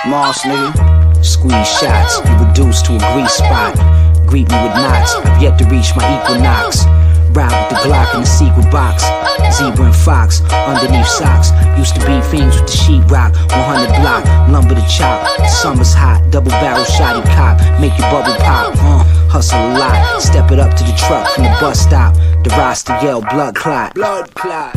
Moss, nigga. Squeeze shots, you reduced to a grease spot. Greet me with knots, I've yet to reach my equinox. Ride with the Glock in the secret box. Zebra and fox, underneath socks. Used to be fiends with the sheetrock. 100 block, lumber to chop. Summer's hot, double barrel shotty cock. Make your bubble pop, hustle a lot. Step it up to the truck from the bus stop. The roster yell, blood clot. Blood clot.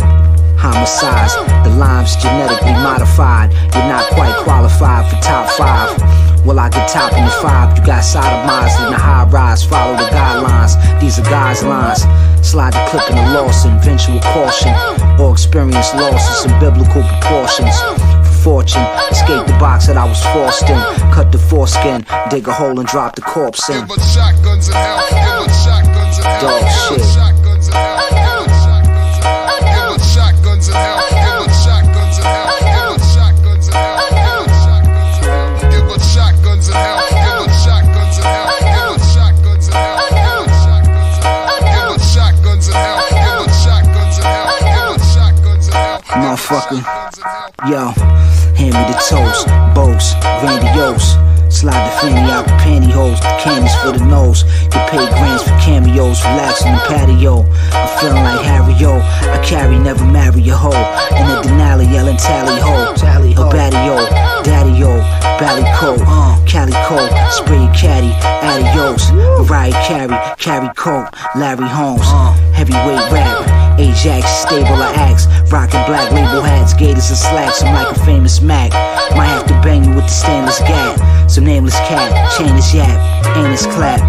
Homicides, the lime's genetically modified. You're not quite qualified for top 5. Well, I get top in the 5. You got sodomized in the high rise. Follow the guidelines, these are God's lines. Slide the clip in the Lawson, eventual caution. Or experience losses in biblical proportions. For fortune, escape the box that I was forced in. Cut the foreskin, dig a hole and drop the corpse in. Dog shit. Motherfucker, yo, hand me the toast, boast, grandiose. Slide the fanny out the pantyhose, the candies for the nose. Get paid grands for cameos, relax on the patio. I'm feeling like Harry-O, I carry, never marry a hoe. In the Denali yelling tally-ho, a baddie-o, daddy-o, bally-co, calico, spray caddy, adios. Mariah Carey coat, Larry Holmes, heavyweight rap. Ajax, stable or axe, rockin' black label hats, gators and slacks. I'm like a famous Mac. Might have to bang you with the stainless gap. Some nameless cat, chain is yap, anus clap,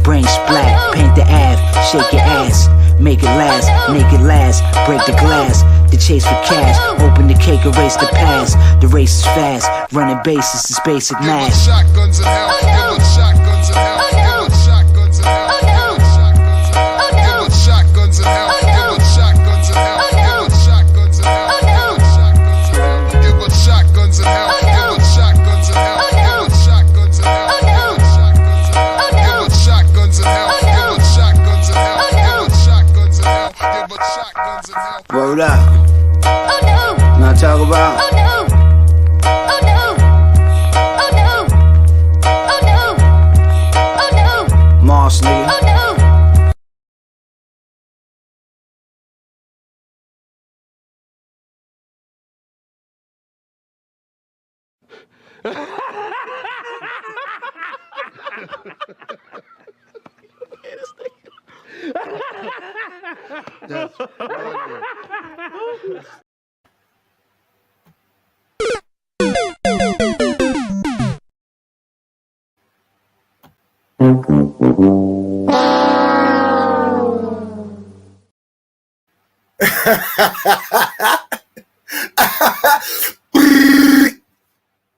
brain splat, paint the Ave, shake your ass, make it last, naked last, break the glass. The chase for cash, open the cake, erase the past. The race is fast, running bases is basic math. Shotguns in hell, shotguns in hell, shotguns in hell, shotguns in hell. Word up. Oh no. Now talk about. Oh no. Oh no. Oh no. Oh no. Oh no. Moss, nigga. Oh no. That's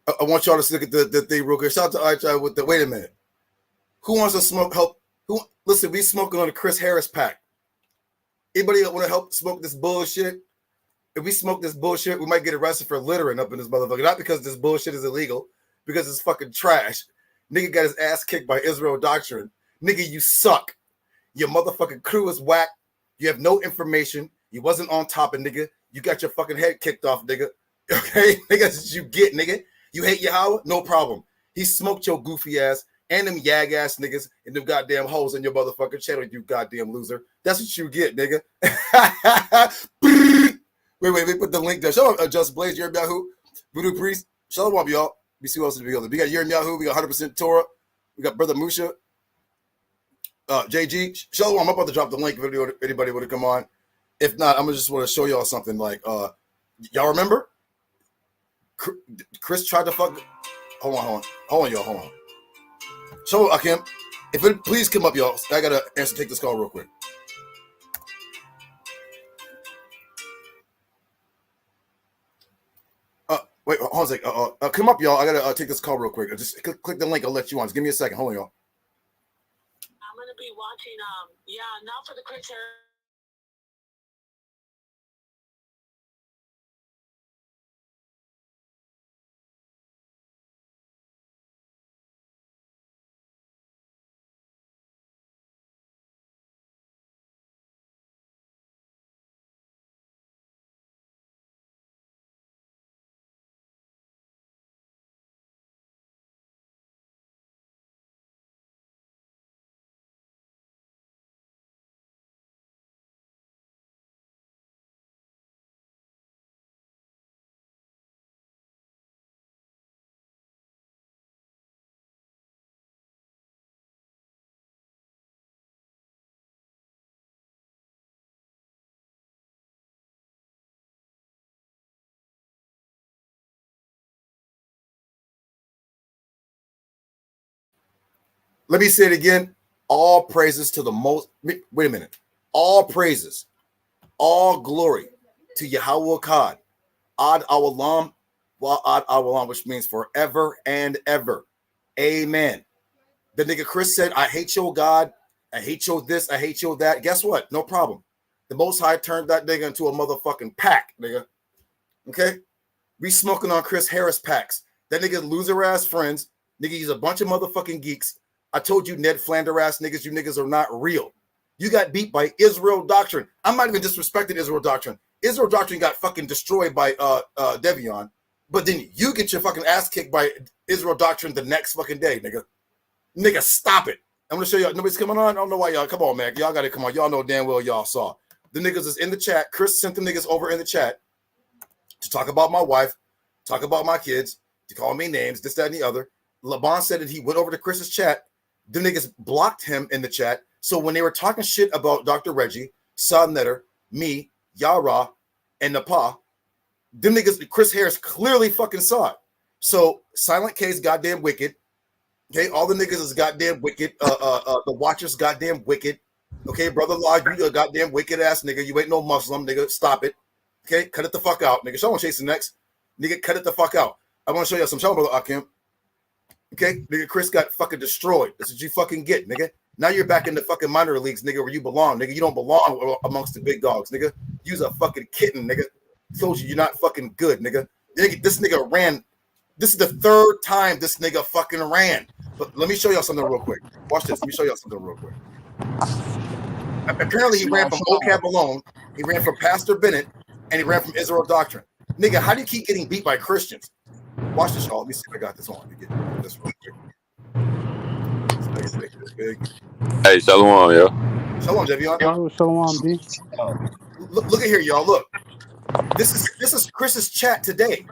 I want y'all to look at the thing real quick. Shout out to Archie with the wait a minute. Who wants to smoke help? Who listen, we smoking on the Chris Harris pack. Anybody want to help smoke this bullshit? If we smoke this bullshit, we might get arrested for littering up in this motherfucker. Not because this bullshit is illegal, because it's fucking trash. Nigga got his ass kicked by Israel Doctrine. Nigga, you suck. Your motherfucking crew is whack. You have no information. You wasn't on top of nigga. You got your fucking head kicked off, nigga. Okay? Nigga, that's what you get, nigga. You hate Yhwh? No problem. He smoked your goofy ass and them yag ass niggas and them goddamn hoes in your motherfucking channel, you goddamn loser. That's what you get, nigga. wait, put the link there. Show up, Just Blaze, Yhwh, Voodoo Priest. Show up, y'all. We see who else is together. We got Yhwh, we got 100% Torah. We got Brother Musha. JG. Show I'm about to drop the link if anybody would have come on. If not, I'm gonna just want to show y'all something like y'all remember? Chris tried to fuck. Hold on, y'all. So Akim, if it please come up, y'all. I gotta take this call real quick. Wait, hold on a second. Come up, y'all. I gotta take this call real quick. Just click the link. I'll let you on. Just give me a second. Hold on, y'all. I'm gonna be watching. Not for the Chris Harris. Let me say it again. All praises to the most. Wait a minute. All praises, all glory to Yhwh God, Ad Awalam, Ad Awalam, which means forever and ever. Amen. The nigga Chris said, I hate your God. I hate your this. I hate your that. Guess what? No problem. The Most High turned that nigga into a motherfucking pack, nigga. Okay? We smoking on Chris Harris packs. That nigga loser ass friends. Nigga, he's a bunch of motherfucking geeks. I told you, Ned Flander ass niggas, you niggas are not real. You got beat by Israel Doctrine. I'm not even disrespecting Israel Doctrine. Israel Doctrine got fucking destroyed by Devion. But then you get your fucking ass kicked by Israel Doctrine the next fucking day, nigga. Nigga, stop it. I'm gonna show y'all. Nobody's coming on. I don't know why y'all. Come on, man. Y'all gotta come on. Y'all know damn well y'all saw. The niggas is in the chat. Chris sent the niggas over in the chat to talk about my wife, talk about my kids, to call me names, this, that, and the other. LeBron said that he went over to Chris's chat. The niggas blocked him in the chat. So when they were talking shit about Dr. Reggie, Sa Netter, me, Yara, and Napa, them niggas, Chris Harris clearly fucking saw it. So Silent K's goddamn wicked. Okay, all the niggas is goddamn wicked. The Watchers goddamn wicked. Okay, brother Law, you a goddamn wicked ass nigga. You ain't no Muslim, nigga. Stop it. Okay, cut it the fuck out, nigga. Someone chasing next. Nigga, cut it the fuck out. I want to show you some. Show brother Akim. Okay, nigga, Chris got fucking destroyed. This is what you fucking get, nigga. Now you're back in the fucking minor leagues, nigga, where you belong, nigga. You don't belong amongst the big dogs, nigga. You's a fucking kitten, nigga. Told you you're not fucking good, nigga. This nigga ran. This is the third time this nigga fucking ran. But let me show y'all something real quick. Watch this. Let me show y'all something real quick. Apparently, he ran from Vocab Malone, he ran from Pastor Bennett, and he ran from Israel Doctrine. Nigga, how do you keep getting beat by Christians? Watch this, y'all. Let me see if I got this on. Let me get this real quick. Make this big. Hey, Shalom, yo. Shalom, Devion. Yo, Shalom, D. Look at here, y'all. Look. This is Chris's chat today.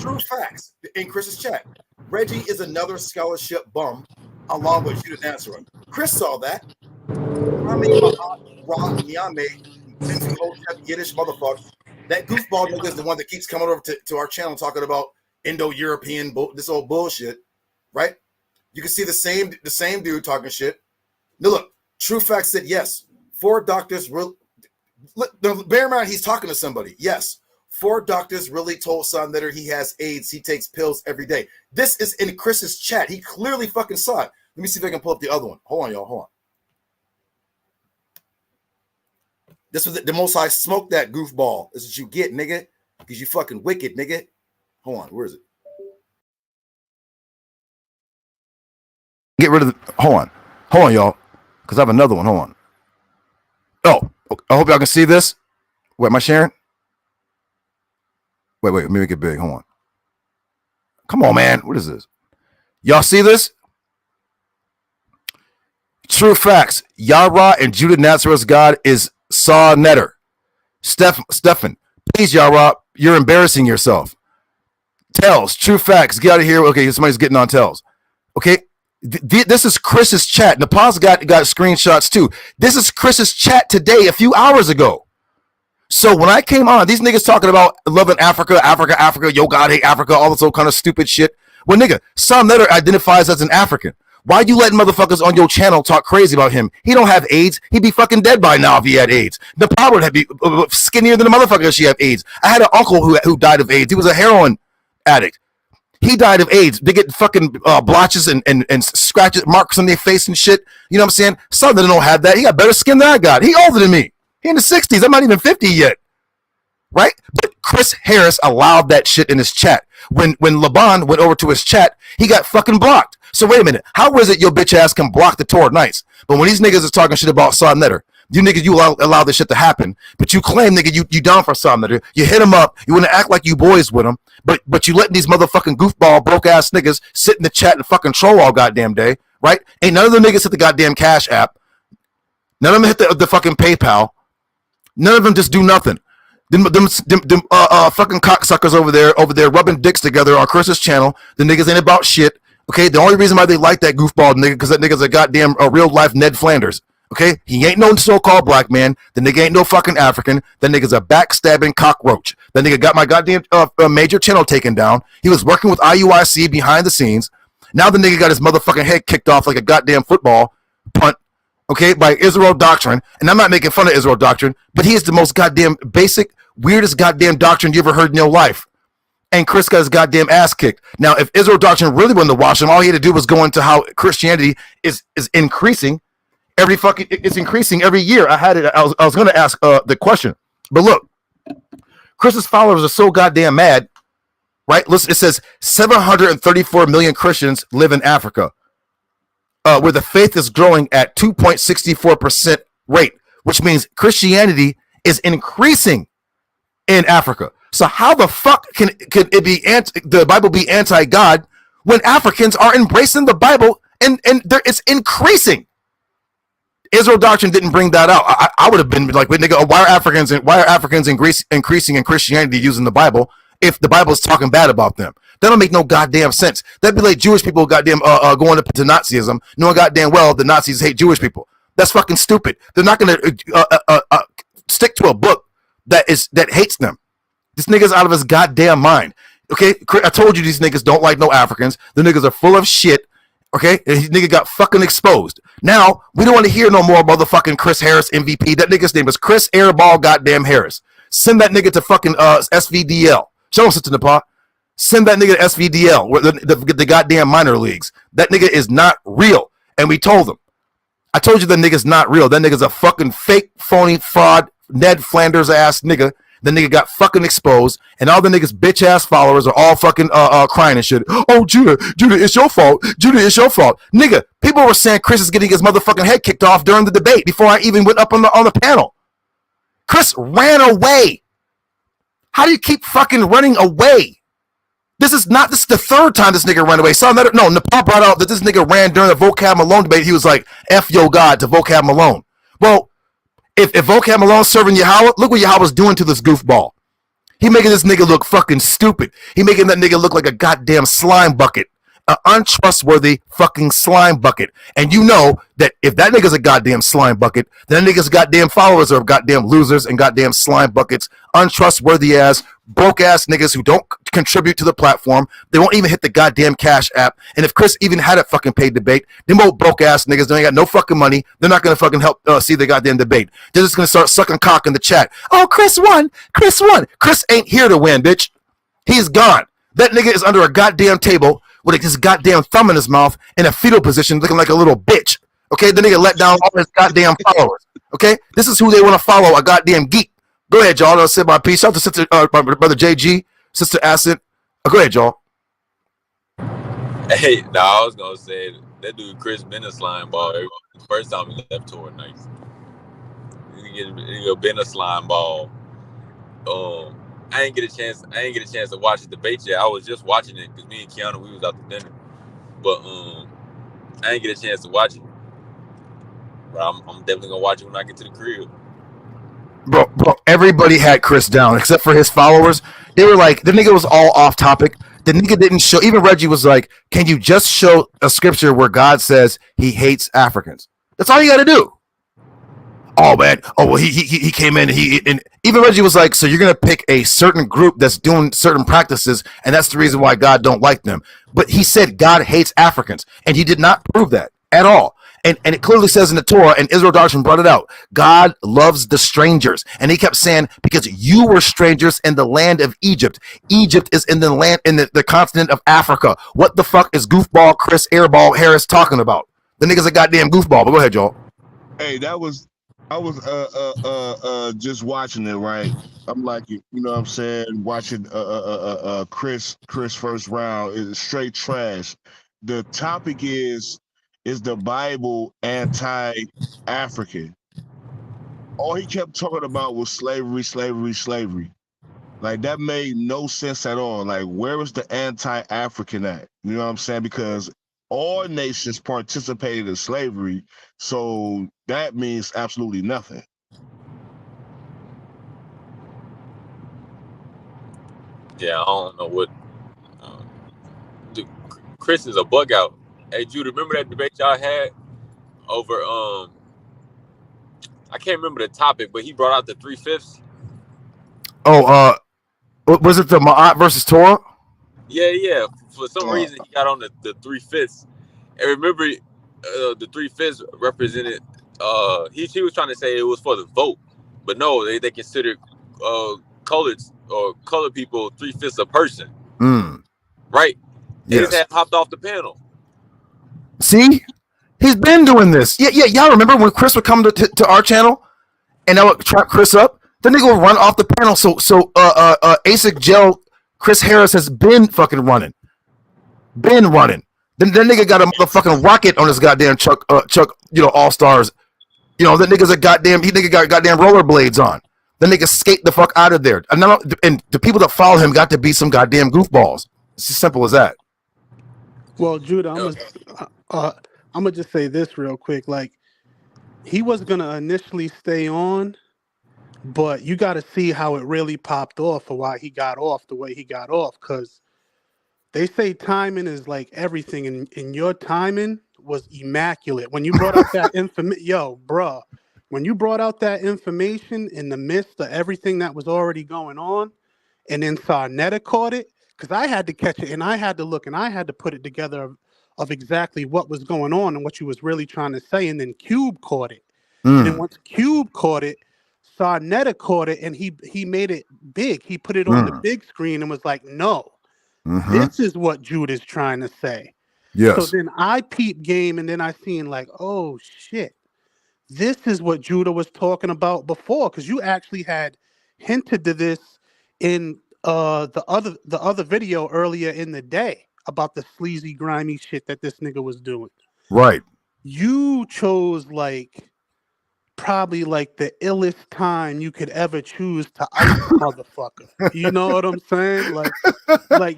True facts in Chris's chat. Reggie is another scholarship bum, along with Yhwh Nazareth. Chris saw that. Yiddish motherfucker. That goofball nigga is the one that keeps coming over to our channel talking about Indo-European this old bullshit, right? You can see the same dude talking shit. Now look, True Facts said yes. 4 doctors bear in mind he's talking to somebody. Yes. 4 doctors really told Sa Netter he has AIDS. He takes pills every day. This is in Chris's chat. He clearly fucking saw it. Let me see if I can pull up the other one. Hold on, y'all. Hold on. This was the Most High smoked that goofball. This is what you get, nigga. Because you fucking wicked, nigga. Hold on. Where is it? Get rid of the. Hold on, y'all. Because I have another one. Hold on. Oh, I hope y'all can see this. Wait, am I sharing? Wait, let me make it big. Hold on. Come on, man. What is this? Y'all see this? True facts. Yahweh and Yhwh Nazareth's God is Sa Netter. Stephan, please, Yahweh, you're embarrassing yourself. Tells. True facts. Get out of here. Okay, somebody's getting on Tells. Okay. This is Chris's chat. Nepal's got screenshots too. This is Chris's chat today, a few hours ago. So when I came on, these niggas talking about loving Africa, yo, God hate Africa, all this old kind of stupid shit. Well, nigga, Sa Netter identifies as an African. Why you letting motherfuckers on your channel talk crazy about him? He don't have AIDS. He'd be fucking dead by now if he had AIDS. Nepal would be skinnier than a motherfucker if she had AIDS. I had an uncle who died of AIDS. He was a heroin addict. He died of AIDS. They get fucking blotches and scratches, marks on their face and shit. You know what I'm saying? Sa Netter don't have that. He got better skin than I got. He older than me. He in the 60s. I'm not even 50 yet. Right? But Chris Harris allowed that shit in his chat. When Laban went over to his chat, he got fucking blocked. So wait a minute. How is it your bitch ass can block the Torah Knights? But when these niggas is talking shit about Sa Netter, you niggas, you allow this shit to happen. But you claim, nigga, you down for Sa Netter. You hit him up. You want to act like you boys with him. But you letting these motherfucking goofball broke ass niggas sit in the chat and fucking troll all goddamn day. Right? Ain't none of them niggas hit the goddamn Cash App. None of them hit the fucking PayPal. None of them just do nothing. Them fucking cocksuckers over there rubbing dicks together on Chris's channel. The niggas ain't about shit. Okay, the only reason why they like that goofball nigga because that nigga's a goddamn real life Ned Flanders. Okay, he ain't no so-called black man. The nigga ain't no fucking African. That nigga's a backstabbing cockroach. That nigga got my goddamn major channel taken down. He was working with IUIC behind the scenes. Now the nigga got his motherfucking head kicked off like a goddamn football punt, okay, by Israel Doctrine. And I'm not making fun of Israel Doctrine, but he is the most goddamn basic, weirdest goddamn doctrine you ever heard in your life. And Chris got his goddamn ass kicked. Now, if Israel Doctrine really wanted to watch him, all he had to do was go into how Christianity is increasing it's increasing every year. I was going to ask the question, but look, Chris's followers are so goddamn mad, right? Listen, it says 734 million Christians live in Africa, where the faith is growing at 2.64% rate, which means Christianity is increasing in Africa. So how the fuck can it be the Bible be anti-God when Africans are embracing the Bible and it's increasing? Israel Doctrine didn't bring that out. I would have been like, wait, nigga, why are Africans increasing in Christianity using the Bible if the Bible is talking bad about them? That don't make no goddamn sense. That'd be like Jewish people goddamn going up to Nazism, knowing goddamn well the Nazis hate Jewish people. That's fucking stupid. They're not gonna stick to a book that hates them. This nigga's out of his goddamn mind. Okay, I told you these niggas don't like no Africans. The niggas are full of shit. Okay, and his nigga got fucking exposed. Now we don't want to hear no more motherfucking Chris Harris MVP. That nigga's name is Chris Airball goddamn Harris. Send that nigga to fucking SVDL. Show him Sister Nepal. Send that nigga to SVDL, where the goddamn minor leagues. That nigga is not real, and we told him. I told you that nigga's not real. That nigga's a fucking fake, phony, fraud, Ned Flanders ass nigga. The nigga got fucking exposed, and all the niggas bitch ass followers are all fucking crying and shit. Oh, Judah, it's your fault. Judah, it's your fault. Nigga, people were saying Chris is getting his motherfucking head kicked off during the debate before I even went up on the panel. Chris ran away. How do you keep fucking running away? This is the third time this nigga ran away. Nepal brought out that this nigga ran during the Vocab Malone debate. He was like, F yo God to Vocab Malone. Well, if Vocab Malone's serving Yhwh, look what Yhwh's doing to this goofball. He making this nigga look fucking stupid. He making that nigga look like a goddamn slime bucket. An untrustworthy fucking slime bucket. And you know that if that nigga's a goddamn slime bucket, then that nigga's goddamn followers are goddamn losers and goddamn slime buckets. Untrustworthy ass, broke ass niggas who don't contribute to the platform. They won't even hit the goddamn Cash App. And if Chris even had a fucking paid debate, them old broke ass niggas, they ain't got no fucking money. They're not gonna fucking help see the goddamn debate. They're just gonna start sucking cock in the chat. Oh, Chris won. Chris won. Chris ain't here to win, bitch. He's gone. That nigga is under a goddamn table with his goddamn thumb in his mouth in a fetal position looking like a little bitch. Okay, the nigga let down all his goddamn followers. Okay, this is who they want to follow, a goddamn geek. Go ahead, y'all. I'll say my piece. Shout out to sister, my brother JG, sister Acid. Go ahead, y'all. Hey, I was gonna say that dude Chris been a slime ball. The first time he left toward nice. He been a slime ball. I didn't get a chance to watch the debate yet. I was just watching it because me and Keanu, we was out to dinner. But I didn't get a chance to watch it. But I'm definitely gonna watch it when I get to the crib. Bro, everybody had Chris down except for his followers. They were like, the nigga was all off topic. The nigga didn't show. Even Reggie was like, "Can you just show a scripture where God says He hates Africans?" That's all you got to do. Oh man, well he came in and even Reggie was like, so you're gonna pick a certain group that's doing certain practices, and that's the reason why God don't like them. But he said God hates Africans, and he did not prove that at all. And it clearly says in the Torah, and Israel Doctrine brought it out, God loves the strangers. And he kept saying, because you were strangers in the land of Egypt. Egypt is in the land in the continent of Africa. What the fuck is goofball Chris Airball Harris talking about? The nigga's a goddamn goofball. But go ahead, y'all. Hey, I was just watching it, right? I'm like, you know what I'm saying, watching Chris first round is straight trash. The topic is the Bible anti-African? All he kept talking about was slavery. Like, that made no sense at all. Like, where was the anti-African at? You know what I'm saying? Because all nations participated in slavery, so that means absolutely nothing. Yeah, I don't know what. Dude, Chris is a bug out. Hey, Judah, remember that debate y'all had over? I can't remember the topic, but he brought out the 3/5. Oh, was it the Ma'at versus Torah? Yeah, for some reason he got on the 3/5. And remember, the 3/5 represented. He was trying to say it was for the vote, but no, they considered colored people 3/5 a person. Right? Yes. His had hopped off the panel. See, he's been doing this. Yeah. Y'all remember when Chris would come to our channel, and I would trap Chris up? The nigga would run off the panel. So ASIC Gel Chris Harris has been fucking running. Then nigga got a motherfucking rocket on his goddamn Chuck, All Stars. That nigga's nigga got goddamn rollerblades on. The nigga skate the fuck out of there. And the people that follow him got to be some goddamn goofballs. It's as simple as that. Well, Judah, I'm gonna just say this real quick. Like, he was gonna initially stay on, but you got to see how it really popped off or why he got off the way he got off. Because they say timing is like everything, and your timing was immaculate. When you brought out that when you brought out that information in the midst of everything that was already going on, and then Sarnetta caught it, because I had to catch it, and I had to look, and I had to put it together of exactly what was going on and what you was really trying to say, and then Cube caught it. And once Cube caught it, Sarnetta caught it, and he made it big. He put it on the big screen and was like, no, this is what Judah's trying to say. Yes. So then I peeped game, and then I seen like, oh shit, this is what Judah was talking about before, because you actually had hinted to this in the other video earlier in the day about the sleazy, grimy shit that this nigga was doing. Right. You chose probably the illest time you could ever choose to ice a motherfucker. You know what I'm saying?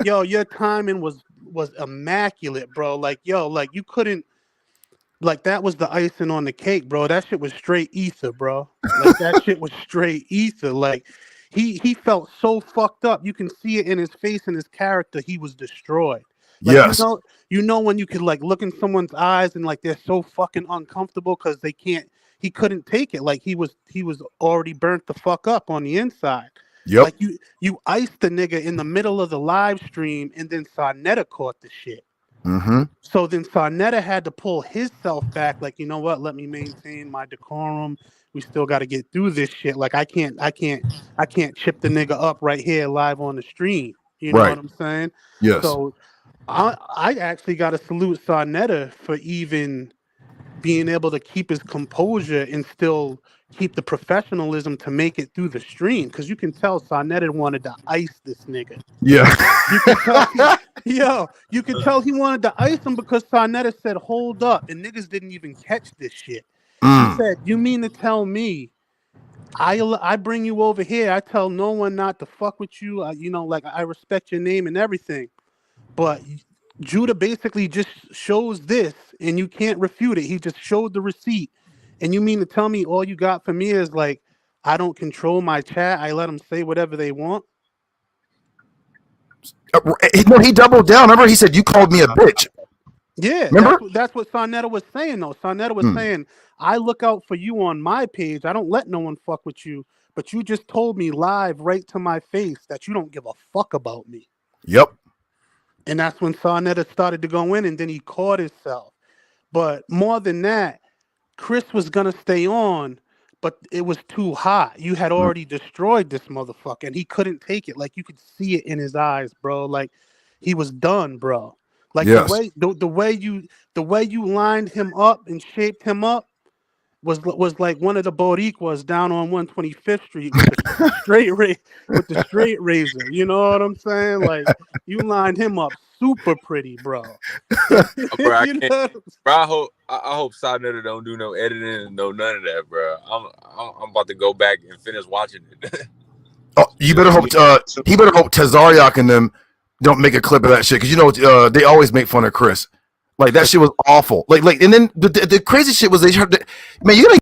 Yo, your timing was immaculate, bro. You couldn't, that was the icing on the cake, bro. That shit was straight ether, bro. That shit was straight ether. He felt so fucked up. You can see it in his face and his character. He was destroyed. Yes. You know when you could look in someone's eyes and they're so fucking uncomfortable because he couldn't take it. He was already burnt the fuck up on the inside. Yep. You iced the nigga in the middle of the live stream, and then Sarnetta caught the shit. So then Sarnetta had to pull himself back. You know what? Let me maintain my decorum. We still got to get through this shit. I can't chip the nigga up right here live on the stream. You know what I'm saying? Yes. So I actually got to salute Sarnetta for even being able to keep his composure and still keep the professionalism to make it through the stream, because you can tell Sarnetta wanted to ice this nigga. Yeah. You can tell he wanted to ice him because Sarnetta said, hold up, and niggas didn't even catch this shit. He said, you mean to tell me I bring you over here, I tell no one not to fuck with you, I respect your name and everything, but Judah basically just shows this, and you can't refute it. He just showed the receipt. And you mean to tell me all you got for me is I don't control my chat, I let them say whatever they want? No, he doubled down. Remember, he said, you called me a bitch. Yeah, remember? That's what Sarnetta was saying, though. Sarnetta was saying, I look out for you on my page. I don't let no one fuck with you. But you just told me live right to my face that you don't give a fuck about me. Yep. And that's when Sarnetta started to go in, and then he caught himself. But more than that, Chris was going to stay on, but it was too hot. You had already destroyed this motherfucker, and he couldn't take it. You could see it in his eyes, bro. He was done, bro. Yes. the way you lined him up and shaped him up was like one of the Boricuas down on 125th Street with the straight razor. You know what I'm saying? You lined him up super pretty, bro. Bro, I hope Sarnetta don't do no editing and none of that, bro. I'm about to go back and finish watching it. Oh, you better hope he better hope Tazariak and them don't make a clip of that shit, because they always make fun of Chris. That shit was awful. And then the crazy shit was they heard that, man, you gotta.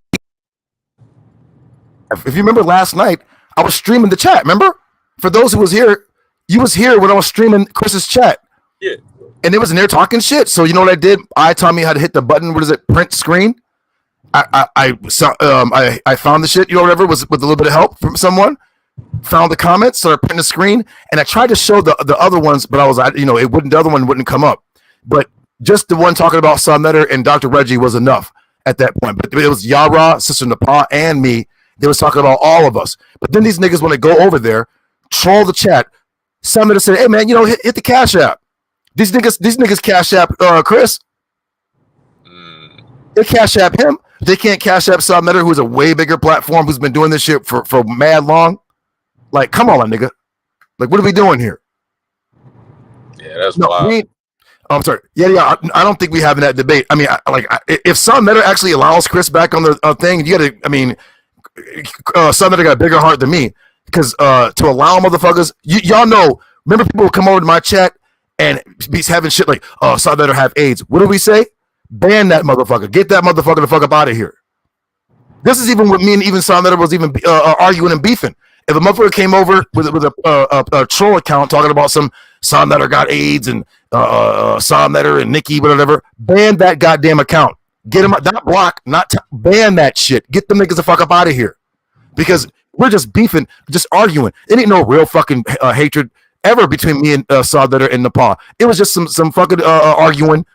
If you remember last night, I was streaming the chat. Remember, for those who was here, you was here when I was streaming Chris's chat. Yeah. And it was in there talking shit. So you know what I did? I taught me how to hit the button. What is it? Print screen. I found the shit. Whatever was with a little bit of help from someone. found the comments, started printing the screen, and I tried to show the other ones, but it wouldn't. The other one wouldn't come up. But just the one talking about Saw Nutter and Dr. Reggie was enough at that point. But it was Yhwh, Sister Nepal, and me. They was talking about all of us. But then these niggas, when they go over there, troll the chat. Some of them said, "Hey man, hit the Cash App." These niggas Cash App Chris. They Cash App him. They can't Cash App Saw Nutter, who's a way bigger platform, who's been doing this shit for mad long. Like, come on, nigga. Like, what are we doing here? Yeah, that's wild. I'm sorry. Yeah. I don't think we have that debate. I mean, if Saw Nutter actually allows Chris back on the thing, you gotta. I mean, Saw Nutter got a bigger heart than me because to allow motherfuckers, y'all know. Remember, people would come over to my chat and be having shit like, Saw Nutter have AIDS. What do we say? Ban that motherfucker. Get that motherfucker the fuck up out of here. This is even with me and even Saw Nutter was even arguing and beefing. If a motherfucker came over with a troll account talking about some Saw Nutter got AIDS and Saw Nutter and Nikki, whatever, ban that goddamn account. Get him, not block, ban that shit. Get them niggas the fuck up out of here. Because we're just beefing, just arguing. It ain't no real fucking hatred ever between me and Saw Nutter and Nepal. It was just some fucking arguing.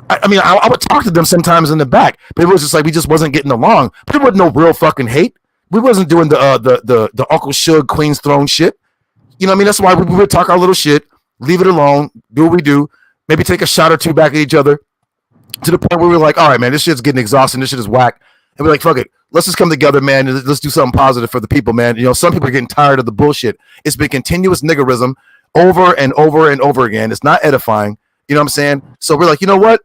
I mean, I would talk to them sometimes in the back, but it was just like we just wasn't getting along. But there wasn't no real fucking hate. We wasn't doing the Uncle Suge Queen's Throne shit. You know what I mean? That's why we would talk our little shit, leave it alone, do what we do, maybe take a shot or two back at each other to the point where we're like, all right, man, this shit's getting exhausting. This shit is whack. And we're like, fuck it. Let's just come together, man, and let's do something positive for the people, man. Some people are getting tired of the bullshit. It's been continuous niggerism over and over and over again. It's not edifying. You know what I'm saying? So we're like, you know what?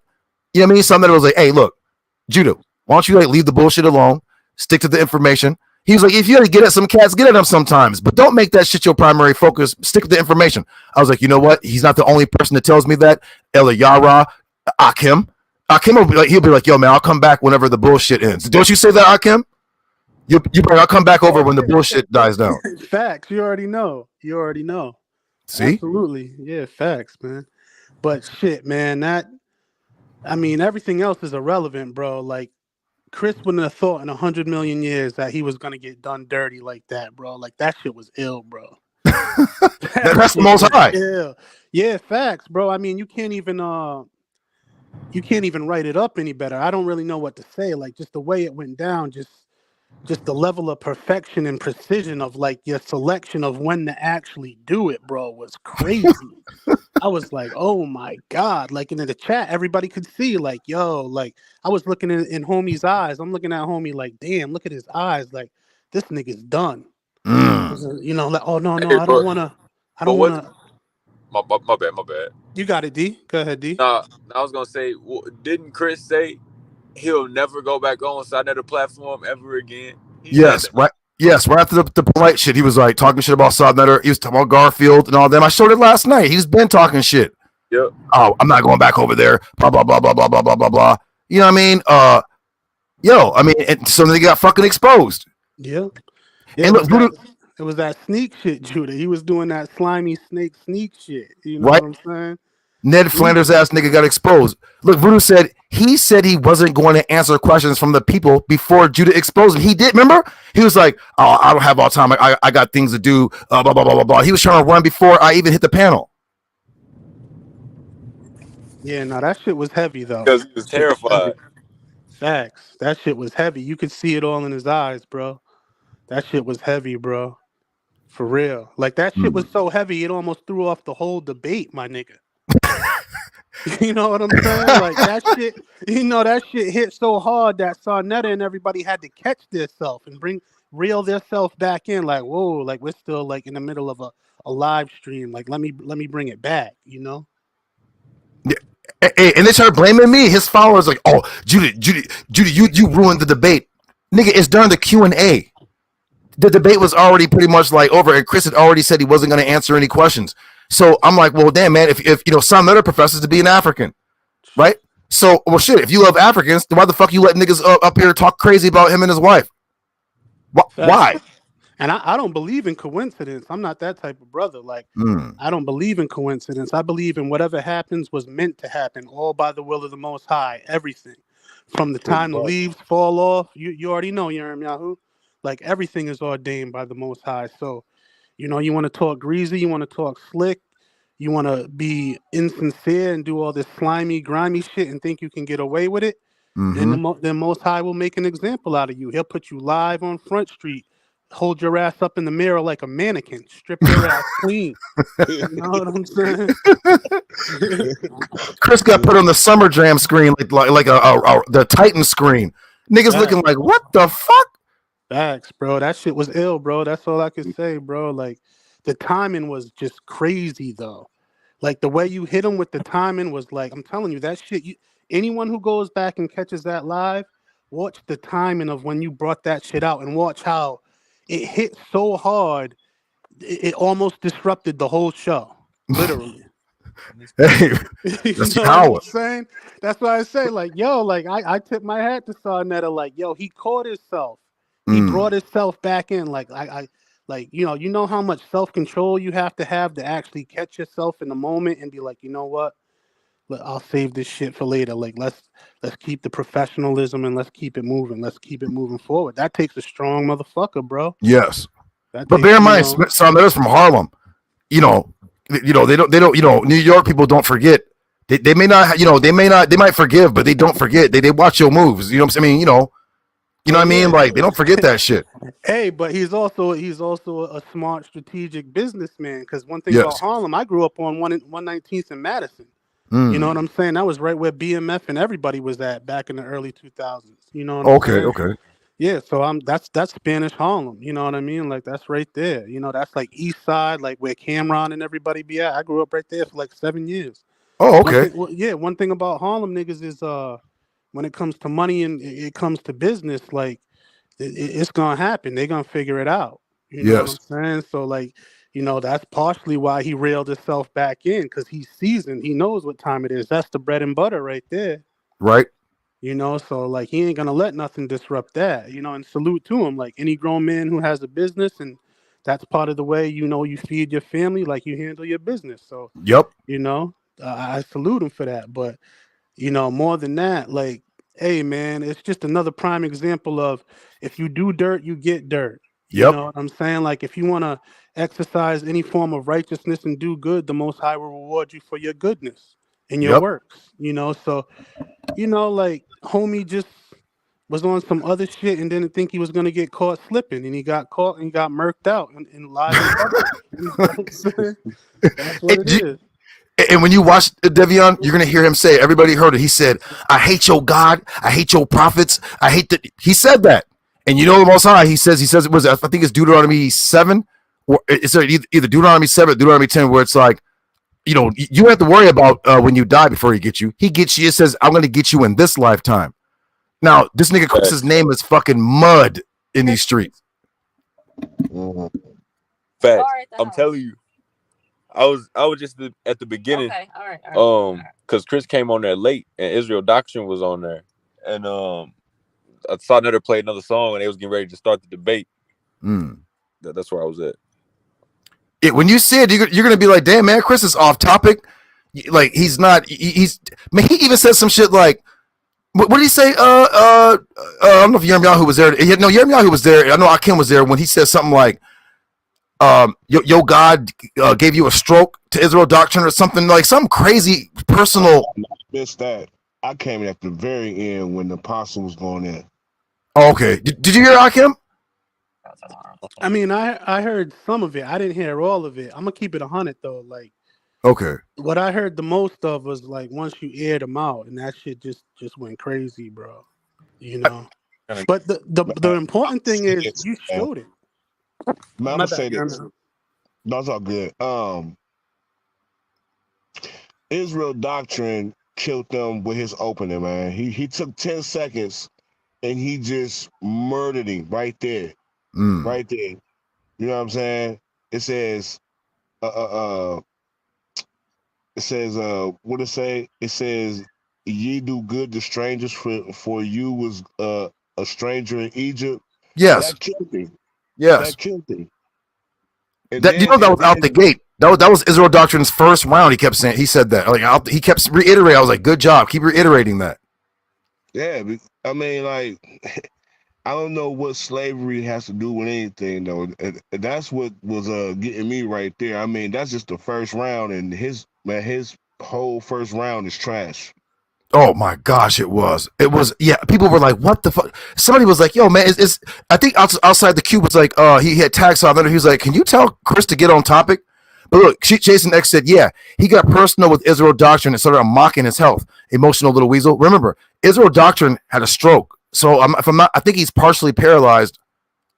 You know what I mean? Something that was like, hey, look, Judah, why don't you leave the bullshit alone? Stick to the information. He was like, if you had to get at some cats, get at them sometimes, but don't make that shit your primary focus. Stick with the information. I was like, you know what? He's not the only person that tells me that. Yhwh, Akim he'll be like, yo, man, I'll come back whenever the bullshit ends. Don't you say that, Akim? I'll come back over when the bullshit dies down. Facts. You already know. See? Absolutely. Yeah, facts, man. But shit, man, everything else is irrelevant, bro. Like, Chris wouldn't have thought in 100 million years that he was gonna get done dirty like that, bro. Like, that shit was ill, bro. That's the most high. Ill. Yeah, facts, bro. I mean, you can't even write it up any better. I don't really know what to say. Like, just the way it went down, just the level of perfection and precision of like your selection of when to actually do it, bro, was crazy. I was like, oh my God. Like, in the chat, everybody could see, like, yo, like, I was looking in homie's eyes. I'm looking at homie like, damn, look at his eyes. Like, this nigga's done. Like, oh no, Hey, I don't wanna. My bad. You got it, D. Go ahead, D. I was gonna say, didn't Chris say he'll never go back on another platform ever again? Yes, right. Yes, right after the polite shit, he was like talking shit about Saw Nutter. He was talking about Garfield and all them. I showed it last night. He's been talking shit. Yep. Oh, I'm not going back over there. Blah blah blah blah blah blah blah blah blah. You know what I mean? And so they got fucking exposed. Yeah. And look, it was that sneak shit, Judah. He was doing that slimy snake sneak shit. You know right? What I'm saying? Ned Flanders ass nigga got exposed. Look, Voodoo said he wasn't going to answer questions from the people before Judah exposed him. He did, remember? He was like, oh, I don't have all time. I got things to do, blah, blah, blah, blah, blah. He was trying to run before I even hit the panel. Yeah, no, that shit was heavy, though. Because he was terrified. Facts. That shit was heavy. You could see it all in his eyes, bro. That shit was heavy, bro. For real. Like, that shit was so heavy, it almost threw off the whole debate, my nigga. You know what I'm saying? Like, that shit, that shit hit so hard that Saw Nutter and everybody had to catch theirself and reel their self back in. Like, whoa, like, we're still like in the middle of a live stream. Like, let me bring it back, you know? Yeah. And they started blaming me. His followers like, oh, Judy, you ruined the debate. Nigga, it's during the Q&A. The debate was already pretty much like over, and Chris had already said he wasn't going to answer any questions. So I'm like, well, damn, man, if Saw Nutter professes to be an African, right? So, well, shit, if you love Africans, then why the fuck you let niggas up here talk crazy about him and his wife? Why? And I don't believe in coincidence. I'm not that type of brother. Like, I don't believe in coincidence. I believe in whatever happens was meant to happen, all by the will of the Most High, everything. From the time the leaves fall off, you already know, Yhwh. Like, everything is ordained by the Most High. So You know, you want to talk greasy, you want to talk slick, you want to be insincere and do all this slimy, grimy shit and think you can get away with it. Then Mm-hmm. then Most High will make an example out of you. He'll put you live on Front Street, hold your ass up in the mirror like a mannequin, strip your ass clean. You know what I'm saying? Chris got put on the Summer Jam screen like the Titan screen. Niggas looking Facts, like, what the fuck? facts, bro. That shit was ill, bro. That's all I could say, bro. Like the timing was just crazy, though. Like the way you hit him with the timing was like, I'm telling you, that shit. Anyone who goes back and catches that live, watch the timing of when you brought that shit out and watch how it hit so hard, it almost disrupted the whole show, literally. Hey, You that's know what I'm Yhwh. saying? That's why I say, like, yo, like I tip my hat to Sarnetta, like, yo, he caught himself. He brought himself back in. Like, you know how much self-control you have to actually catch yourself in the moment and be like, you know what? I'll save this shit for later. Like, let's keep the professionalism and let's keep it moving. Let's keep it moving forward. That takes a strong motherfucker, bro. Yes. That But takes, bear in mind, some of us from Harlem, they don't, New York people don't forget. They may not, they might forgive, but they don't forget. They watch your moves. You know what I'm saying? You know what I mean? Like, they don't forget that shit. Hey, but he's also a smart, strategic businessman. Because one thing about Yes. Harlem, I grew up on 119th and Madison. You know what I'm saying? That was right where BMF and everybody was at back in the early 2000s. You know what I'm saying? Okay. Yeah, so that's Spanish Harlem. You know what I mean? Like that's right there. You know, that's like East Side, like where Cameron and everybody be at. I grew up right there for like 7 years. Oh, okay. One thing about Harlem niggas is when it comes to money and it comes to business, like it's gonna happen. They're gonna figure it out. You know what I'm Yes. saying? So like, that's partially why he reeled himself back in, because he's seasoned. He knows what time it is. That's the bread and butter right there. Right. So like he ain't gonna let nothing disrupt that. And salute to him. Like any grown man who has a business, and that's part of the way you feed your family, like you handle your business. So Yep. I salute him for that. But more than that, like, hey man, it's just another prime example of if you do dirt, you get dirt. You Yep. know what I'm saying? Like if you want to exercise any form of righteousness and do good, the Most High will reward you for your goodness and your Yep. works. So like homie just was on some other shit and didn't think he was gonna get caught slipping, and he got caught and got murked out in live in public. You know what I'm saying? That's what it is. And when you watch Devion, you're gonna hear him say, everybody heard it. He said, I hate your God, I hate your prophets, I hate that. He said that. And the Most High, he says it was, I think it's Deuteronomy 7, or it's either Deuteronomy 7 or Deuteronomy 10, where it's like, you have to worry about when you die before he gets you. He gets you, it says, I'm gonna get you in this lifetime. Now, this nigga Chris's name is fucking mud in these streets. Facts. I'm telling you. I was just at the beginning. Okay, all right. Because Chris came on there late and Israel Doctrine was on there. And I saw another play another song and they was getting ready to start the debate. That's where I was at. When you see it, you're gonna be like, damn man, Chris is off topic. Like he's not. He even said some shit like, what did he say? I don't know if Yhwh was there. No, Yhwh was there. I know Akim was there when he said something like, your God gave you a stroke to Israel Doctrine or something, like some crazy personal. I missed that. I came in at the very end when the apostle was going in. Oh, okay. Did you hear Akim? I mean, I heard some of it. I didn't hear all of it. I'm gonna keep it 100 though. Like, okay. What I heard the most of was like once you aired them out, and that shit just went crazy, bro. But the important thing is you showed it. I'm gonna say this. No, it's all good. Israel Doctrine killed them with his opening, man. He took 10 seconds and he just murdered him right there. Right there. You know what I'm saying? It says what it say? It says, ye do good to strangers, for you was a stranger in Egypt. Yes. That killed him. Yes. That killed him. That was out the gate. That was Israel Doctrine's first round. He kept saying, he said that. Like he kept reiterating. I was like, good job. Keep reiterating that. Yeah, I mean, like I don't know what slavery has to do with anything though. And that's what was getting me right there. I mean, that's just the first round, and his whole first round is trash. Oh my gosh, it was. Yeah, people were like, what the fuck? Somebody was like, yo, man, it's I think outside the cube was like, he had tags on there. He was like, can you tell Chris to get on topic? But look, Jason X said, yeah, he got personal with Israel Doctrine and started mocking his health. Emotional little weasel. Remember, Israel Doctrine had a stroke. So I think he's partially paralyzed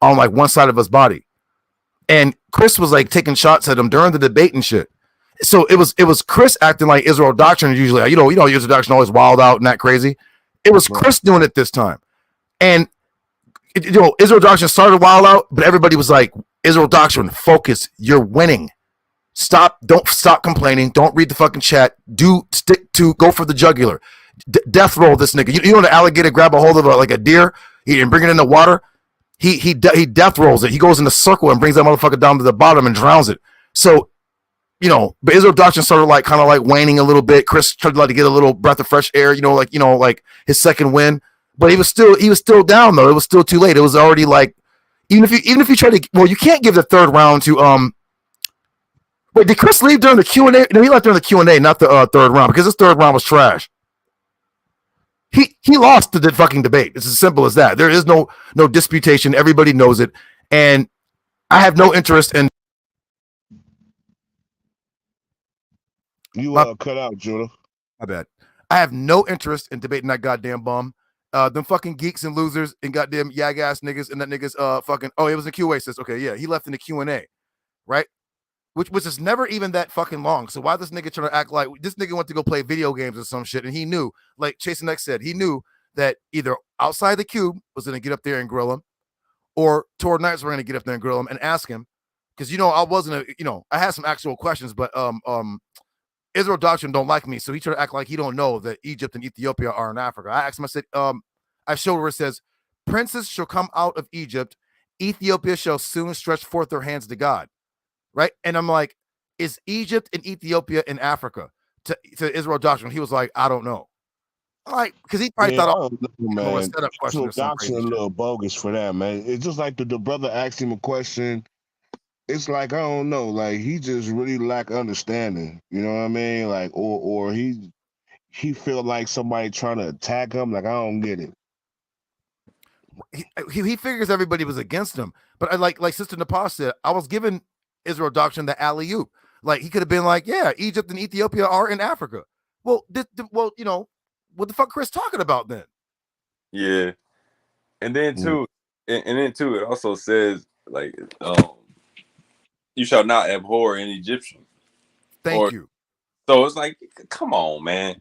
on like one side of his body. And Chris was like taking shots at him during the debate and shit. So it was Chris acting like Israel Doctrine is usually, Israel Doctrine always wild out and that crazy. It was Chris doing it this time. And Israel Doctrine started wild out, but everybody was like, Israel Doctrine, focus, you're winning. Don't stop complaining. Don't read the fucking chat. Go for the jugular. Death roll this nigga. You know the alligator grab a hold of like a deer and bring it in the water? He death rolls it. He goes in a circle and brings that motherfucker down to the bottom and drowns it. So, but Israel Doctrine started like kind of like waning a little bit. Chris tried to like to get a little breath of fresh air, like his second win. But he was still down though. It was still too late. It was already like, even if you try to, well, you can't give the third round to Wait, did Chris leave during the Q&A? No, he left during the Q&A, not the third round, because his third round was trash. He lost the fucking debate. It's as simple as that. There is no disputation. Everybody knows it. And I have no interest in... You cut out, Judah. My bad. I have no interest in debating that goddamn bum. Them fucking geeks and losers and goddamn yag ass niggas and that niggas fucking... Oh, it was in Q&A. Says, okay, yeah, he left in the Q&A, right? Which is never even that fucking long. So why this nigga trying to act like this nigga went to go play video games or some shit, and he knew, like Chasing X said, he knew that either outside the cube was going to get up there and grill him, or Tor Knights were going to get up there and grill him and ask him, because I had some actual questions, but Israel Doctrine don't like me, so he tried to act like he don't know that Egypt and Ethiopia are in Africa. I asked him, I said, I showed where it says, princes shall come out of Egypt, Ethiopia shall soon stretch forth their hands to God. Right. And I'm like, is Egypt and Ethiopia in Africa to Israel Doctrine? He was like, I don't know. All right. Because he probably thought, man, setup question or Doctrine a little bogus for that, man. It's just like the brother asked him a question. It's like, I don't know, like he just really lack understanding. You know what I mean? Like, or he feel like somebody trying to attack him. Like, I don't get it. He figures everybody was against him. But I like Sister Nepal said, I was given Israel Doctrine the alley-oop. Like he could have been like, yeah, Egypt and Ethiopia are in Africa. Well, what the fuck Chris talking about then? Yeah. And then too, it also says like you shall not abhor an Egyptian. Thank you. So it's like, come on, man.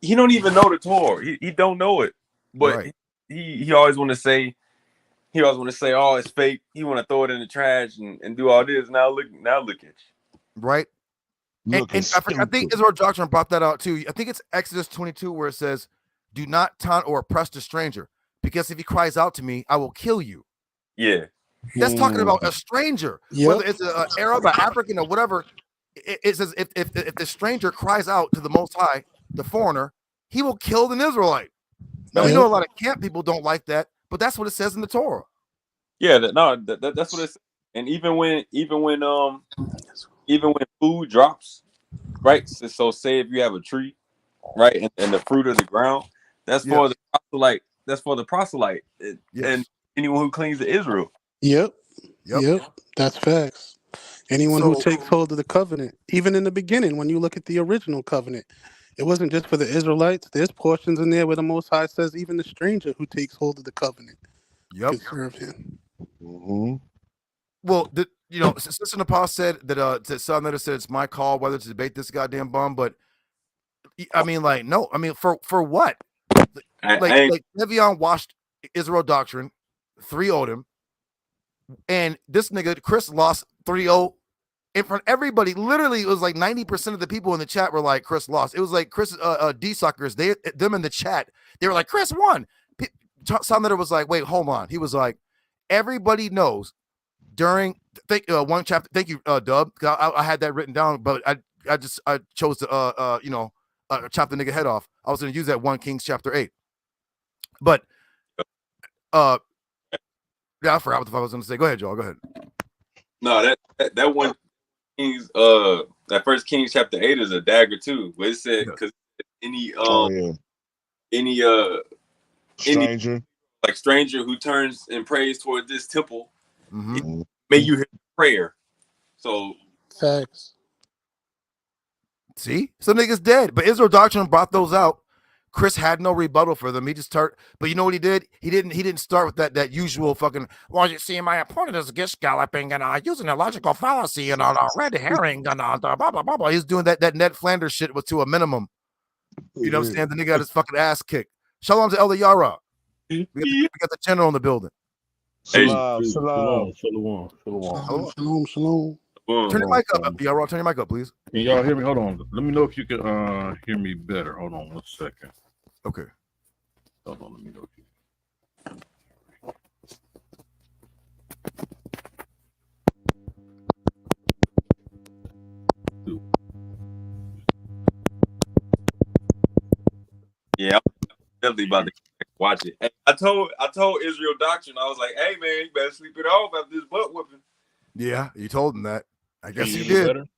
He don't even know the Torah. He don't know it. But right. he always want to say, oh, it's fake. He want to throw it in the trash and do all this. Now look at you. Right. And I think Israel Doctrine brought that out too. I think it's Exodus 22 where it says, do not taunt or oppress the stranger, because if he cries out to me, I will kill you. Yeah. That's talking about a stranger, whether it's an Arab or African or whatever. It says if the stranger cries out to the Most High, the foreigner, he will kill an Israelite. Now, we know a lot of camp people don't like that, but that's what it says in the Torah. Yeah, that's what it's. And even when food drops, right? So say if you have a tree, right, and the fruit of the ground, that's for the proselyte. That's for the proselyte and anyone who clings to Israel. Yep. That's facts. Anyone who takes hold of the covenant, even in the beginning, when you look at the original covenant, it wasn't just for the Israelites. There's portions in there where the Most High says even the stranger who takes hold of the covenant can serve him. Mm-hmm. Well, Sister Nepal said that Son Letter said it's my call whether to debate this goddamn bum, but I mean, like, no, I mean, for what? Like Le'Veon washed Israel Doctrine, 3-0'd him, and this nigga Chris lost 3-0 in front of everybody. Literally, it was like 90% of the people in the chat were like, Chris lost. It was like Chris D-suckers, them in the chat, they were like, Chris won. Son Letter was like, wait, hold on. He was like, everybody knows during one chapter. Thank you, Dub. I had that written down, but I chose to chop the nigga head off. I was going to use that 1 Kings chapter 8. But Yeah, I forgot what the fuck I was gonna say. Go ahead, Joel. Go ahead. No, that one Kings, that First Kings chapter 8 is a dagger too. But it said because any any stranger. like stranger who turns and prays toward this temple, Mm-hmm. may you hear prayer. So Facts. See, some niggas dead, but Israel Doctrine brought those out. Chris had no rebuttal for them. He just started, but you know what he did? He didn't start with that usual fucking. Well, you see, my opponent is gish galloping and using a logical fallacy and red herring and blah blah blah blah. He's doing that Ned Flanders shit was to a minimum. You know what I'm saying? The nigga got his fucking ass kicked. Shalom to Elder Yara. We got the general in the building. Salam, Shalom. Shalom. Turn your mic up, Yara. Turn your mic up, please. Can y'all hear me? Hold on. Let me know if you can hear me better. Hold on 1 second. Okay. Hold on. Let me know if you. yeah, I'm definitely about to watch it. Hey, I told Israel Doctrine, I was like, hey man, you better sleep it off after this butt whooping. Yeah, you told him that. I guess you did. did.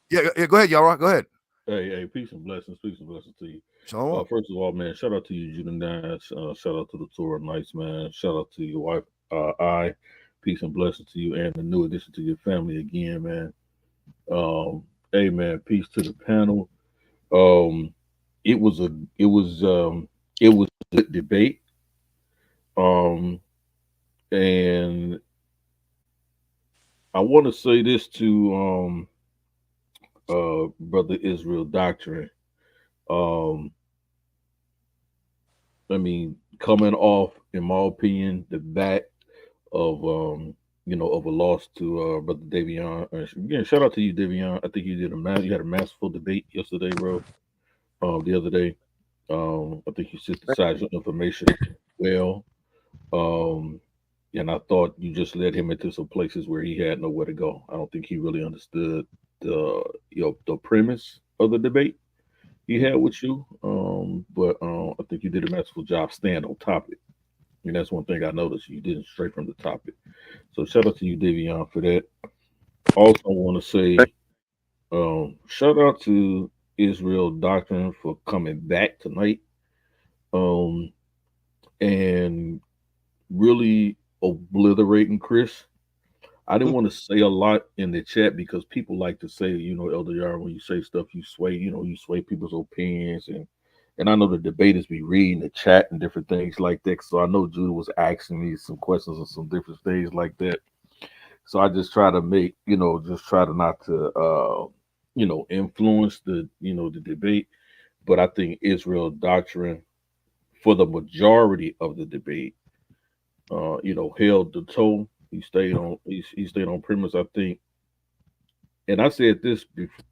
Yeah, go ahead, Yara. Go ahead. Hey, peace and blessings to you. Shalom. First of all, man, shout out to you, Judah Nash. Shout out to the Torah Knights, man. Shout out to your wife, peace and blessings to you, and the new addition to your family again, man. Hey, man, peace to the panel. It was a good debate. And I want to say this to Brother Israel Doctrine. I mean, coming off, in my opinion, the back of of a loss to Brother Davion. Again, shout out to you, Davion. I think you had a masterful debate yesterday, bro. The other day. I think you synthesized your information well. And I thought you just led him into some places where he had nowhere to go. I don't think he really understood the premise of the debate he had with you. But I think you did a masterful job staying on topic. And that's one thing I noticed. You did it straight from the topic. So shout out to you, Davion, for that. Also want to say shout out to Israel Doctrine for coming back tonight. And really obliterating Chris. I didn't want to say a lot in the chat because people like to say, Elder Yar, when you say stuff, you sway people's opinions. And I know the debaters be reading the chat and different things like that. So I know Judah was asking me some questions and some different things like that. So I just try to make, try to not to, influence the debate. But I think Israel Doctrine, for the majority of the debate, held the tone. He stayed on premise, I think. And I said this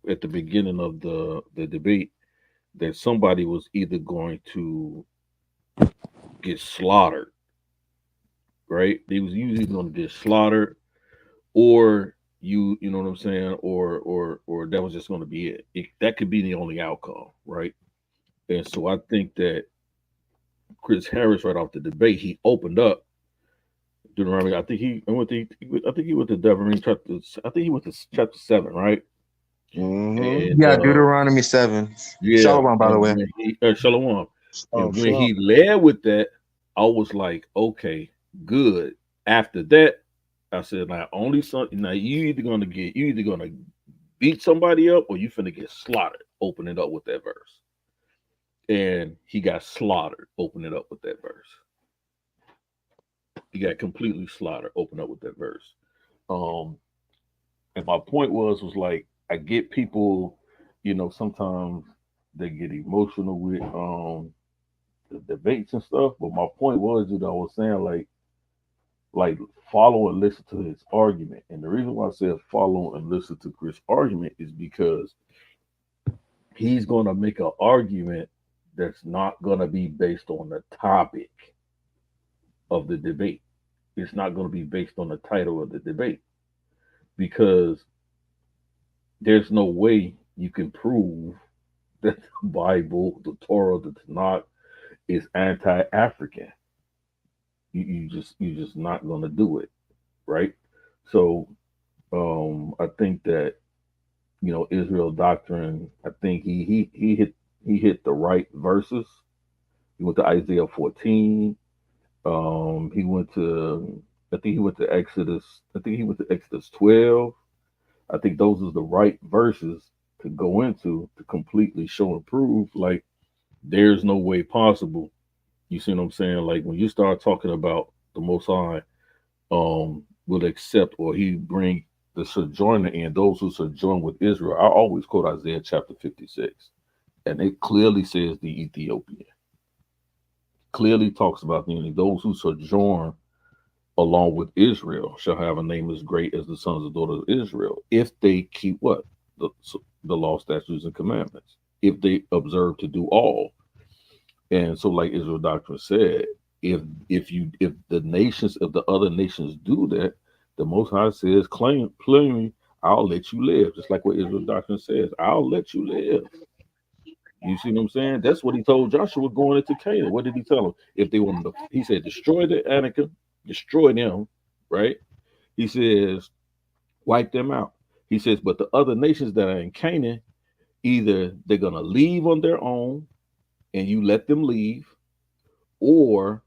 at the beginning of the debate, that somebody was either going to get slaughtered, right? They was usually going to get slaughtered, or you know what I'm saying, or that was just going to be it. That could be the only outcome, right? And so I think that Chris Harris, right off the debate, he opened up Deuteronomy. I think he went to Deuteronomy chapter. I think he went to chapter 7, right? Mm-hmm. And, Deuteronomy 7. Yeah, Shalom, by the way. Shalom. And when he led with that, I was like, okay, good. After that, I said, now you either gonna beat somebody up or you finna get slaughtered. Open it up with that verse. And he got slaughtered. Open it up with that verse. He got completely slaughtered. Open up with that verse. And my point was like, I get people, sometimes they get emotional with the debates and stuff. But my point was, I was saying like follow and listen to his argument. And the reason why I said follow and listen to Chris' argument is because he's going to make an argument that's not going to be based on the topic of the debate. It's not going to be based on the title of the debate, because there's no way you can prove that the Bible, the Torah, the Tanakh is anti-African. You just not gonna do it, right? So I think that Israel doctrine. I think he hit the right verses. He went to Isaiah 14. He went to I think he went to Exodus. I think he went to Exodus 12. I think those are the right verses to go into to completely show and prove like there's no way possible. You see what I'm saying? Like when you start talking about the Most High will accept or he bring the sojourner in, those who sojourn with Israel. I always quote Isaiah chapter 56. And it clearly says the Ethiopian. Clearly talks about those who sojourn along with Israel shall have a name as great as the sons and daughters of Israel, if they keep what? The law, statutes, and commandments. If they observe to do all. And so, like Israel doctrine said, if the nations, if the other nations do that, the Most High says, plainly, I'll let you live. Just like what Israel doctrine says, I'll let you live. You see what I'm saying? That's what he told Joshua going into Canaan. What did he tell him? If they wanted to, he said, destroy the Anakim, destroy them, right? He says, wipe them out. He says, but the other nations that are in Canaan, either they're going to leave on their own and you let them leave, or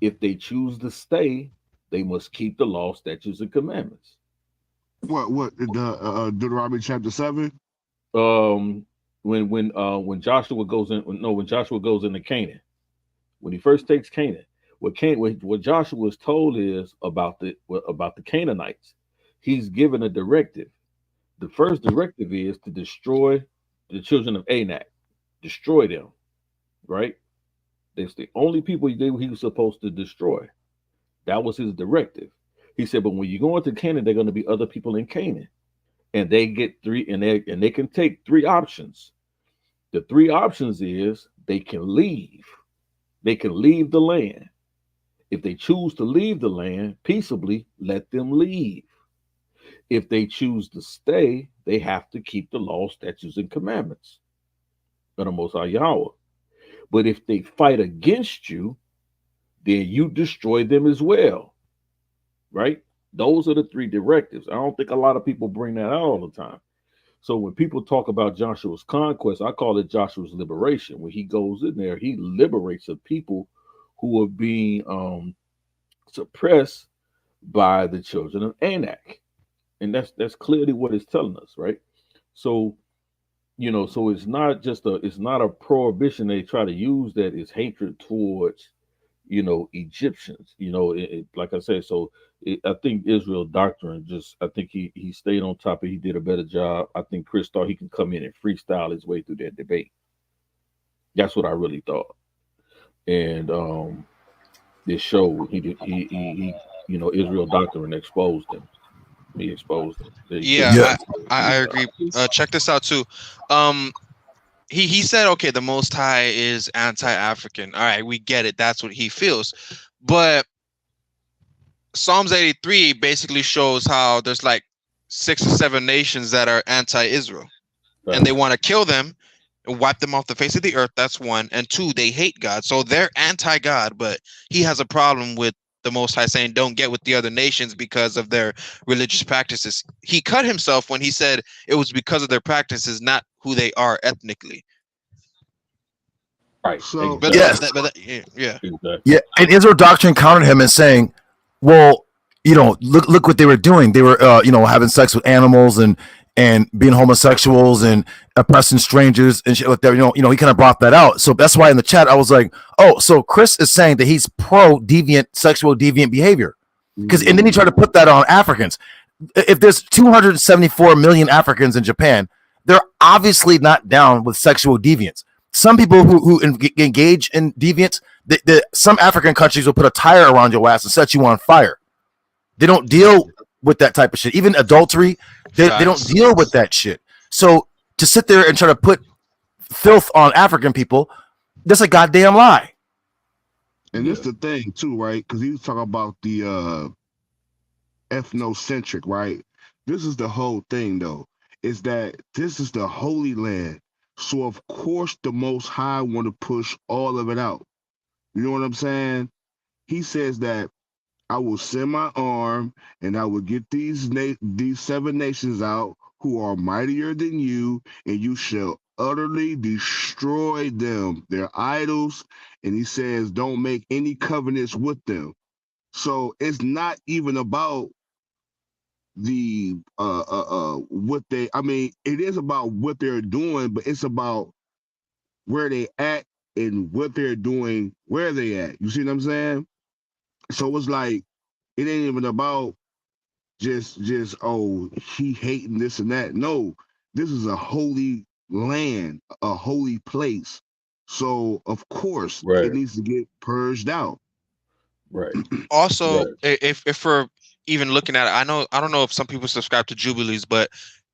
if they choose to stay, they must keep the law, statutes, and commandments. What the Deuteronomy chapter 7? When Joshua goes in, when Joshua goes into Canaan, when he first takes Canaan, what Joshua was told is about the Canaanites. He's given a directive. The first directive is to destroy the children of Anak, destroy them, right? That's the only people he was supposed to destroy. That was his directive. He said, but when you go into Canaan, there are going to be other people in Canaan, and they get three, and they can take three options. The three options is they can leave. They can leave the land. If they choose to leave the land peaceably, let them leave. If they choose to stay, they have to keep the law, statutes, and commandments of the Most High Yahweh. But if they fight against you, then you destroy them as well. Right? Those are the three directives. I don't think a lot of people bring that out all the time. So when people talk about Joshua's conquest, I call it Joshua's liberation. When he goes in there, he liberates a people who are being suppressed by the children of Anak. And that's clearly what it's telling us, right? So, so it's not a prohibition. They try to use that as hatred towards, Egyptians, like I said. So I think Israel doctrine I think he stayed on top of it. He did a better job. I think Chris thought he could come in and freestyle his way through that debate. That's what I really thought. And this show, he Israel doctrine exposed him. He exposed him. Yeah, I agree. Check this out too. He said, okay, the Most High is anti-African. All right, we get it. That's what he feels. But Psalms 83 basically shows how there's like 6 or 7 nations that are anti-Israel. Right. And they want to kill them and wipe them off the face of the earth. That's one. And 2, they hate God. So they're anti-God, but he has a problem with the Most High saying don't get with the other nations because of their religious practices. He cut himself when he said it was because of their practices, not who they are ethnically. Right. So yes. Yeah. Yeah. And Israel doctrine countered him and saying, well, look what they were doing. They were having sex with animals and being homosexuals and oppressing strangers and shit like that. He kind of brought that out. So that's why in the chat I was like, oh, so Chris is saying that he's pro sexual deviant behavior. And then he tried to put that on Africans. If there's 274 million Africans in Japan, they're obviously not down with sexual deviance. Some people who engage in deviance, some African countries will put a tire around your ass and set you on fire. They don't deal with that type of shit. Even adultery, they don't deal with that shit. So to sit there and try to put filth on African people, that's a goddamn lie. And it's the thing too, right? Because he was talking about the ethnocentric, right? This is the whole thing, though, is that this is the Holy Land. So of course the Most High want to push all of it out. You know what I'm saying? he says that I will send my arm and I will get these 7 nations out who are mightier than you, and you shall utterly destroy them, their idols. And he says, don't make any covenants with them. So it's not even about the what they, I mean, it is about what they're doing, but it's about where they at and what they're doing, where they at. You see what I'm saying? So it's like it ain't even about just oh, he hating this and that. No, this is a holy land, a holy place. So of course Right. it needs to get purged out. Right. Also, Right. if we're even looking at it, I don't know if some people subscribe to Jubilees, but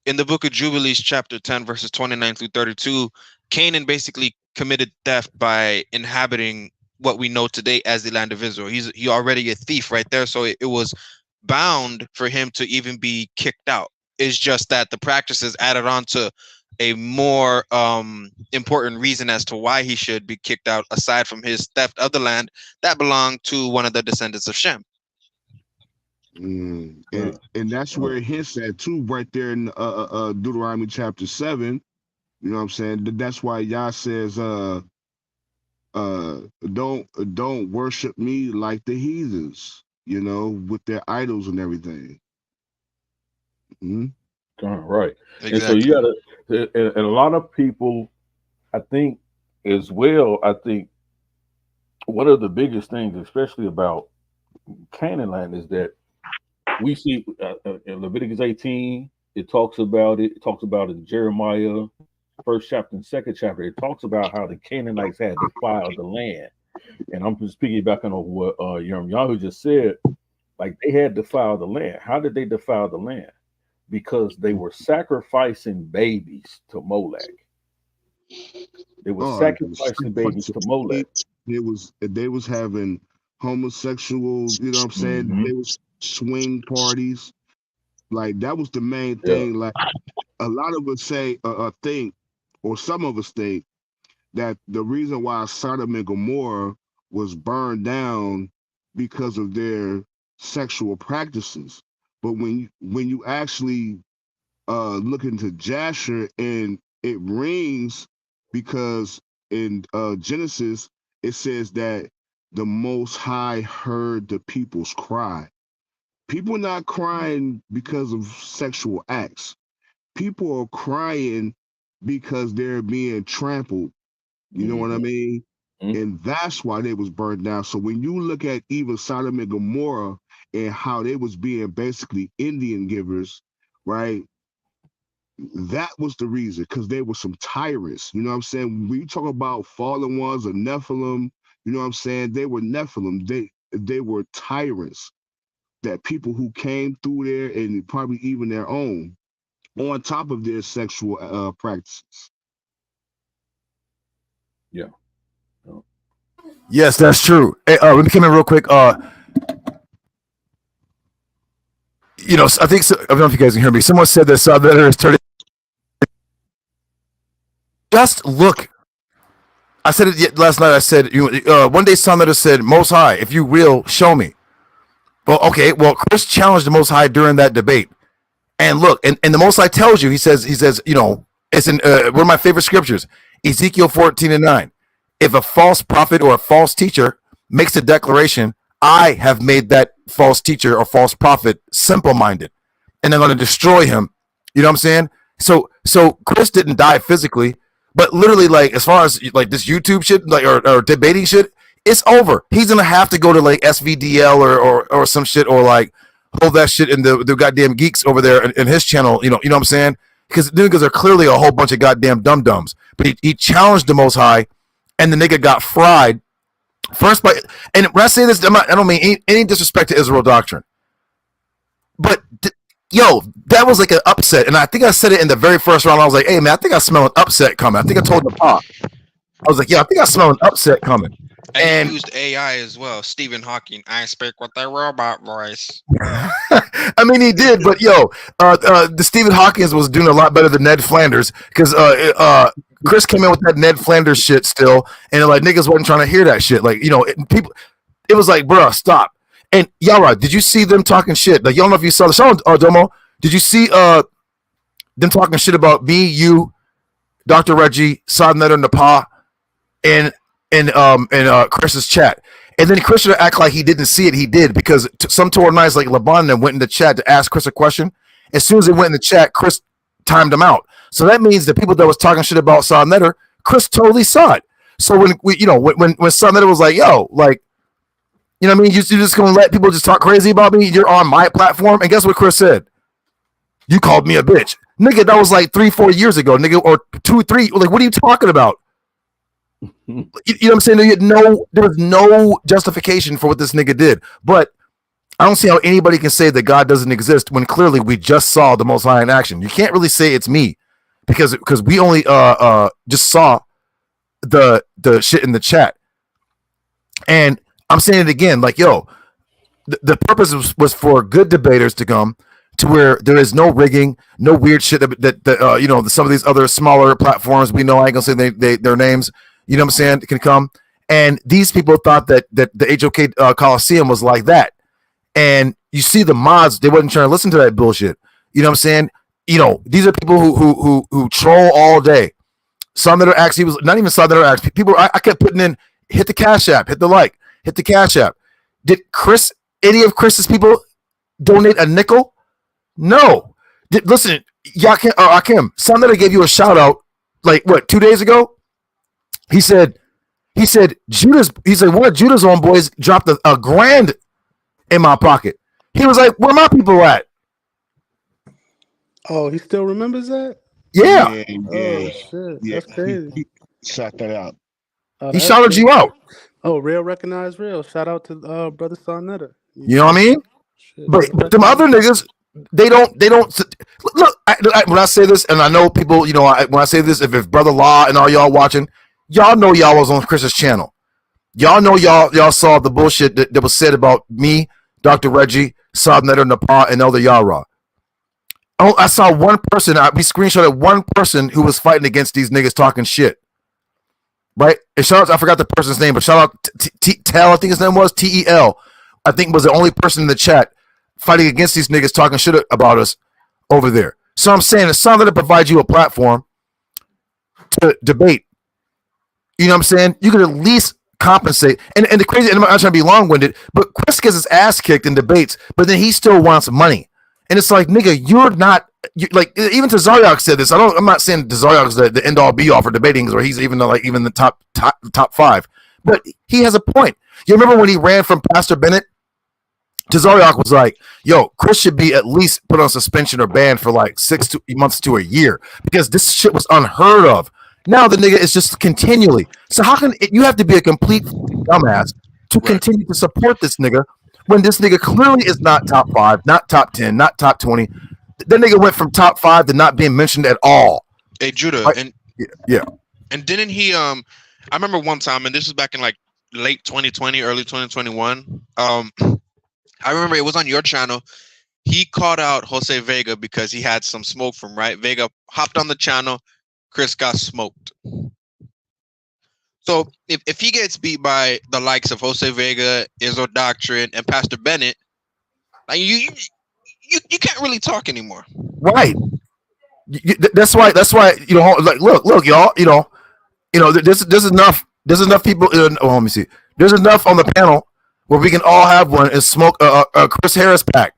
in the book of Jubilees, chapter 10, verses 29 through 32, Canaan basically committed theft by inhabiting what we know today as the land of Israel. He already a thief right there, so it was bound for him to even be kicked out. It's just that the practices added on to a more important reason as to why he should be kicked out, aside from his theft of the land that belonged to one of the descendants of Shem. And that's where it hints at too, right there in Deuteronomy chapter 7. You know what I'm saying? That's why Yah says, don't worship me like the heathens, you know, with their idols and everything. Right. Exactly. And so you gotta, and a lot of people, I think, as well, I think one of the biggest things, especially about Canaan land, is that we see in Leviticus 18, it talks about it. It talks about it in Jeremiah, 1st chapter and 2nd chapter. It talks about how the Canaanites had defiled the land. And I'm just piggybacking on what Yhwh just said. Like, they had defiled the land. How did they defile the land? Because they were sacrificing babies to Molech. They were sacrificing babies to Molech. They was having homosexuals, you know what I'm saying? They was swing parties. Like, that was the main thing. Like, a lot of us say think, or some of us think, that the reason why Sodom and Gomorrah was burned down because of their sexual practices. But when you actually look into Jasher, and it rings because in Genesis it says that the Most High heard the people's cry. People not crying because of sexual acts. People are crying because they're being trampled. You know what I mean? And that's why they was burned down. So when you look at even Sodom and Gomorrah and how they was being basically Indian givers, right? That was the reason, because they were some tyrants. You know what I'm saying? When you talk about fallen ones or Nephilim, you know what I'm saying? They were Nephilim. They were tyrants, that people who came through there, and probably even their own, on top of their sexual practices. Yeah. Yes, that's true. Hey, let me come in real quick. You know, I think I don't know if you guys can hear me. Someone said that that is turning. Just look. I said it last night. I said, one day Summiter said, "Most High, if you will, show me." Well, okay. Well, Chris challenged the Most High during that debate, and look, and the Most High tells you, he says, you know, it's in one of my favorite scriptures, Ezekiel 14:9. If a false prophet or a false teacher makes a declaration, I have made that false teacher or false prophet simple-minded, and I'm going to destroy him. You know what I'm saying? So Chris didn't die physically, but literally, like, as far as like this YouTube shit, like or debating shit, it's over. He's gonna have to go to like SVDL or some shit, or like hold that shit in the goddamn geeks over there in his channel. You know what I'm saying? Because niggas are clearly a whole bunch of goddamn dum-dums. But he challenged the Most High, and the nigga got fried first by. And when I say this, I don't mean any disrespect to Israel Doctrine, but yo, that was like an upset. And I think I said it in the very first round. I was like, hey man, I think I smell an upset coming. I think I told the pop. I was like, yeah, I think I smell an upset coming. And he used AI as well. Stephen Hawking, I speak with a robot voice. I mean, he did, but yo, the Stephen Hawkins was doing a lot better than Ned Flanders, because Chris came in with that Ned Flanders shit still, and like niggas wasn't trying to hear that shit. Like, you know, people, it was like, bro, stop. And Yara, did you see them talking shit? Like, you don't know if you saw the show, Domo. Did you see them talking shit about me, you, Dr. Reggie, Sadnetta Napa, and Chris's chat? And then Chris should act like he didn't see it. He did, because some Torah nights like Laban went in the chat to ask Chris a question. As soon as they went in the chat, Chris timed them out. So that means the people that was talking shit about Sadnetta, Chris totally saw it. So when Sadnetta was like, yo, like, you know what I mean? You're just going to let people just talk crazy about me? You're on my platform? And guess what Chris said? You called me a bitch. Nigga, that was like 3-4 years ago, nigga, or 2-3. Like, what are you talking about? You know what I'm saying? There was no justification for what this nigga did. But I don't see how anybody can say that God doesn't exist when clearly we just saw the Most High in action. You can't really say it's me because we only just saw the shit in the chat. And I'm saying it again, like, yo, the purpose was for good debaters to come to where there is no rigging, no weird shit that some of these other smaller platforms, we know, I ain't gonna say their names, you know what I'm saying, can come. And these people thought that the HOK Coliseum was like that. And you see the mods, they wasn't trying to listen to that bullshit. You know what I'm saying? You know, these are people who troll all day. Some that are actually, was not even some that are actually people. I kept putting in, hit the Cash App, hit the like, hit the Cash App. Did any of Chris's people donate a nickel? No. Listen, Akim, some that I gave you a shout out, like what, 2 days ago? He said one of Judah's own boys dropped a $1,000 in my pocket. He was like, where my people at? Oh, he still remembers that? Yeah. Oh shit, that's crazy. He shot that out. He shouted you out. Oh, real recognize real. Shout out to brother Sarnetta. You know what I mean? Shit, But them other niggas, they don't look. When I say this, and I know people, you know, when I say this, if Brother Law and all y'all watching, y'all know y'all was on Chris's channel. Y'all know y'all saw the bullshit that was said about me, Dr. Reggie, Sadnetta Napa, and Elder Yara. Oh, I saw one person. We screenshotted one person who was fighting against these niggas talking shit. Right? And shout out, I forgot the person's name, but shout out Tel, I think his name was TEL. I think was the only person in the chat fighting against these niggas talking shit about us over there. So I'm saying it's something to provide you a platform to debate. You know what I'm saying? You could at least compensate. And the crazy, and I'm not trying to be long-winded, but Chris gets his ass kicked in debates, but then he still wants money. And it's like, nigga, you're not, like, even Tazaryak said this. I'm not saying Tazaryak is the end all be all for debating, or he's even the top 5, but he has a point. You remember when he ran from Pastor Bennett? Tazaryak was like, yo, Chris should be at least put on suspension or banned for like 6 months to a year because this shit was unheard of. Now the nigga is just continually. So how can you have to be a complete dumbass to continue to support this nigga when this nigga clearly is not top 5, not top 10, not top 20? That nigga went from top 5 to not being mentioned at all. Hey, Judah, Right? and Yeah. and didn't he? I remember one time, and this was back in like late 2020, early 2021. I remember it was on your channel. He called out Jose Vega because he had some smoke from Vega hopped on the channel. Chris got smoked. So if he gets beat by the likes of Jose Vega, Israel Doctrine, and Pastor Bennett, like you can't really talk anymore. Right. That's why you know, like look y'all, you know there's enough people let me see. There's enough on the panel where we can all have one and smoke a Chris Harris pack.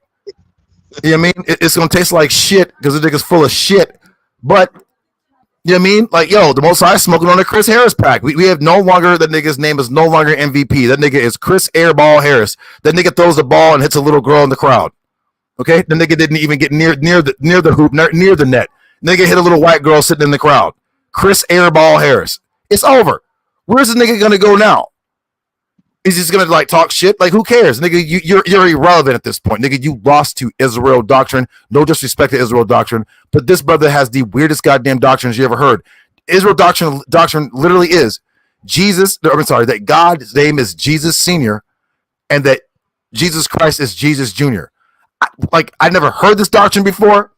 You know what I mean? It's gonna taste like shit because the nigga's full of shit. But you know what I mean? Like, yo, the Most High smoking on a Chris Harris pack. We have no longer, that nigga's name is no longer MVP. That nigga is Chris Airball Harris. That nigga throws the ball and hits a little girl in the crowd. Okay? The nigga didn't even get near the hoop, near the net. Nigga hit a little white girl sitting in the crowd. Chris Airball Harris. It's over. Where's the nigga gonna go now? Is he just gonna like talk shit? Like, who cares, nigga? You're irrelevant at this point, nigga. You lost to Israel Doctrine. No disrespect to Israel Doctrine, but this brother has the weirdest goddamn doctrines you ever heard. Israel Doctrine literally is Jesus. I'm sorry, that God's name is Jesus Senior, and that Jesus Christ is Jesus Junior. I never heard this doctrine before.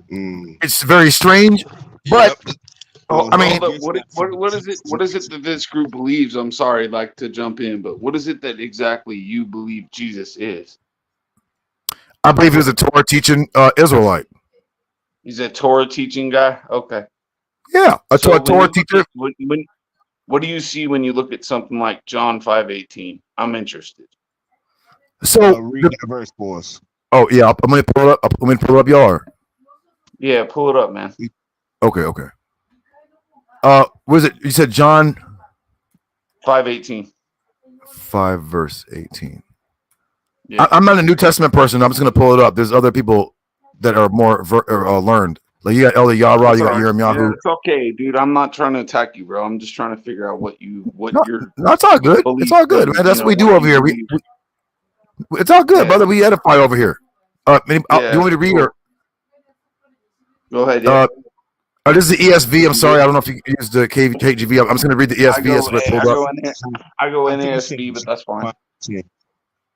It's very strange, but I mean, he gets that from What is it? What is it that this group believes? I'm sorry, like to jump in, but what is it that exactly you believe Jesus is? I believe he was a Torah teaching Israelite. He's a Torah teaching guy. Okay. Yeah, a So when Torah you look teacher. at what do you see when you look at something like John 5:18? I'm interested. So read that verse for us. oh yeah, I'm gonna pull it up. I'm gonna pull it up, y'all. Yeah, pull it up, man. Okay. Was it? You said John 5:18. 5 verse 18. Yeah. I'm not a New Testament person. I'm just gonna pull it up. There's other people that are more learned. Like you got Elder Yara, you got Yeah, Yirmiyahu. it's okay, dude. I'm not trying to attack you, bro. I'm just trying to figure out what No, your it's all good. It's beliefs all good, and man. That's what we do what over you here. believe. It's all good, Yeah. brother. We edify over here. Do you want me to read cool. or? Go ahead. Yeah. This is the ESV. I'm sorry. I don't know if you use the KJV. I'm just going to read the ESV. That's what I pulled up. I go I in think it ASB, says but that's fine. 5:10.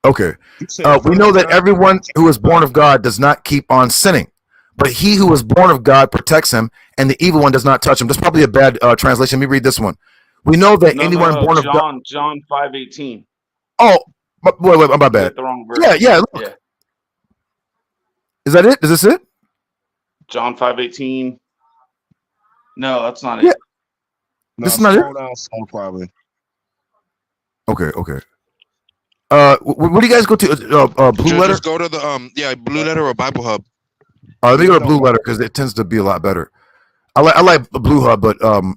Okay. He said, We know "First that John everyone who is born of God does not keep on sinning, but he who is born of God protects him, and the evil one does not touch him." That's probably a bad translation. Let me read this one. We know that anyone born of God. John 5:18. Oh, wait, my You bad. got the wrong verse. Yeah. Look. Yeah. Is that it? Is this it? John 5:18. No, that's not Yeah. it. No, This is not scroll it. down some probably. Okay. What do you guys go to? Blue Letter. Just go to the Blue Letter or Bible Hub. Let me go to Blue Letter because it tends to be a lot better. I like Blue Hub, but I'm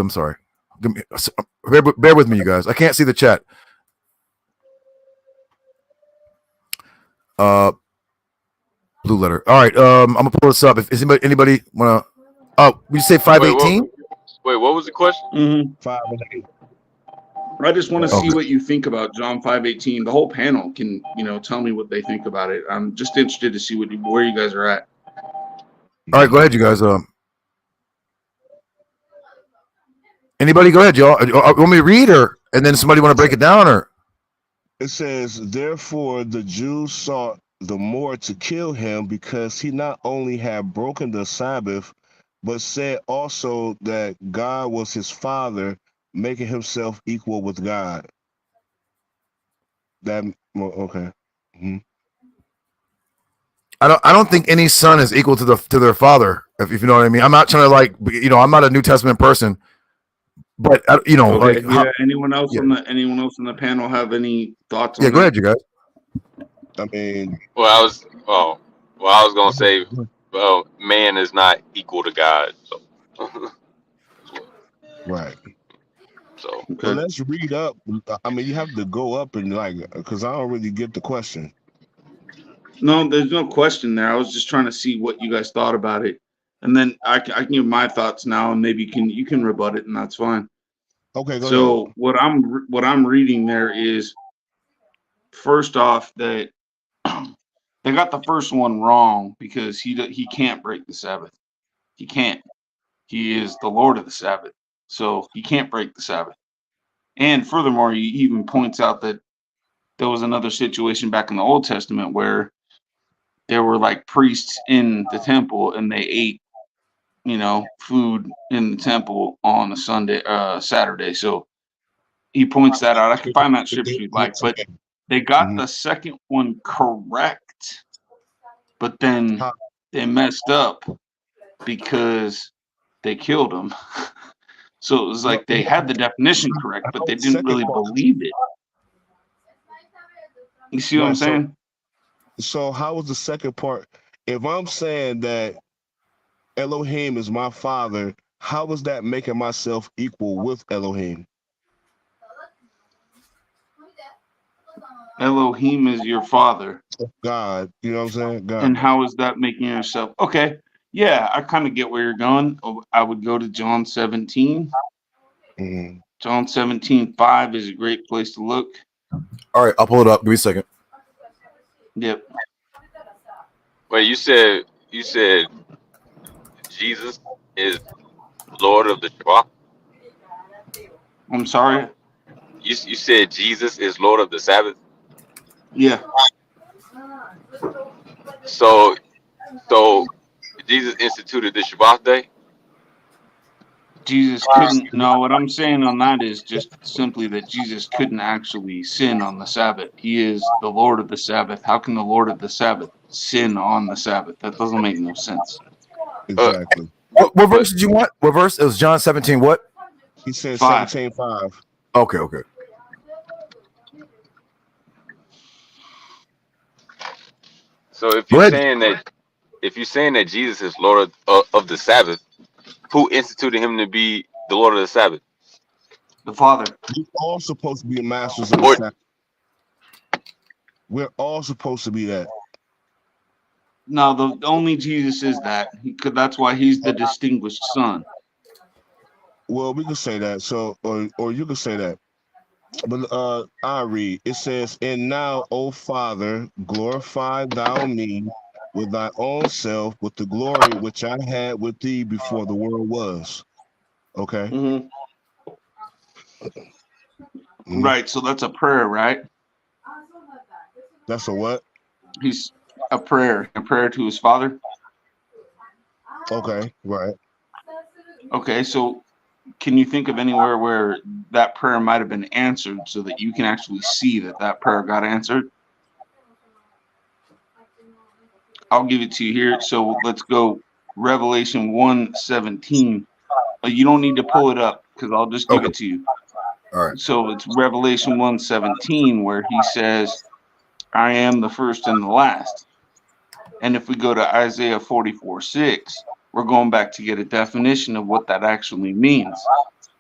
sorry. Bear with me, you guys. I can't see the chat. Blue Letter. All right. I'm gonna pull this up. If anybody wanna? Oh, we say 5:18. Wait, what was the question? Mm-hmm. 5 and 8. I just want to see what you think about John 5:18. The whole panel can, tell me what they think about it. I'm just interested to see where you guys are at. All right, go ahead, you guys. Anybody, go ahead, y'all. Want me to read, and then somebody want to break it down, or? It says, "Therefore the Jews sought the more to kill him, because he not only had broken the Sabbath, but said also that God was his father, making himself equal with God." Okay. Mm-hmm. I don't think any son is equal to their father. If you know what I mean. I'm not trying to I'm not a New Testament person, but Okay. Anyone else on the panel have any thoughts on go ahead, you guys. I mean, I was gonna say, man is not equal to God. So. Right. So. Well, let's read up. I mean, you have to go up and because I don't really get the question. No, there's no question there. I was just trying to see what you guys thought about it, and then I can give my thoughts now, and maybe you can rebut it, and that's fine. Okay, go ahead. What I'm reading there is, first off, that they got the first one wrong because he can't break the Sabbath. He can't. He is the Lord of the Sabbath, so he can't break the Sabbath. And furthermore, he even points out that there was another situation back in the Old Testament where there were like priests in the temple and they ate, food in the temple on a Saturday. So he points that out. I can find that scripture you'd like, but they got the second one correct, but then they messed up because they killed him. So it was like they had the definition correct, but they didn't really believe it. You see what I'm saying? So how was the second part? If I'm saying that Elohim is my father, how was that making myself equal with Elohim? Elohim is your father. God, you know what I'm saying? God. And how is that making yourself? Okay. Yeah, I kind of get where you're going. I would go to John 17. Mm-hmm. John 17:5 is a great place to look. All right, I'll pull it up. Give me a second. Yep. Wait, you said Jesus is Lord of the Shabbat? I'm sorry? You said Jesus is Lord of the Sabbath? Yeah. So Jesus instituted the Shabbat day? Jesus couldn't. No, what I'm saying on that is just simply that Jesus couldn't actually sin on the Sabbath. He is the Lord of the Sabbath. How can the Lord of the Sabbath sin on the Sabbath? That doesn't make no sense. Exactly. What verse did you want? What verse? It was John 17. What? He said 5. 17:5. Okay, okay. So if Go you're ahead. saying that Jesus is Lord of the Sabbath, who instituted him to be the Lord of the Sabbath? The Father. We're all supposed to be masters of the Or Sabbath. We're all supposed to be that. No, the only Jesus is that. He could. That's why he's the distinguished Son. Well, we can say that. So, or you can say that. But I read. It says, "And now, O Father, glorify thou me with thy own self, with the glory which I had with thee before the world was." Okay. Mm-hmm. Mhm. Right. So that's a prayer, right? That's a what? He's a prayer to his Father. Okay. Right. Okay. So can you think of anywhere where that prayer might have been answered so that you can actually see that that prayer got answered? I'll give it to you here. So let's go Revelation 1:17. You don't need to pull it up because I'll just give Okay. it to you. All right. So it's Revelation 1:17 where he says, I am the first and the last. And if we go to Isaiah 44:6, we're going back to get a definition of what that actually means.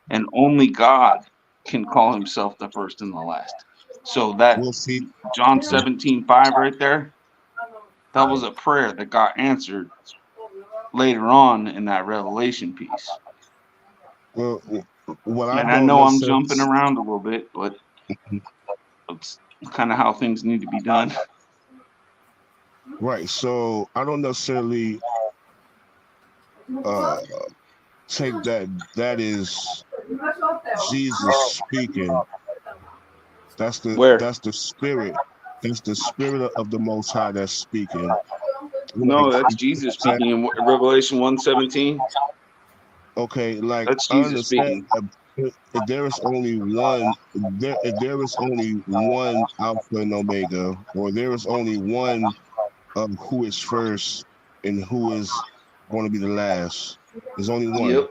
And only God can call himself the first and the last. So that We'll see. John 17:5 right there, that was a prayer that got answered later on in that Revelation piece. Well, what I And I don't know I'm necessarily. jumping around a little bit, but it's kind of how things need to be done. Right. So I don't necessarily uh take that is Jesus speaking. Where? That's the spirit. That's the spirit of the Most High that's speaking. Like, No, that's Jesus speaking in Revelation 1:17. okay, like That's I Jesus understand speaking. if there is only one, if there is only one Alpha and Omega, or there is only one who is first and who is going to be the last. There's only one. Yep.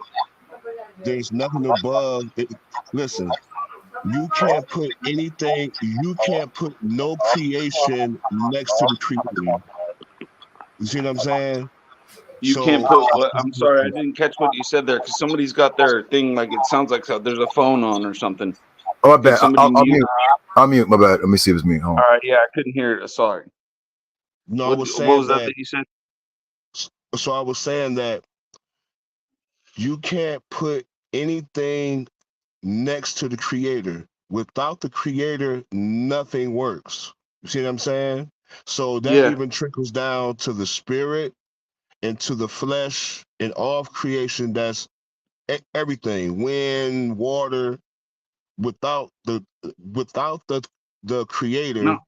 There's nothing above it. Listen, you can't put anything, you can't put no creation next to the creator. You see what I'm saying? You can't So put what? I'm sorry, I didn't catch what you said there because somebody's got their thing like it sounds like there's a phone on or something. Oh, my Could bad. somebody I'll mute? mute. I'll mute. My bad. Let me see if it's me. Hold on. All right, yeah, I couldn't hear it. Sorry. no, I What was what saying was that that you said? so I was saying that you can't put anything next to the creator. Without the creator, nothing works. You see what I'm saying? So that Yeah. even trickles down to the spirit and to the flesh and all of creation. That's everything, wind, water. Without the No. creator,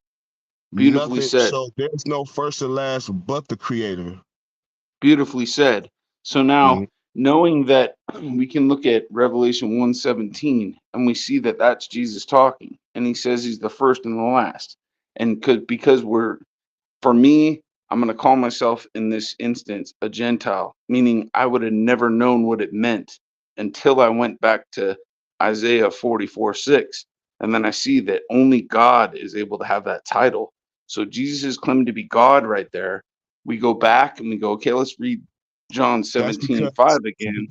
Beautifully nothing. said. So there's no first and last but the creator. Beautifully said. So now, Mhm. knowing that we can look at Revelation 1:17 and we see that that's Jesus talking, and he says he's the first and the last. And because we're for me, I'm going to call myself in this instance a Gentile, meaning I would have never known what it meant until I went back to Isaiah 44:6. And then I see that only God is able to have that title. So Jesus is claiming to be God right there. We go back and we go, okay, let's read John That's 17:5 again.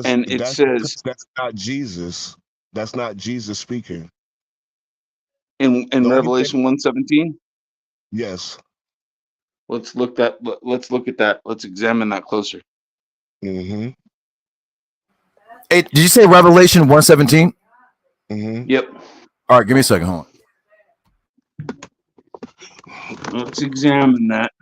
And it that's says because that's not Jesus. That's not Jesus speaking. in The only thing, Revelation 1:17, yes. let's look at that. Let's examine that closer. Mm-hmm. Hey, did you say Revelation 1:17? Mm-hmm. Yep. All right, give me a second. Hold on. Let's examine that.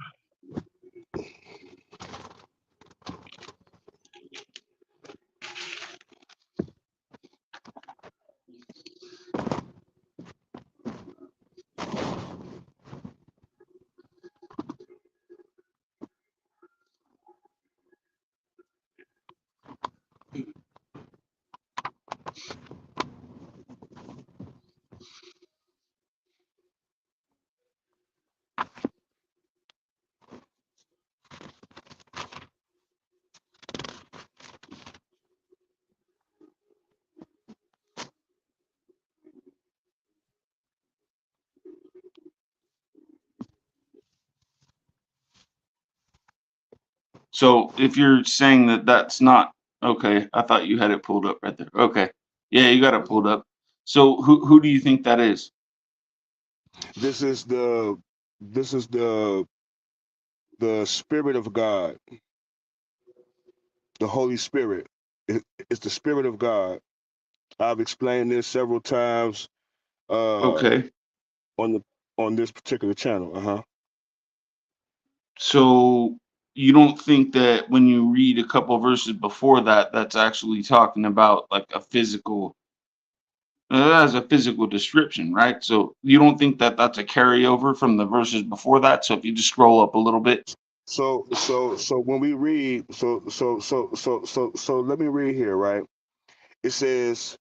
So if you're saying that that's not okay, I thought you had it pulled up right there. Okay, yeah, you got it pulled up. So who do you think that is? This is the Spirit of God, the Holy Spirit. It's the Spirit of God. I've explained this several times Okay, on this particular channel. so you don't think that when you read a couple verses before that, that's actually talking about like a physical, as a physical description, right? So you don't think that that's a carryover from the verses before that? So if you just scroll up a little bit. So when we read, so let me read here, right? It says,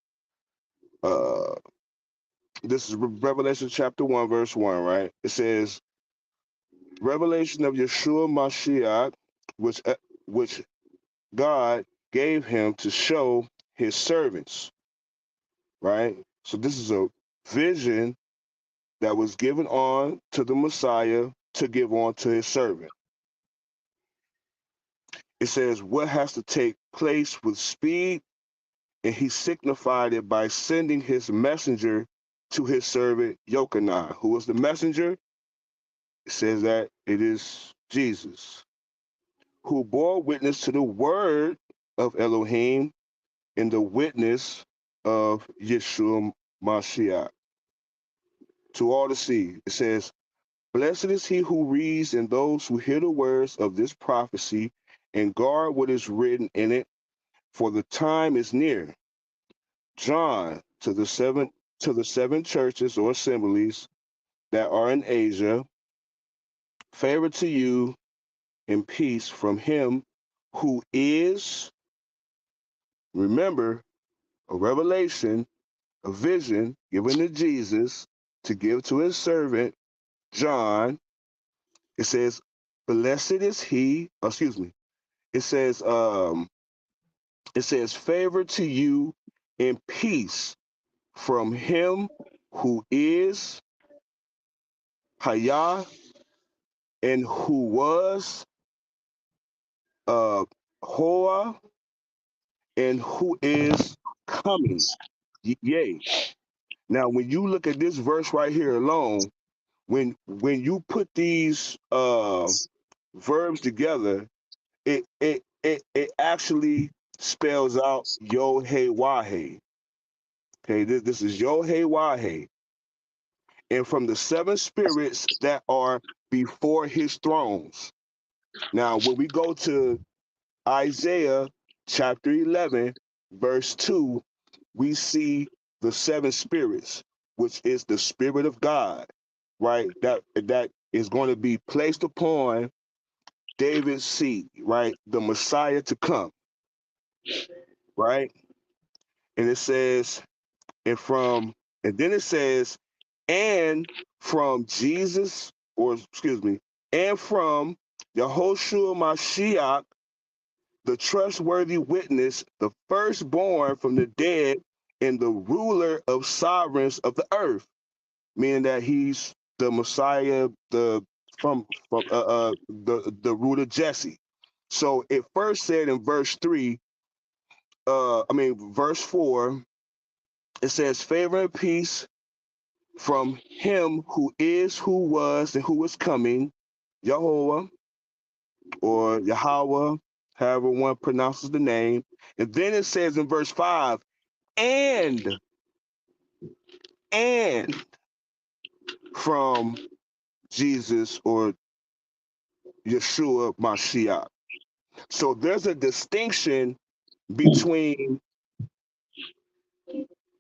this is Revelation chapter 1, verse 1, right? It says, revelation of Yeshua Mashiach, which God gave him to show his servants, right? So this is a vision that was given on to the Messiah to give on to his servant. It says, what has to take place with speed, and he signified it by sending his messenger to his servant Yochanan. Who was the messenger? It says that it is Jesus, who bore witness to the word of Elohim and the witness of Yeshua Mashiach. To all to see, it says, blessed is he who reads and those who hear the words of this prophecy and guard what is written in it, for the time is near. John, to the seven churches or assemblies that are in Asia, favor to you and peace from him who is, remember, a revelation, a vision given to Jesus to give to his servant John. It says, blessed is he, excuse me. It says favor to you and peace from him who is Hayah and who was Hoa and who is coming. Yay. Now, when you look at this verse right here alone, when you put these verbs together, it actually spells out Yhwh. Okay, this is Yhwh. And from the seven spirits that are before his thrones. Now, when we go to Isaiah chapter 11, verse 2, we see the seven spirits, which is the Spirit of God, right? That is going to be placed upon David's seed, right? The Messiah to come, right? And it says, and then it says, and from Jesus, or excuse me, and from Yehoshua Mashiach, the trustworthy witness, the firstborn from the dead, and the ruler of sovereigns of the earth, meaning that he's the Messiah, from the root of Jesse. So it first said in verse 3, verse 4, it says, favor and peace from him who is, who was, and who is coming, Jehovah, or Yahweh, however one pronounces the name. And then it says in verse 5, and from Jesus or Yeshua Mashiach. So there's a distinction between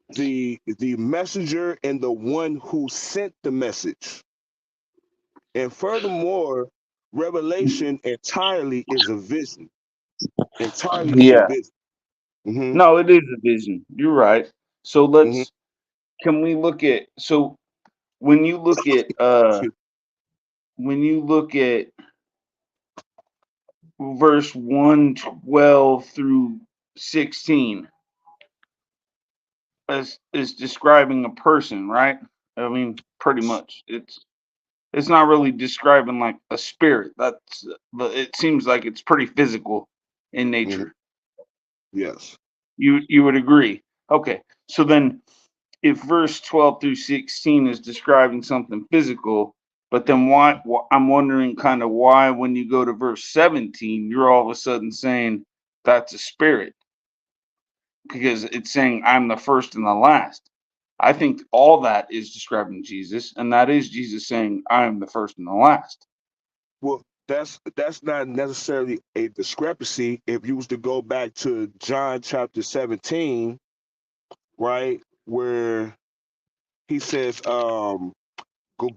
the messenger and the one who sent the message. And furthermore, revelation entirely is a vision. Entirely is a Yeah. vision. Mm-hmm. No, it is a vision. You're right. So can we look at, so when you look at verse 1:12 through 16, is describing a person, right? I mean, pretty much. It's not really describing like a spirit. It seems like it's pretty physical in nature. Yes. You would agree. Okay. So then if verse 12 through 16 is describing something physical, but then why I'm wondering kind of why when you go to verse 17, you're all of a sudden saying that's a spirit, because it's saying I'm the first and the last. I think all that is describing Jesus, and that is Jesus saying I am the first and the last. Well, that's not necessarily a discrepancy. If you was to go back to John chapter 17, right, where he says,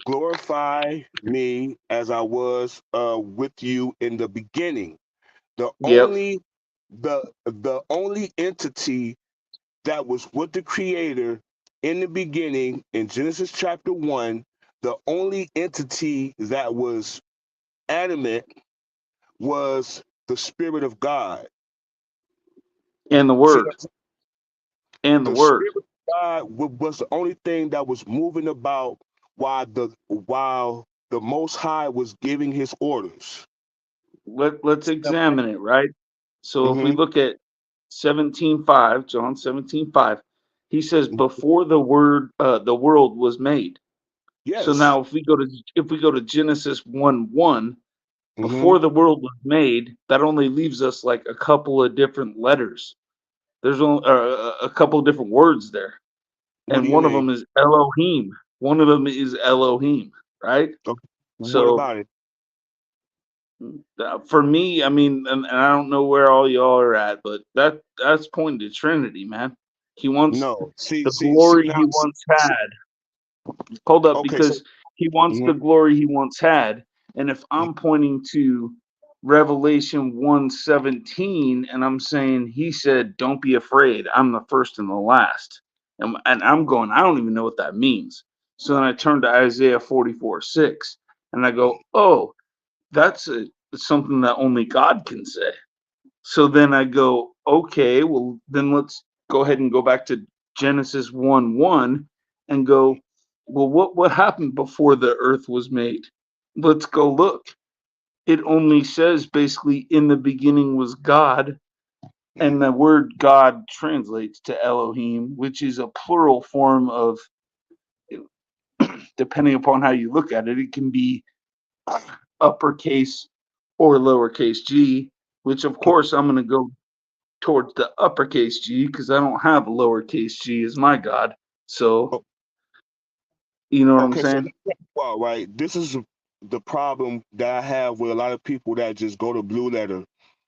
glorify me as I was with you in the beginning. The Yep. only entity that was with the Creator in the beginning in Genesis chapter 1, the only entity that was animate was the Spirit of God. And the See, Word. And the the Word. Spirit of God was the only thing that was moving about while the Most High was giving his orders. Let's examine it, right? So if we Mm-hmm. look at 17:5, John 17:5, he says before the world was made. So Yes. now if we go to Genesis 1:1, Mm-hmm. before the world was made, that only leaves us like a couple of different letters. There's only a couple of different words there, What do and you one of mean? them is Elohim. One of them is Elohim, right? Okay. What So about it? for me, I mean, and I don't know where all y'all are at, but that's pointing to Trinity, man. He wants No. See, the see, see glory now. he once had. Hold up, Okay, so because he wants the glory he once had. And if I'm pointing to Revelation 1:17 and I'm saying he said, don't be afraid, I'm the first and the last. And I'm going, I don't even know what that means. So then I turn to Isaiah 44:6 and I go, oh, that's something that only God can say. So then I go, okay, well, then let's go ahead and go back to Genesis 1:1 and go, well, what happened before the earth was made? Let's go look. It only says basically in the beginning was God, and the word God translates to Elohim, which is a plural form of, depending upon how you look at it, it can be uppercase or lowercase g, which of course I'm going to go towards the uppercase G because I don't have a lowercase g as my God. So, you know what I'm okay, so saying? well, right. This is the problem that I have with a lot of people that just go to Blue Letter,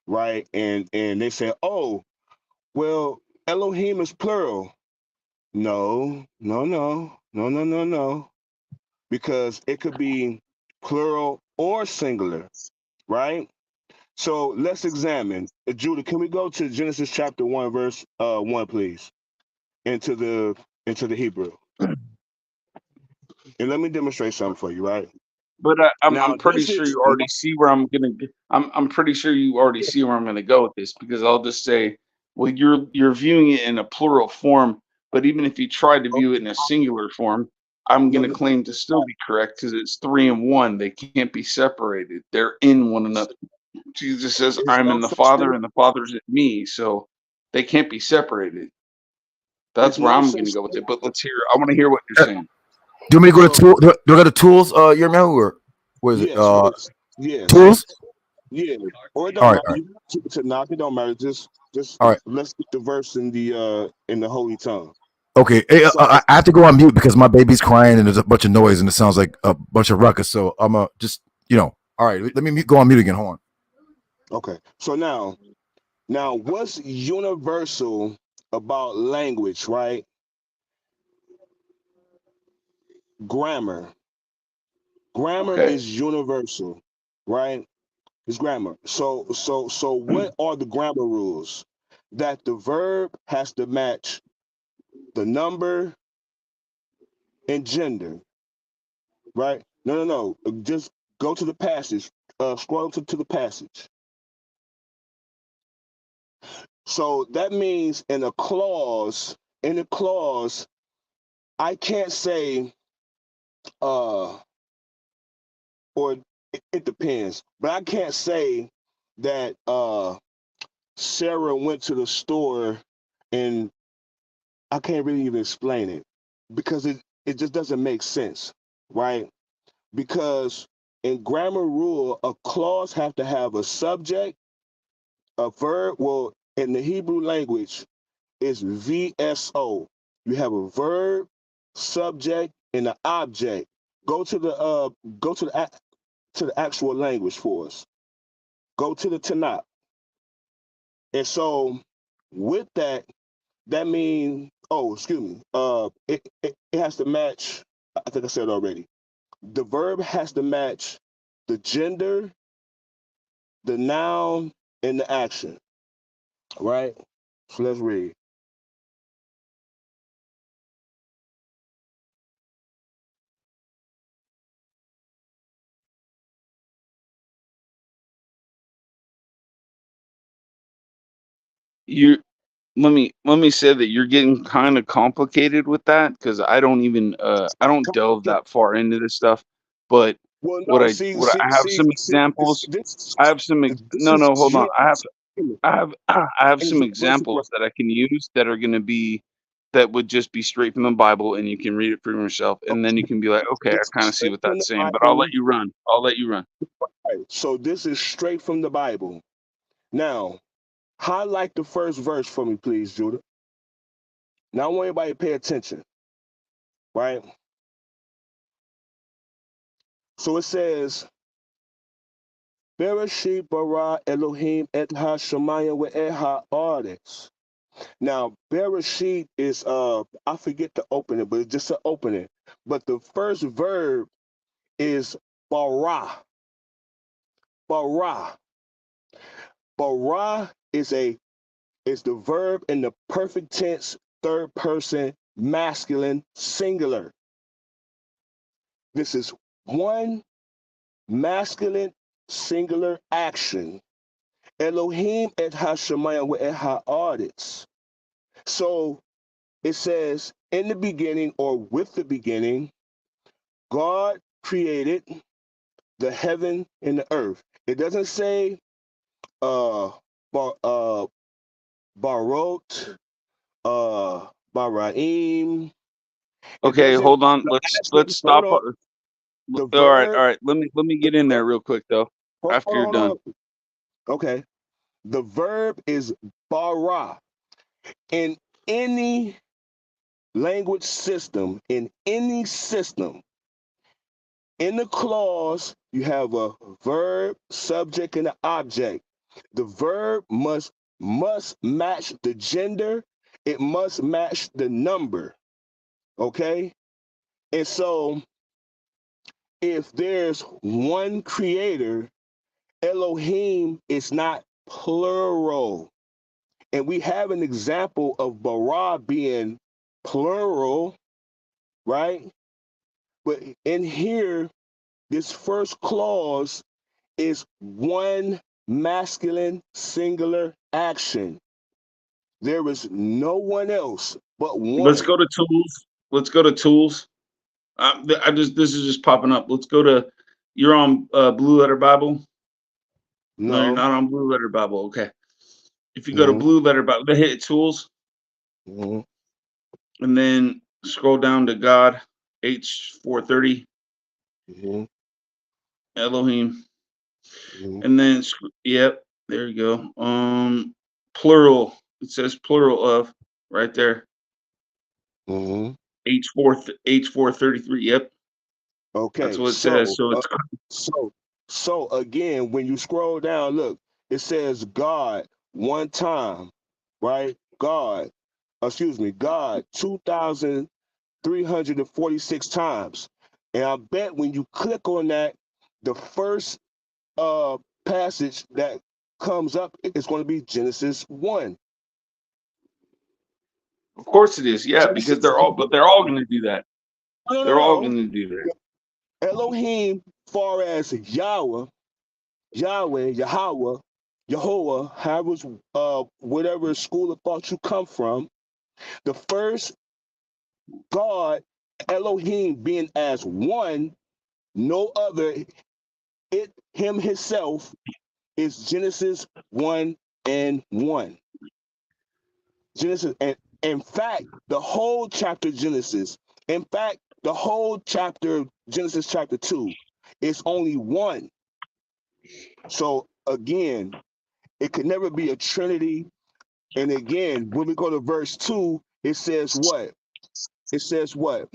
right? And they say, oh, well, Elohim is plural. No, no, no, no, no, no, no. Because it could be plural or singular, right? So let's examine. Judah, can we go to Genesis chapter 1, verse 1, please? Into the Hebrew. And let me demonstrate something for you, right? But Now I'm pretty this sure is you already see where I'm gonna. I'm pretty sure you already see where I'm gonna go with this because I'll just say, well, you're viewing it in a plural form, but even if you try to view it in a singular form, I'm no, gonna no, claim to still be correct because it's 3 and 1. They can't be separated. They're in one another. Jesus says, there's "I'm no in the such Father, thing. and the Father's in me," so they can't be separated. That's There's where no I'm such gonna go with thing. it. But let's hear. I want to hear what you're saying. Do you want me to go to Well, tool? Do I go to tools? Yhwh, or what is it? yes, yes, yes. Tools. Yeah. Or it All don't right, matter. all right, You can keep it to knock, it don't matter. Just all right. let's get the verse in the holy tongue. Okay, hey, So I have to go on mute because my baby's crying and there's a bunch of noise and it sounds like a bunch of ruckus. So I'm just all right. Let me go on mute again. Hold on. okay. So now what's universal about language, right? Grammar. Grammar Okay. is universal, right? It's grammar. So what are the grammar rules? That the verb has to match the number and gender, right? No. Just go to the passage. Scroll to the passage. So that means in a clause, I can't say or it depends. But I can't say that Sarah went to the store, and I can't really even explain it because it just doesn't make sense, right? Because in grammar rule, a clause have to have a subject, a verb. Well, in the Hebrew language, it's VSO. You have a verb, subject, and an object. Go to the actual language for us. Go to the Tanakh. And so with that, that means, oh, excuse me, it has to match, I think I said already. The verb has to match the gender, the noun, and the action, right? So let's read. You let me say that you're getting kind of complicated with that because I don't delve that far into this stuff. But Well, no, see, what I see, have see, some see, examples. this, I have some this no is no hold on. just, I have and some so, verse one. examples that I can use that are going to be that would just be straight from the Bible, and you can read it for yourself, and then you can be like, okay, I This is kind of see straight what from the that's saying. But I'll let Bible. you run. I'll let you run. Right. So this is straight from the Bible. Now, highlight the first verse for me, please, Judah. Now, I want everybody to pay attention, right? So it says, Bereshit bara Elohim et ha-shamayim ve'et ha-aretz. Now, Bereshit is, I forget to open it, but it's just an opening. But the first verb is bara. Bara. Bara is the verb in the perfect tense, third person, masculine, singular. This is one masculine, singular action. Elohim et ha-shamayim et ha-aretz. So it says, in the beginning or with the beginning, God created the heaven and the earth. It doesn't say barot, baraim. It Okay, doesn't hold on. actually, Let's hold stop. on. The All right, verb, all right. Let me the get in there verb, real quick though. hold After on, you're hold on, done. hold on. Okay. The verb is bara. In any language system, in any system, in the clause, you have a verb, subject, and an object. The verb must match the gender. It must match the number. Okay? And so if there's one creator, Elohim is not plural. And we have an example of bara being plural, right? But in here, this first clause is one masculine singular action. There is no one else but Let's one. go to tools. Let's go to tools. This is just popping up. Let's go to. You're on Blue Letter Bible. No, you're No. not on Blue Letter Bible. Okay. If you go to Mm-hmm. Blue Letter Bible, then hit tools, Mm-hmm. and then scroll down to God, H430, Mm-hmm. Elohim, Mm-hmm. and then yep, there you go. Plural. It says plural of right there. Mm-hmm. H433. Yep, that's Okay, what it says. So it's so again, when you scroll down, look, it says God one time, right? God 2,346 times. And I bet when you click on that, the first passage that comes up is going to be Genesis 1. of course it is. Yeah, because Genesis, they're all going to do that. no, no, They're all no. going to do that. Elohim, far as Yahweh, Yahweh, Jehovah, however, whatever school of thought you come from, the first God, Elohim being as one, no other, him himself is Genesis 1:1. Genesis, and in fact, the whole chapter Genesis, in fact, the whole chapter Genesis chapter 2 is only one. So again, it could never be a trinity. And again, when we go to verse 2, it says what? It says what?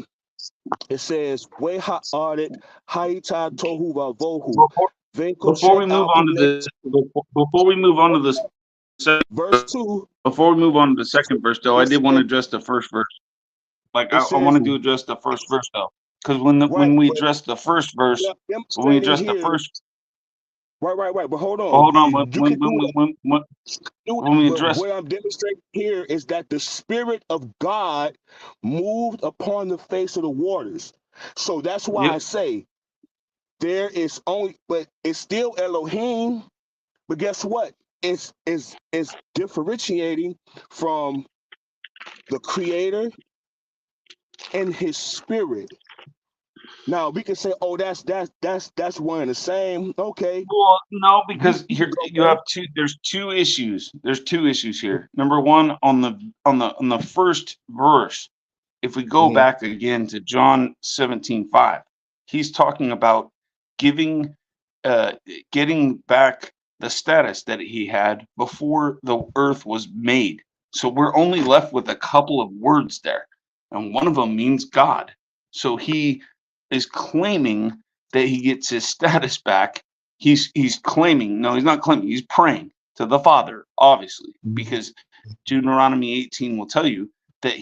It says, "We ha'aret haita tohu vavohu." Before we move on to this, before we move on to this, verse 2. Before we move on to the second verse, though, I did want to address the first verse. Like I wanted to address the first verse, though, because when we address the first verse, when we address the first, right. But hold on. Hold on. When we address, what I'm demonstrating here is that the Spirit of God moved upon the face of the waters. So that's why I say there is only, but it's still Elohim. But guess what? It's differentiating from the Creator and His Spirit. Now we can say, "Oh, that's one and the same." Okay. Well, no, because here you have two. There's two issues. There's two issues here. Number one, on the first verse, if we go back again to John 17:5, he's talking about getting back the status that he had before the earth was made. So we're only left with a couple of words there, and one of them means God. So he is claiming that he gets his status back. He's claiming, no, he's not claiming, he's praying to the Father, obviously, because Deuteronomy 18 will tell you that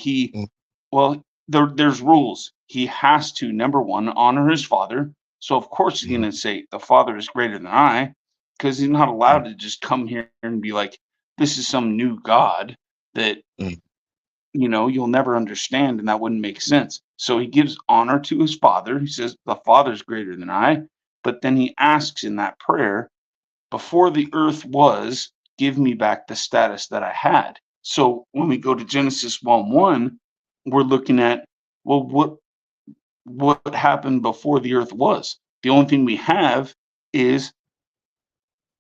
there's rules. He has to, number one, honor his father. So of course he's going to say the Father is greater than I, because he's not allowed to just come here and be like, this is some new God that you'll never understand, and that wouldn't make sense. So he gives honor to his father. He says, the Father's greater than I. But then he asks in that prayer, before the earth was, give me back the status that I had. So when we go to Genesis 1:1, we're looking at, well, what happened before the earth was? The only thing we have is,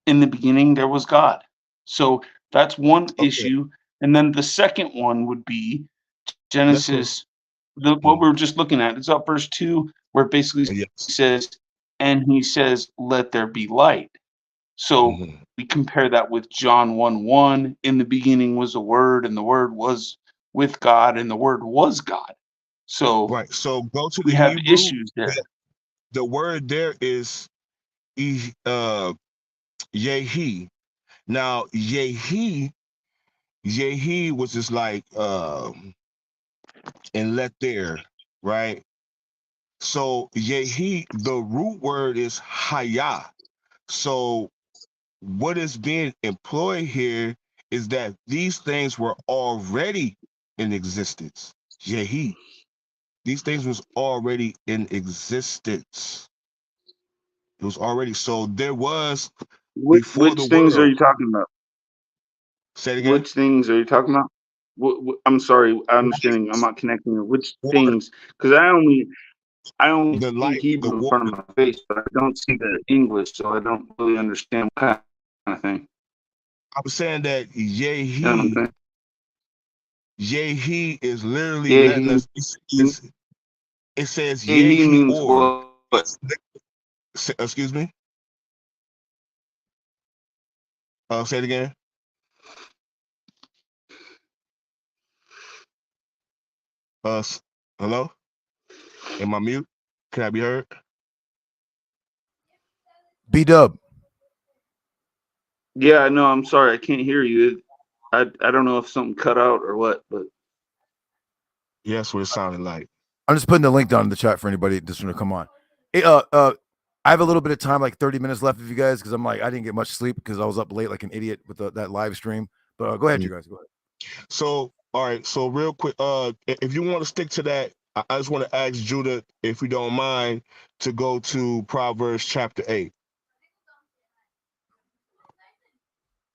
in the beginning, there was God. So that's one issue. And then the second one would be Genesis, what we were just looking at. It's up verse 2, where it basically says, and he says, let there be light. So we compare that with John 1:1. In the beginning was the Word, and the Word was with God, and the Word was God. So So go to we have issues there. The word there is Yhwh. Now Yhwh was just like and let there, right? So Yhwh, the root word is Haya. So what is being employed here is that these things were already in existence. Yhwh. These things was already in existence. It was already, so there was before Which the things world. are you talking about? Say it again. Which things are you talking about? I'm sorry, I'm understanding. I'm not connecting. Which things? Because I only the see light, Hebrew in front of my face, but I don't see the English, so I don't really understand what kind of thing. I'm saying that Yhwh is literally letting us. It says Yhwh means or. what? Excuse me. Say it again. Hello? Am I mute? Can I be heard? B-Dub. Yeah, no, I'm sorry. I can't hear you. I don't know if something cut out or what, but yeah, that's what it sounded like. I'm just putting the link down in the chat for anybody that's going to come on. Hey, I have a little bit of time, like 30 minutes left of you guys, because I didn't get much sleep because I was up late like an idiot with that live stream. But go ahead, you guys. Go ahead. So, all right. So real quick, if you want to stick to that, I just want to ask Judah, if you don't mind, to go to Proverbs chapter 8.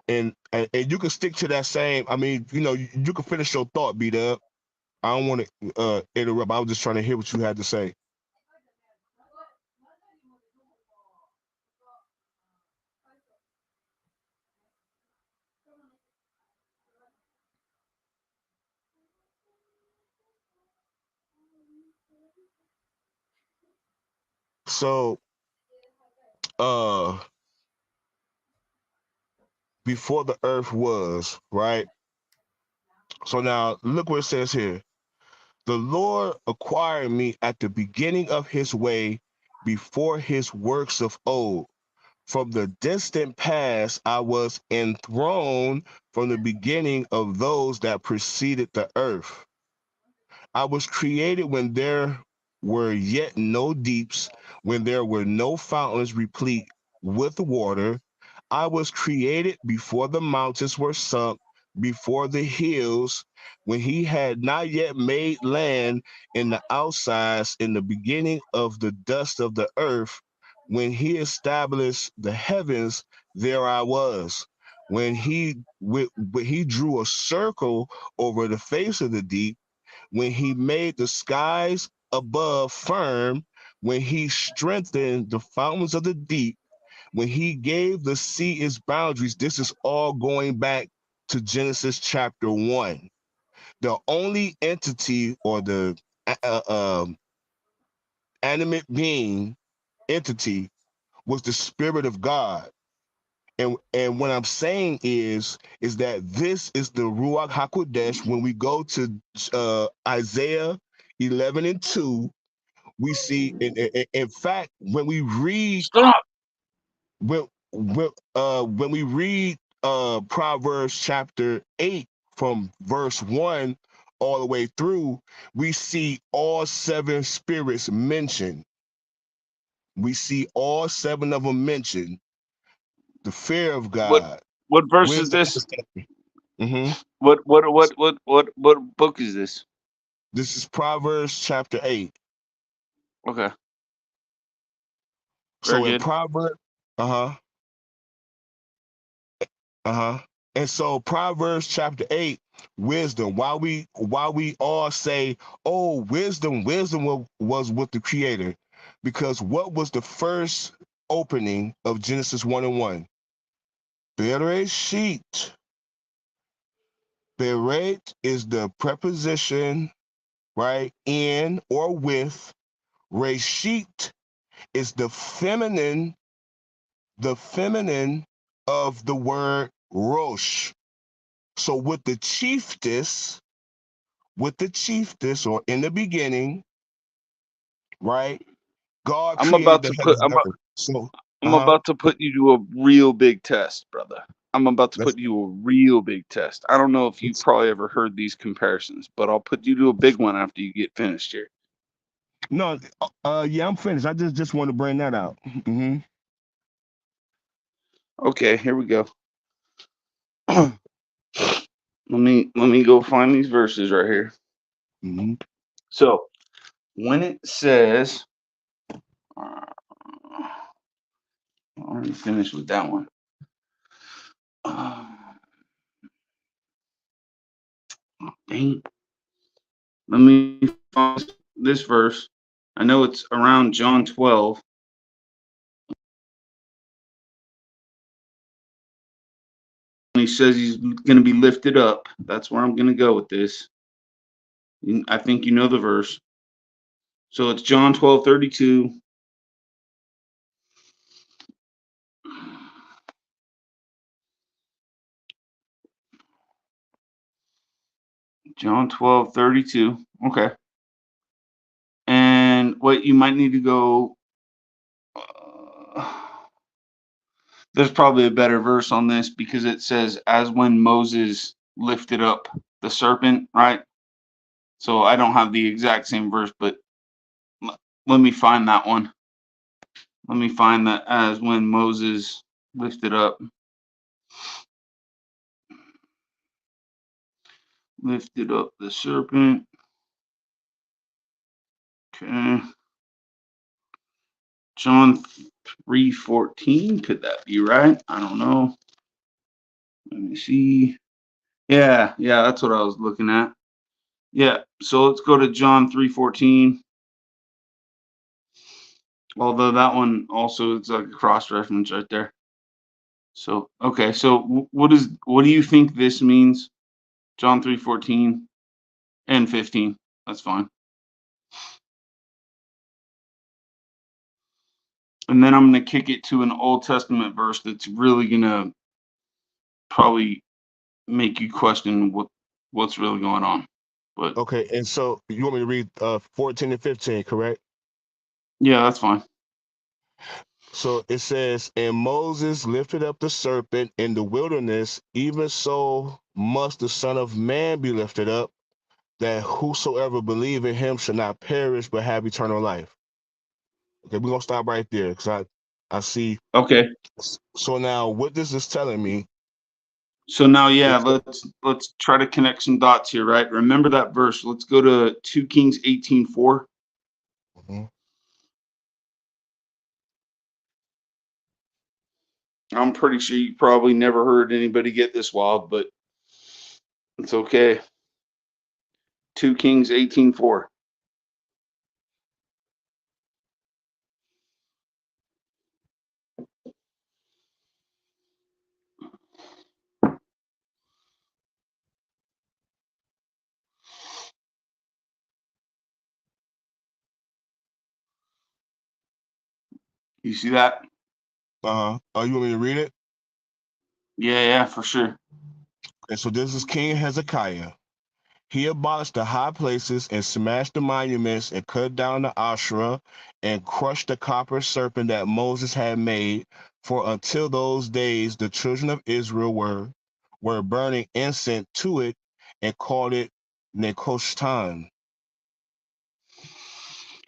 And you can stick to that same. I mean, you can finish your thought, B-Dub. I don't want to interrupt. I was just trying to hear what you had to say. So, before the earth was, right? So now look what it says here. The Lord acquired me at the beginning of his way, before his works of old. From the distant past, I was enthroned from the beginning of those that preceded the earth. I was created when there were yet no deeps, when there were no fountains replete with water. I was created before the mountains were sunk, before the hills, when he had not yet made land in the outsides, in the beginning of the dust of the earth. When he established the heavens, there I was. When he drew a circle over the face of the deep, when he made the skies above firm, when he strengthened the fountains of the deep, when he gave the sea its boundaries. This is all going back to Genesis chapter 1. The only entity, or the animate being entity, was the Spirit of God. And what I'm saying is that this is the Ruach HaKodesh. When we go to Isaiah 11 and 2, we see, in fact, when we read Stop. when we read Proverbs chapter 8 from verse 1 all the way through, we see all 7 spirits mentioned. We see all 7 of them mentioned. The fear of What God, what verse is wisdom, this? understanding. Mm-hmm. What book is this? This is Proverbs chapter 8. Okay, very So in good. Proverbs, uh-huh, uh-huh. And so Proverbs chapter 8, wisdom. Why we all say, oh, wisdom was with the creator. Because what was the first opening of Genesis 1 and 1? Bereshit. Beret is the preposition, right? In or with. Reshit is the feminine of the word Rosh. So with the chiefess, or in the beginning, right? God I'm created about the to put heavens and earth. So, I'm about to put you to a real big test, brother. I'm about to let's put you a real big test. I don't know if you've probably ever heard these comparisons, but I'll put you to a big one after you get finished here. no, yeah, I'm finished. I just want to bring that out. Mm-hmm. Okay, here we go. let me go find these verses right here. Mm-hmm. So when it says, I'm already finished with that one. Dang. Let me find this verse. I know it's around John 12. He says he's going to be lifted up. That's where I'm going to go with this. I think you know the verse. So it's John 12:32. John 12:32. Okay. And what you might need to go. There's probably a better verse on this because it says, as when Moses lifted up the serpent, right? So I don't have the exact same verse, but let me find that one. Let me find that, as when Moses lifted up the serpent. Okay. John 3:14. Could that be right? I don't know. Let me see. Yeah, that's what I was looking at. Yeah, so let's go to John 3:14. Although that one also is like a cross reference right there. So okay, so what do you think this means? John 3:14 and 15. That's fine. and then I'm going to kick it to an Old Testament verse that's really going to probably make you question what's really going on. But Okay, and so you want me to read 14 and 15, correct? yeah, that's fine. So it says, and Moses lifted up the serpent in the wilderness, even so must the Son of Man be lifted up, that whosoever believe in him shall not perish but have eternal life. Okay, we're gonna stop right there because I see. Okay. So now what this is telling me. So now, yeah, let's try to connect some dots here, right? Remember that verse. Let's go to 2 Kings 18:4. Mm-hmm. I'm pretty sure you probably never heard anybody get this wild, but it's okay. 2 Kings 18:4. You see that? Oh, you want me to read it? Yeah, for sure. And so this is King Hezekiah. He abolished the high places and smashed the monuments and cut down the Asherah and crushed the copper serpent that Moses had made. For until those days, the children of Israel were burning incense to it and called it Nehushtan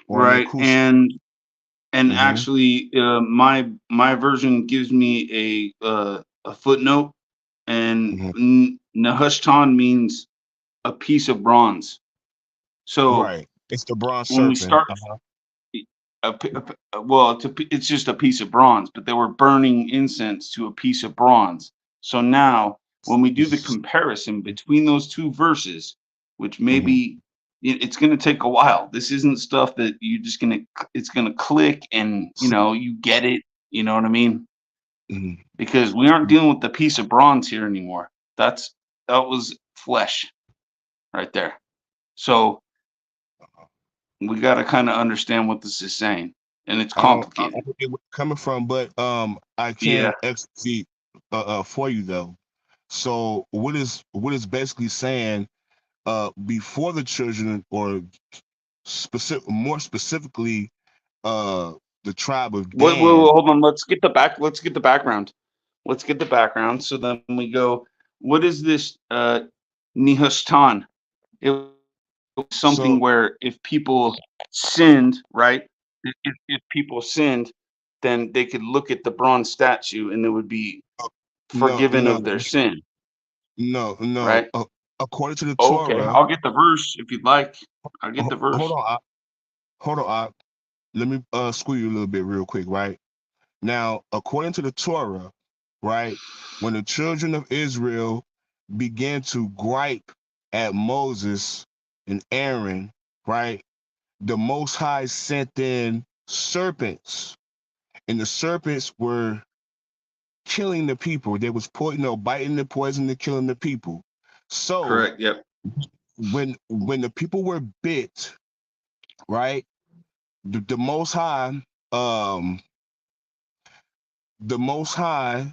or Right. Nekush. And Mm-hmm. actually, my version gives me a footnote, and Nehushtan means a piece of bronze. So right, it's the bronze when we serpent. start, well, it's just a piece of bronze, but they were burning incense to a piece of bronze. So now, when we do the comparison between those two verses, which maybe it's going to take a while. This isn't stuff that you're just it's going to click and you get it. You know what I mean? Mm-hmm. Because we aren't dealing with the piece of bronze here anymore. That was flesh right there. So we got to kind of understand what this is saying, and it's I don't complicated. get where you're coming from, but I Yeah. can exegete for you though. So what is basically saying before the children, or more specifically the tribe of Wait, Dan. hold on. Let's get the background. Let's get the background. So then we go, what is this Nihustan? It was something where if people sinned, right? If people sinned, then they could look at the bronze statue and they would be forgiven of their sin. No. Right? According to the Okay, Torah. I'll get the verse if you'd like. I'll get the verse. Hold on. Let me squeeze you a little bit real quick, right? Now, according to the Torah, right, when the children of Israel began to gripe at Moses and Aaron, right, the Most High sent in serpents, and the serpents were killing the people. They was biting the poison and killing the people. So correct. Yep. When the people were bit, right, the Most High, the Most High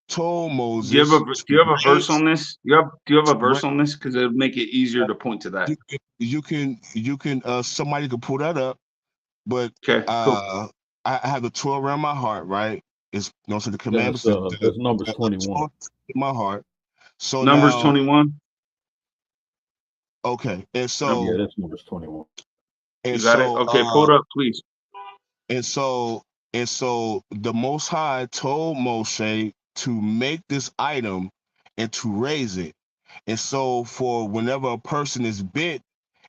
told Moses. Do you have a verse on this? Do you have a verse on this? Because it would make it easier to point to that. You can somebody could pull that up, but okay, cool. I have the Torah around my heart, right? It's so the commandments. That's Numbers 21. In my heart. So Numbers now, 21. Okay, and so yeah, that's Numbers 21. And you got it. Okay, pull it up, please. And so the Most High told Moshe to make this item and to raise it. And so for whenever a person is bit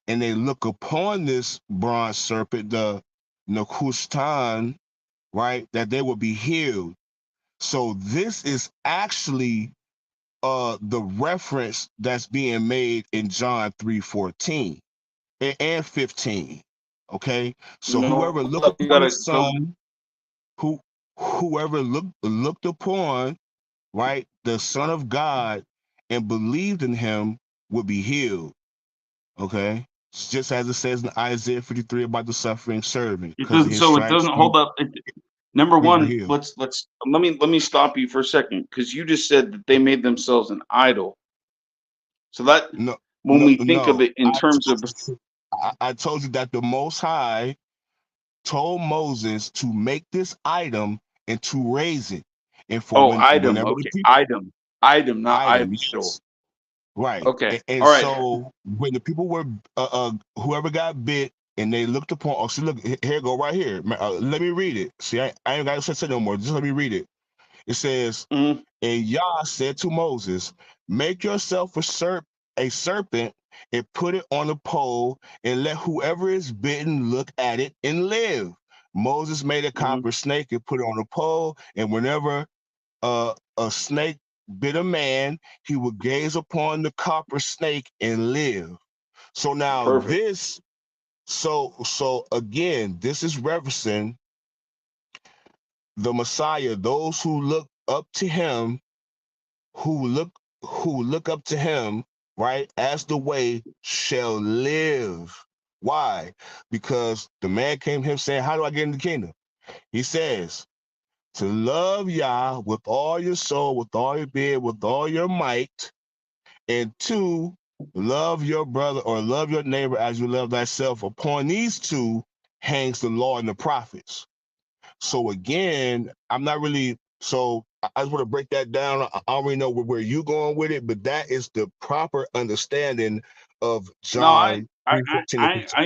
and they look upon this bronze serpent, the Nehushtan, right, that they will be healed. So this is actually the reference that's being made in John 3:14 and 15. Okay, so whoever looked upon the Son, whoever looked upon, right, the Son of God and believed in him would be healed. Okay, just as it says in Isaiah 53 about the suffering servant. It doesn't. So it doesn't hold up. Number Be one, healed. let me stop you for a second, because you just said that they made themselves an idol. So that No, when we think of no. it in terms of I told you that the Most High told Moses to make this item and to raise it, and for item, whenever the okay, people item, not item, idol. yes, right. Okay, And all right. so when the people were whoever got bit and they looked upon, oh, see, look here, go right here. Let me read it. See, I ain't got to say no more. Just let me read it. It says, Mhm. and Yah said to Moses, make yourself a serpent and put it on a pole, and let whoever is bitten look at it and live. Moses made a copper snake and put it on a pole, and whenever a snake bit a man, he would gaze upon the copper snake and live. So now Perfect. so again, this is referencing the Messiah, those who look up to him, who look up to him, right, as the way shall live. Why? Because the man came to him saying, how do I get in the kingdom? He says, to love Yah with all your soul, with all your being, with all your might, and two, love your brother or love your neighbor as you love thyself. Upon these two hangs the law and the prophets. So again, I'm not really, so I just want to break that down. I already know where you're going with it, but that is the proper understanding of No, John 3:15. I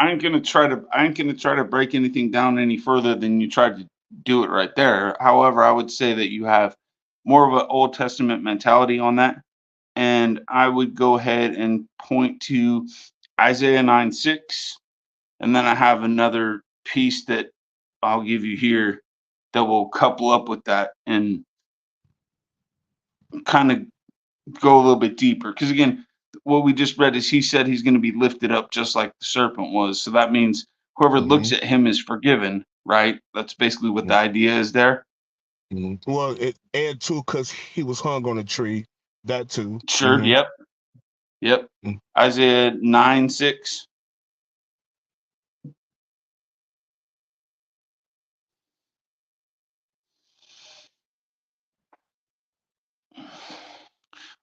ain't gonna try to break anything down any further than you tried to do it right there. However, I would say that you have more of an Old Testament mentality on that, and I would go ahead and point to Isaiah 9:6, and then I have another piece that I'll give you here that will couple up with that and kind of go a little bit deeper. Because again, what we just read is he said he's going to be lifted up just like the serpent was. So that means whoever looks at him is forgiven, right? That's basically what the idea is there. Well, and too, because he was hung on a tree. That too. Sure. Yep. Isaiah 9:6.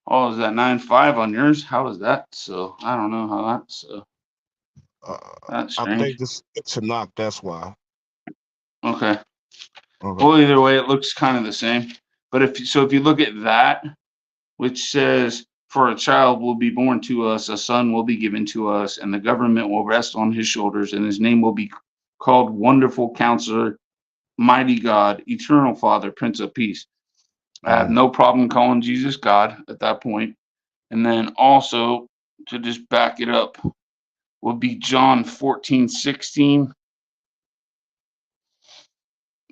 Oh, is that 9:5 on yours? How is that? So I don't know how that's that's I strange. think this to knock. That's why. Okay. Okay. Well, either way, it looks kind of the same. But if you look at that, which says, for a child will be born to us, a son will be given to us, and the government will rest on his shoulders, and his name will be called Wonderful Counselor, Mighty God, Eternal Father, Prince of Peace. I have no problem calling Jesus God at that point. And then also, to just back it up, would be John 14:16.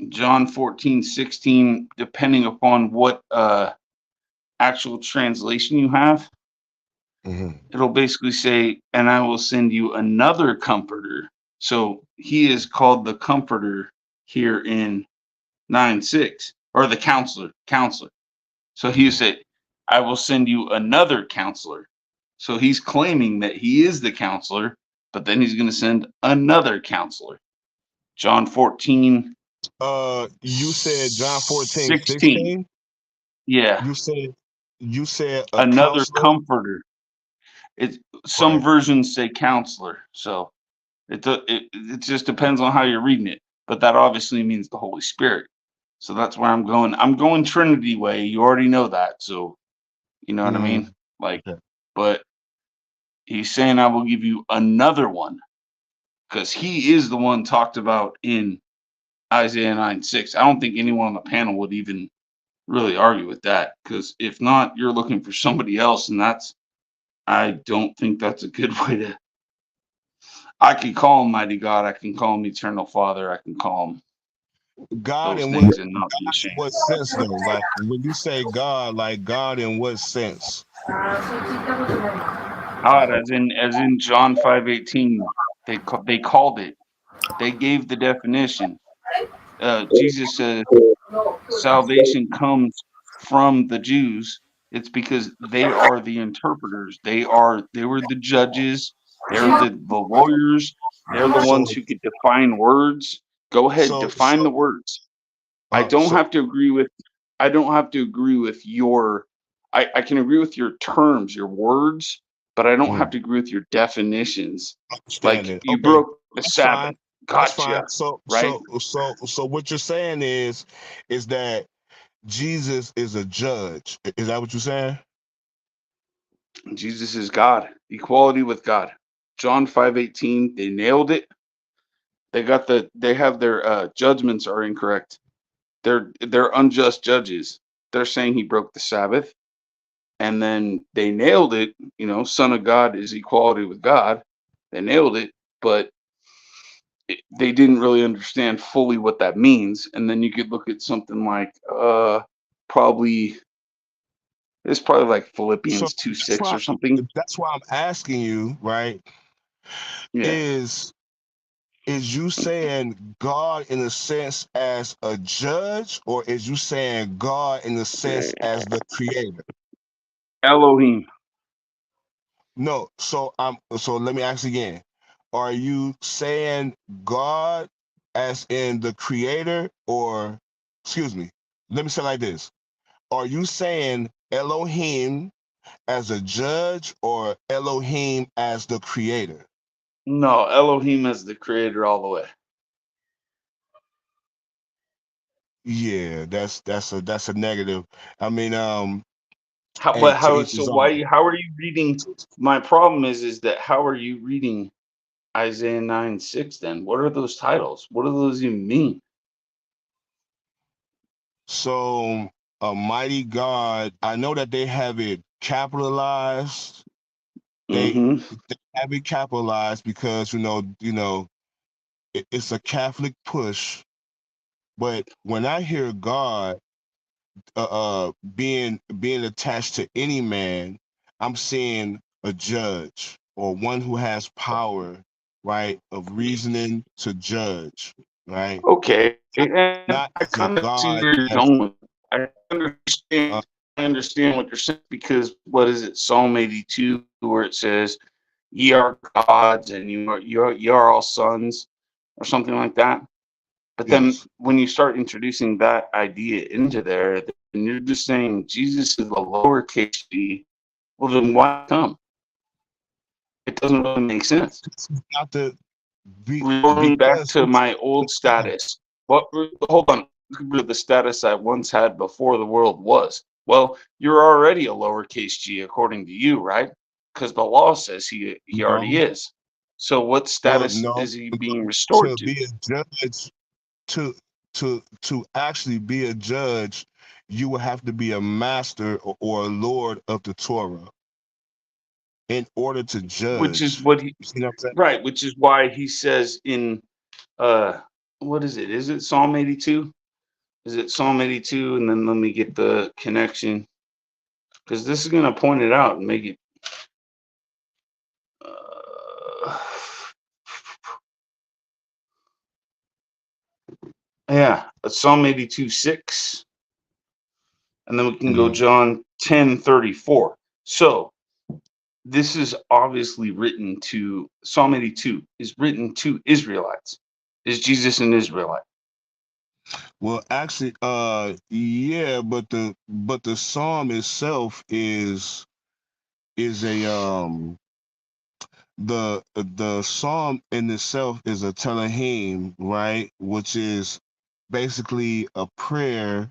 John 14:16, depending upon what actual translation you have, it'll basically say, and I will send you another comforter. So he is called the comforter here in 9:6, or the counselor. So he said, I will send you another counselor. So he's claiming that he is the counselor, but then he's going to send another counselor. John 14. You said John 14, 16. 16? Yeah. You said a Another counselor? comforter. Some Right. versions say counselor. So it just depends on how you're reading it. But that obviously means the Holy Spirit. So that's where I'm going. I'm going Trinity way. You already know that. So you know what I mean? Like, but he's saying I will give you another one, because he is the one talked about in Isaiah 9:6. I don't think anyone on the panel would even really argue with that, because if not, you're looking for somebody else, and I don't think that's a good way to. I can call him Mighty God. I can call him Eternal Father. I can call him God those in things and not be ashamed. what sense though? Like when you say God, like God in what sense? God, as in John 5:18, they called it. They gave the definition. Jesus says salvation comes from the Jews. It's because they are the interpreters. They were the judges. They're the lawyers. They're the So ones who could define words. Go ahead, so define the words. I don't So have to agree with. I don't have to agree with your. I can agree with your terms, your words, but I don't have to agree with your definitions. understand Like it. you Okay, broke the that's fine. Sabbath. That's fine. Gotcha. So Right? what you're saying is that Jesus is a judge. Is that what you're saying? Jesus is God. Equality with God. John 5:18. They nailed it. They got the. They have their judgments are incorrect. They're unjust judges. They're saying he broke the Sabbath, and then they nailed it. You know, Son of God is equality with God. They nailed it, but they didn't really understand fully what that means. And then you could look at something like probably it's probably like So Philippians two that's six why or something. that's why I'm asking you, right? Yeah. Is you saying God in a sense as a judge, or is you saying God in a sense as the creator? Elohim. No. So let me ask again. Are you saying God as in the creator, or excuse me, let me say it like this. Are you saying Elohim as a judge or Elohim as the creator? No, Elohim is the creator all the way. Yeah, that's a negative. I mean, How, hey, but to how? each So his own. why? How are you reading? My problem is that how are you reading Isaiah 9:6? Then what are those titles? What do those even mean? So, a mighty God, I know that they have it capitalized. They, Mm-hmm. they have it capitalized because it's a Catholic push. But when I hear God being attached to any man, I'm seeing a judge or one who has power, right, of reasoning to judge, right? Okay, and Not I as a kind of see God where you're as going with it. I uh, understand. I understand what you're saying because what is it, Psalm 82, where it says, "Ye are gods, and you are all sons," or something like that. But then yes. when you start introducing that idea into there, then you're just saying Jesus is a lowercase g. Well, then why come? It doesn't really make sense. Not to be Reverting back because to my old status. What? Hold on. The status I once had before the world was. Well, you're already a lowercase g according to you, right? Because the law says he already no, is. So what well, status no, is he being restored to to? be a judge, to to actually be a judge, you will have to be a master or a lord of the Torah in order to Which is judge. what he You see what I'm saying? right. Which is why he says in uh, what is it? Is it Psalm 82? Is it Psalm 82? And then let me get the connection because this is going to point it out and make it. Uh, yeah, Psalm 82 6, and then we can go Mhm. John 10:34. So this is obviously written to Psalm 82 is written to Israelites. Is Jesus an Israelite? Well, actually, yeah, but the psalm itself is a the psalm in itself is a telahim, right? Which is basically a prayer.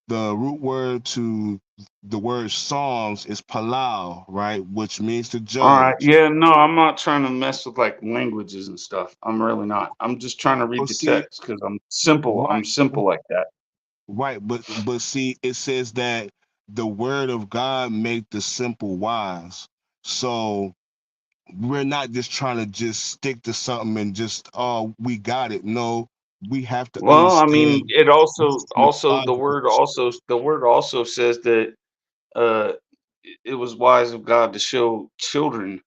The root word to the word psalms is palau, right? Which means to All right. judge. Yeah, no, I'm not trying to mess with like languages and stuff. I'm really not. I'm just trying to Oh, read the see, text because I'm simple. I'm right, simple like that. right, but see, it says that the word of God make the simple wise. So we're not just trying to just stick to something and just we got it. No, we have to Well, I mean, understand it the also logical. the word also says that uh it was wise of God to show children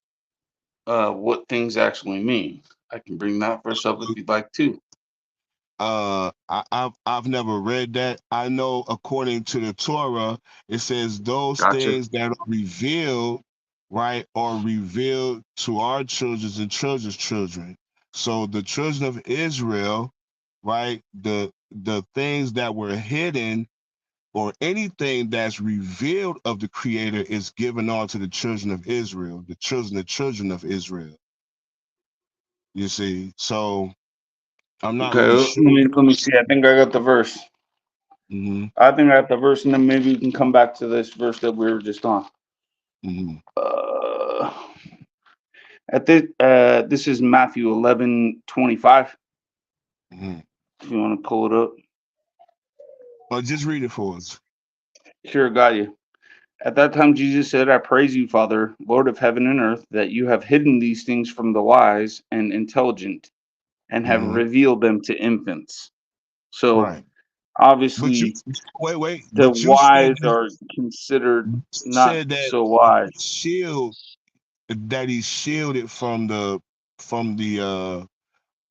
what things actually mean. I can bring that verse up if you'd like to. I've never read that. I know according to the Torah, it says those Gotcha. things that are revealed, right, are revealed to our children's and children's children. So the children of Israel, right? The things that were hidden or anything that's revealed of the Creator is given on to the children of Israel, the children of Israel. You see, so I'm not Okay, really let sure. me see. I think I got the verse. Mm-hmm. I think I got the verse, and then maybe we can come back to this verse that we were just on. Mm-hmm. This is Matthew 11:25. Mm-hmm. If you want to pull it up, Well, just read it for us. sure, got you. At that time, Jesus said, "I praise you, Father, Lord of heaven and earth, that you have hidden these things from the wise and intelligent, and have Mm-hmm. revealed them to infants." So Right. But you obviously, wait. the But you said wise are considered not that so wise. shield that he shielded from the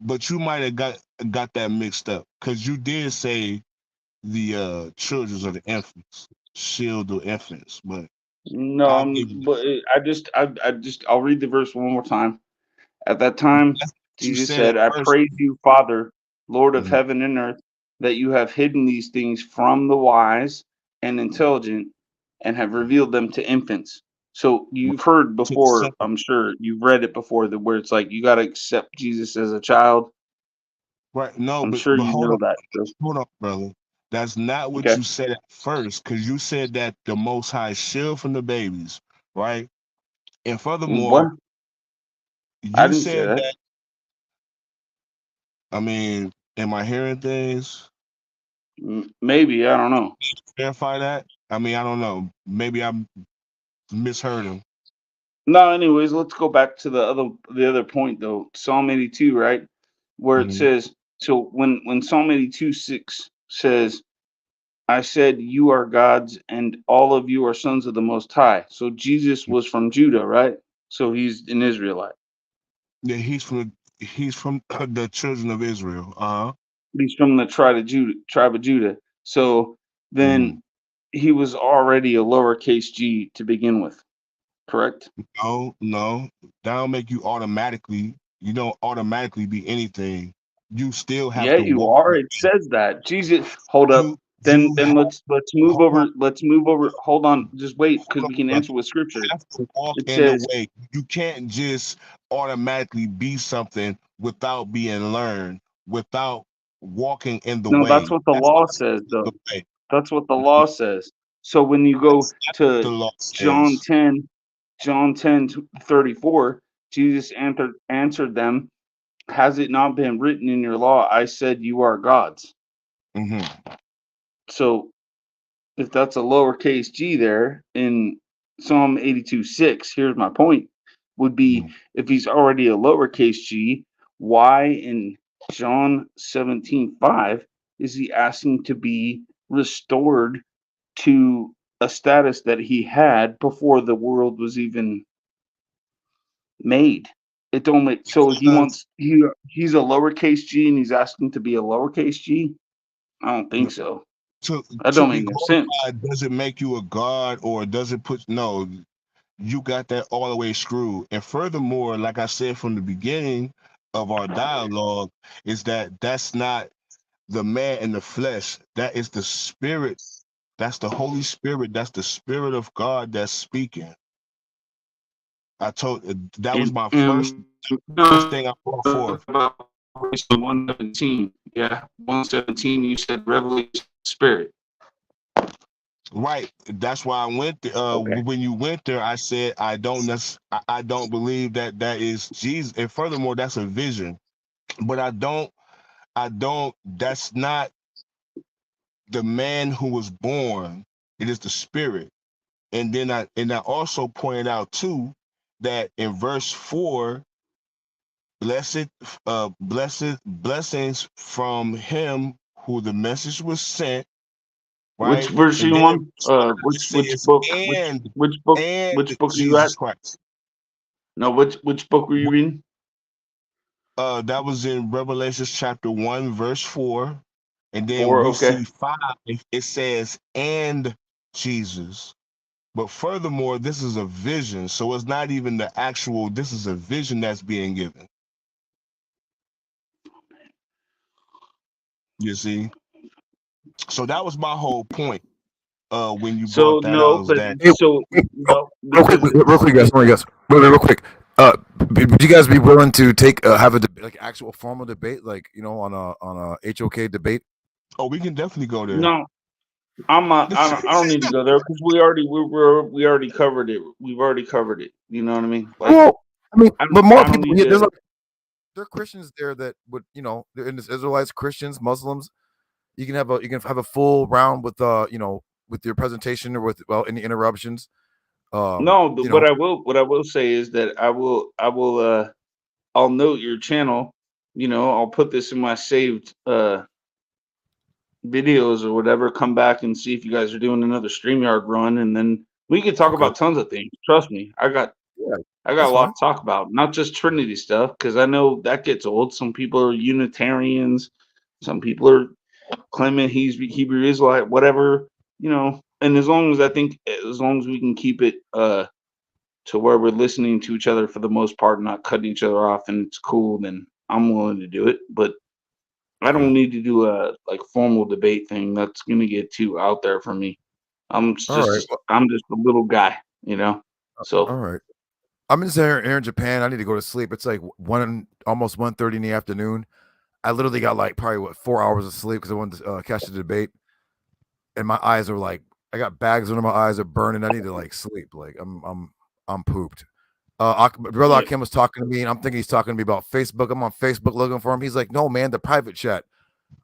but you might have got that mixed up because you did say the children of the infants, shield the infants, but No, I'll give you but I'll read the verse one more time. At that time, that's what you Jesus said at said, "I first. praise you, Father, Lord of Mhm. heaven and earth, that you have hidden these things from the wise and intelligent, and have revealed them to infants." So you've heard To the before, simple. I'm sure you've read it before, that where it's like you got to accept Jesus as a child. Right. No, I'm sure but you know that. So, hold on, brother. That's not what okay. you said at first, because you said that the Most High shield from the babies, right? And What? furthermore, I you didn't say said that. that. I mean, am I hearing things? Maybe, I don't know. Verify that. I mean, I don't know. Maybe I misheard him. No, anyways, let's go back to the other point though. Psalm 82, right? Where it Mhm. says, so when Psalm 82:6 says, "I said you are gods and all of you are sons of the most high." So Jesus was from Judah, right? So he's an Israelite. Yeah, he's from the children of Israel. He's from the tribe of Judah. So Mhm. then he was already a lowercase g to begin with, correct? No, that'll make you automatically. You don't automatically be anything. You still have Yeah, to you walk. are. It says that. Jesus, hold up. You Then have, let's move hold on, over. Let's move over. Hold on. Just wait, because we can brother. answer with scripture. Have to walk It in the says, way. You can't just automatically be something without being learned, without walking in the no, that's way. what the law says, The though. way. That's what the law says. So when you go That's what the to law John says. 10, John 10:34, Jesus answered them, "Has it not been written in your law, I said you are gods?" Hmm. So if that's a lowercase g there in Psalm 82:6, here's my point, would be if he's already a lowercase g, why in John 17:5 is he asking to be restored to a status that he had before the world was even made? It don't make so he's a lowercase g and he's asking to be a lowercase g? I don't think so. to That to don't be make no sense. glorified doesn't make you a god or does it put no, you got that all the way screwed. And furthermore, like I said from the beginning of our dialogue, is that that's not the man in the flesh, that is the spirit, that's the Holy Spirit, that's the Spirit of God that's speaking. I told that was my first thing I brought forth. About 117. Yeah, 117. You said revelation spirit. Right. That's why I went there. Okay. When you went there, I said I don't believe that that is Jesus. And furthermore, that's a vision. But I don't. That's not the man who was born. It is the spirit. And I also pointed out too that in verse 4, blessings from him who the message was sent. Which Right. verse And you then on? verse 5 Which says book? Which and book are you at? Jesus Christ. No, which book were you reading? That was in Revelation chapter 1, verse 4. And then 4. we Okay. see 5, it says, and Jesus. But furthermore, this is a vision. So it's not even the actual, this is a vision that's being given. You see, so that was my whole point. When you So brought that out, no, is but that Hey, so no, real quick, because real quick, guys. Sorry, guys. Real quick. Would you guys be willing to take have a like actual formal debate, like on a HOK debate? oh, we can definitely go there. no, I'm not. I don't need to go there because we already covered it. We've already covered it. You know what I mean? Like Well, I mean, but more I don't people need here. There's to. like there are Christians there that would they're Israelites, Christians, Muslims. You can have a full round with with your presentation or with any interruptions. No, You know, what I will say is that I'll note your channel. I'll put this in my saved videos or whatever. Come back and see if you guys are doing another StreamYard run, and then we can talk okay, about tons of things. Trust me, yeah, I got that's a lot fine. to talk about, not just Trinity stuff, because I know that gets old. Some people are Unitarians, some people are claiming he's Hebrew Israelite, whatever, And as long as we can keep it to where we're listening to each other for the most part, not cutting each other off, and it's cool, then I'm willing to do it. But I Okay, don't need to do a like formal debate thing. That's gonna get too out there for me. all right, I'm just a little guy. So all right. I'm just here in Japan. I need to go to sleep. It's like almost 1:30 in the afternoon. I literally got like probably 4 hours of sleep because I wanted to catch the debate, and my eyes are like I got bags under my eyes are burning. I need to like sleep. Like I'm pooped. Brother yeah, Akim was talking to me, and I'm thinking he's talking to me about Facebook. I'm on Facebook looking for him. He's like, "No, man, the private chat."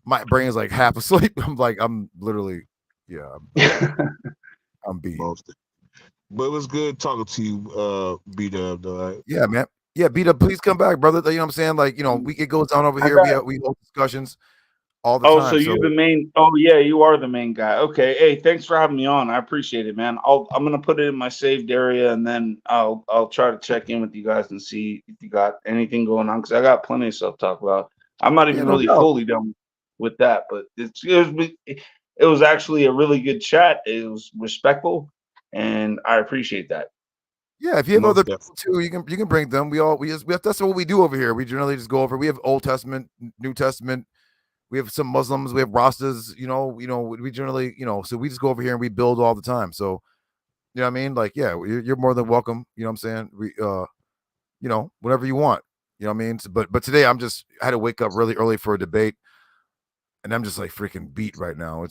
My brain is like half asleep. I'm literally, yeah, I'm beat. Most. But it was good talking to you, B-Dub, though. Right? Yeah, man. Yeah, beat up. Please come back, brother. You know what I'm saying? Like, it goes down over I here. got. We hold discussions all the Oh, so time. you the So main? Oh, yeah, you are the main guy. Okay. Hey, thanks for having me on. I appreciate it, man. I'm gonna put it in my saved area, and then I'll try to check in with you guys and see if you got anything going on, because I got plenty of stuff to talk about. I'm not yeah, even no really doubt. fully done with that, but it was actually a really good chat. It was respectful, and I appreciate that. Yeah, if you have other Most people definitely. too, you can bring them. That's what we do over here. We generally just go over. We have Old Testament, New Testament. We have some Muslims. We have Rastas. We generally, so we just go over here and we build all the time. So you know what I mean? Like, yeah, you're more than welcome. You know what I'm saying? Whatever you want. You know what I mean? But today I had to wake up really early for a debate, and I'm just like freaking beat right now.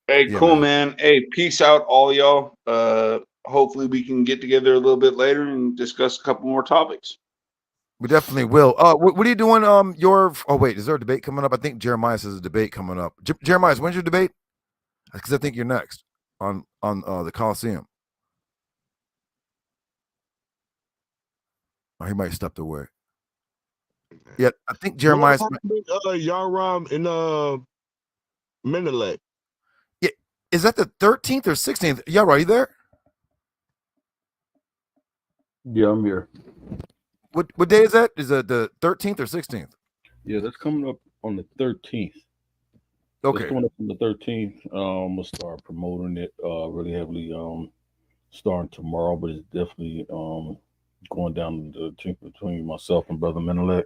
Hey, Yeah, cool, man. man. Hey, peace out, all y'all. Hopefully we can get together a little bit later and discuss a couple more topics. We definitely will. What are you doing? Wait, is there a debate coming up? I think Jeremiah says a debate coming up. Jeremiah, when's your debate? Because I think you're next on the Coliseum. Or he might have stepped away. Yeah, I think What Jeremiah's. happened with Yaram and Menelek? Yeah, is that the 13th or 16th? Yeah, are you there? Yeah, I'm here. What day is that? Is it the 13th or 16th? Yeah, that's coming up on the 13th. It's Okay. coming up on the 13th. I'm gonna start promoting it really heavily. Starting tomorrow, but it's definitely going down the team between myself and Brother Menelek.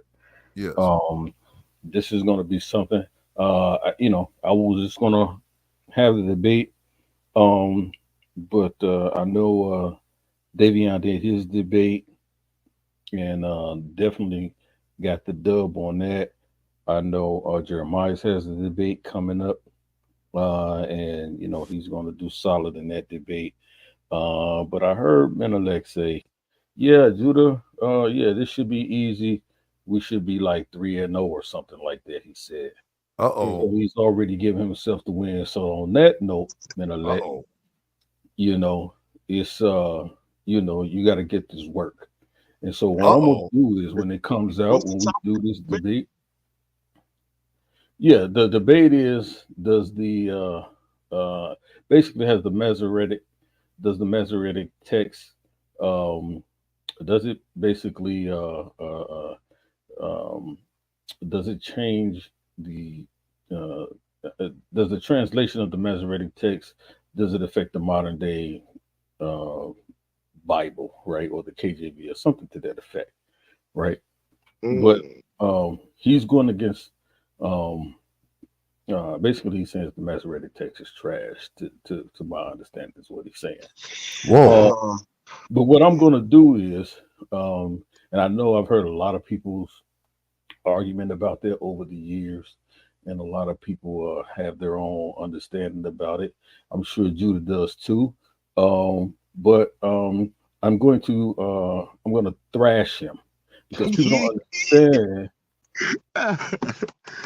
Yes. This is going to be something. I was just going to have the debate, but I know Davion did his debate and definitely got the dub on that. I know Jeremiah has a debate coming up, and he's going to do solid in that debate. But I heard Menelek say, "Yeah, Judah, yeah, this should be easy. We should be like 3-0 or something like that." He said. So Uh-oh. he's already given himself the win. So on that note, Menelek, Uh-oh. it's you got to get this work. And so what I'm gonna Uh-oh. do is when it comes out, What's the when we do this topic? debate, yeah, the debate is does the basically has the Masoretic text does it basically um, does it change the uh, does the translation of the Masoretic text does it affect the modern day uh, Bible, right, or the KJV or something to that effect, right? But Mm. he's going against um, Basically, he's saying the Masoretic text is trash. To my understanding, is what he's saying. Whoa. But what I'm going to do is, and I know I've heard a lot of people's argument about that over the years, and a lot of people have their own understanding about it. I'm sure Judah does too. But I'm going to thrash him because people don't understand.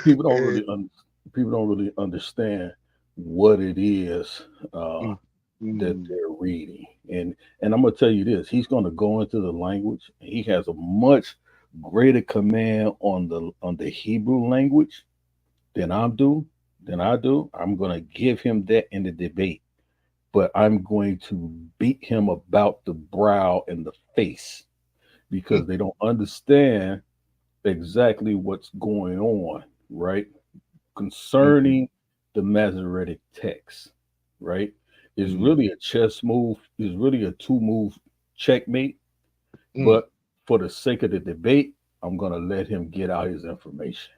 People don't really people don't really understand what it is that they're reading. And I'm gonna tell you this: he's going to go into the language. He has a much greater command on the Hebrew language than I do. I'm going to give him that in the debate, but I'm going to beat him about the brow and the face because they don't understand exactly what's going on, right? Concerning the Masoretic text, right? Is really a chess move, is really a two-move checkmate. But for the sake of the debate, I'm gonna let him get out his information.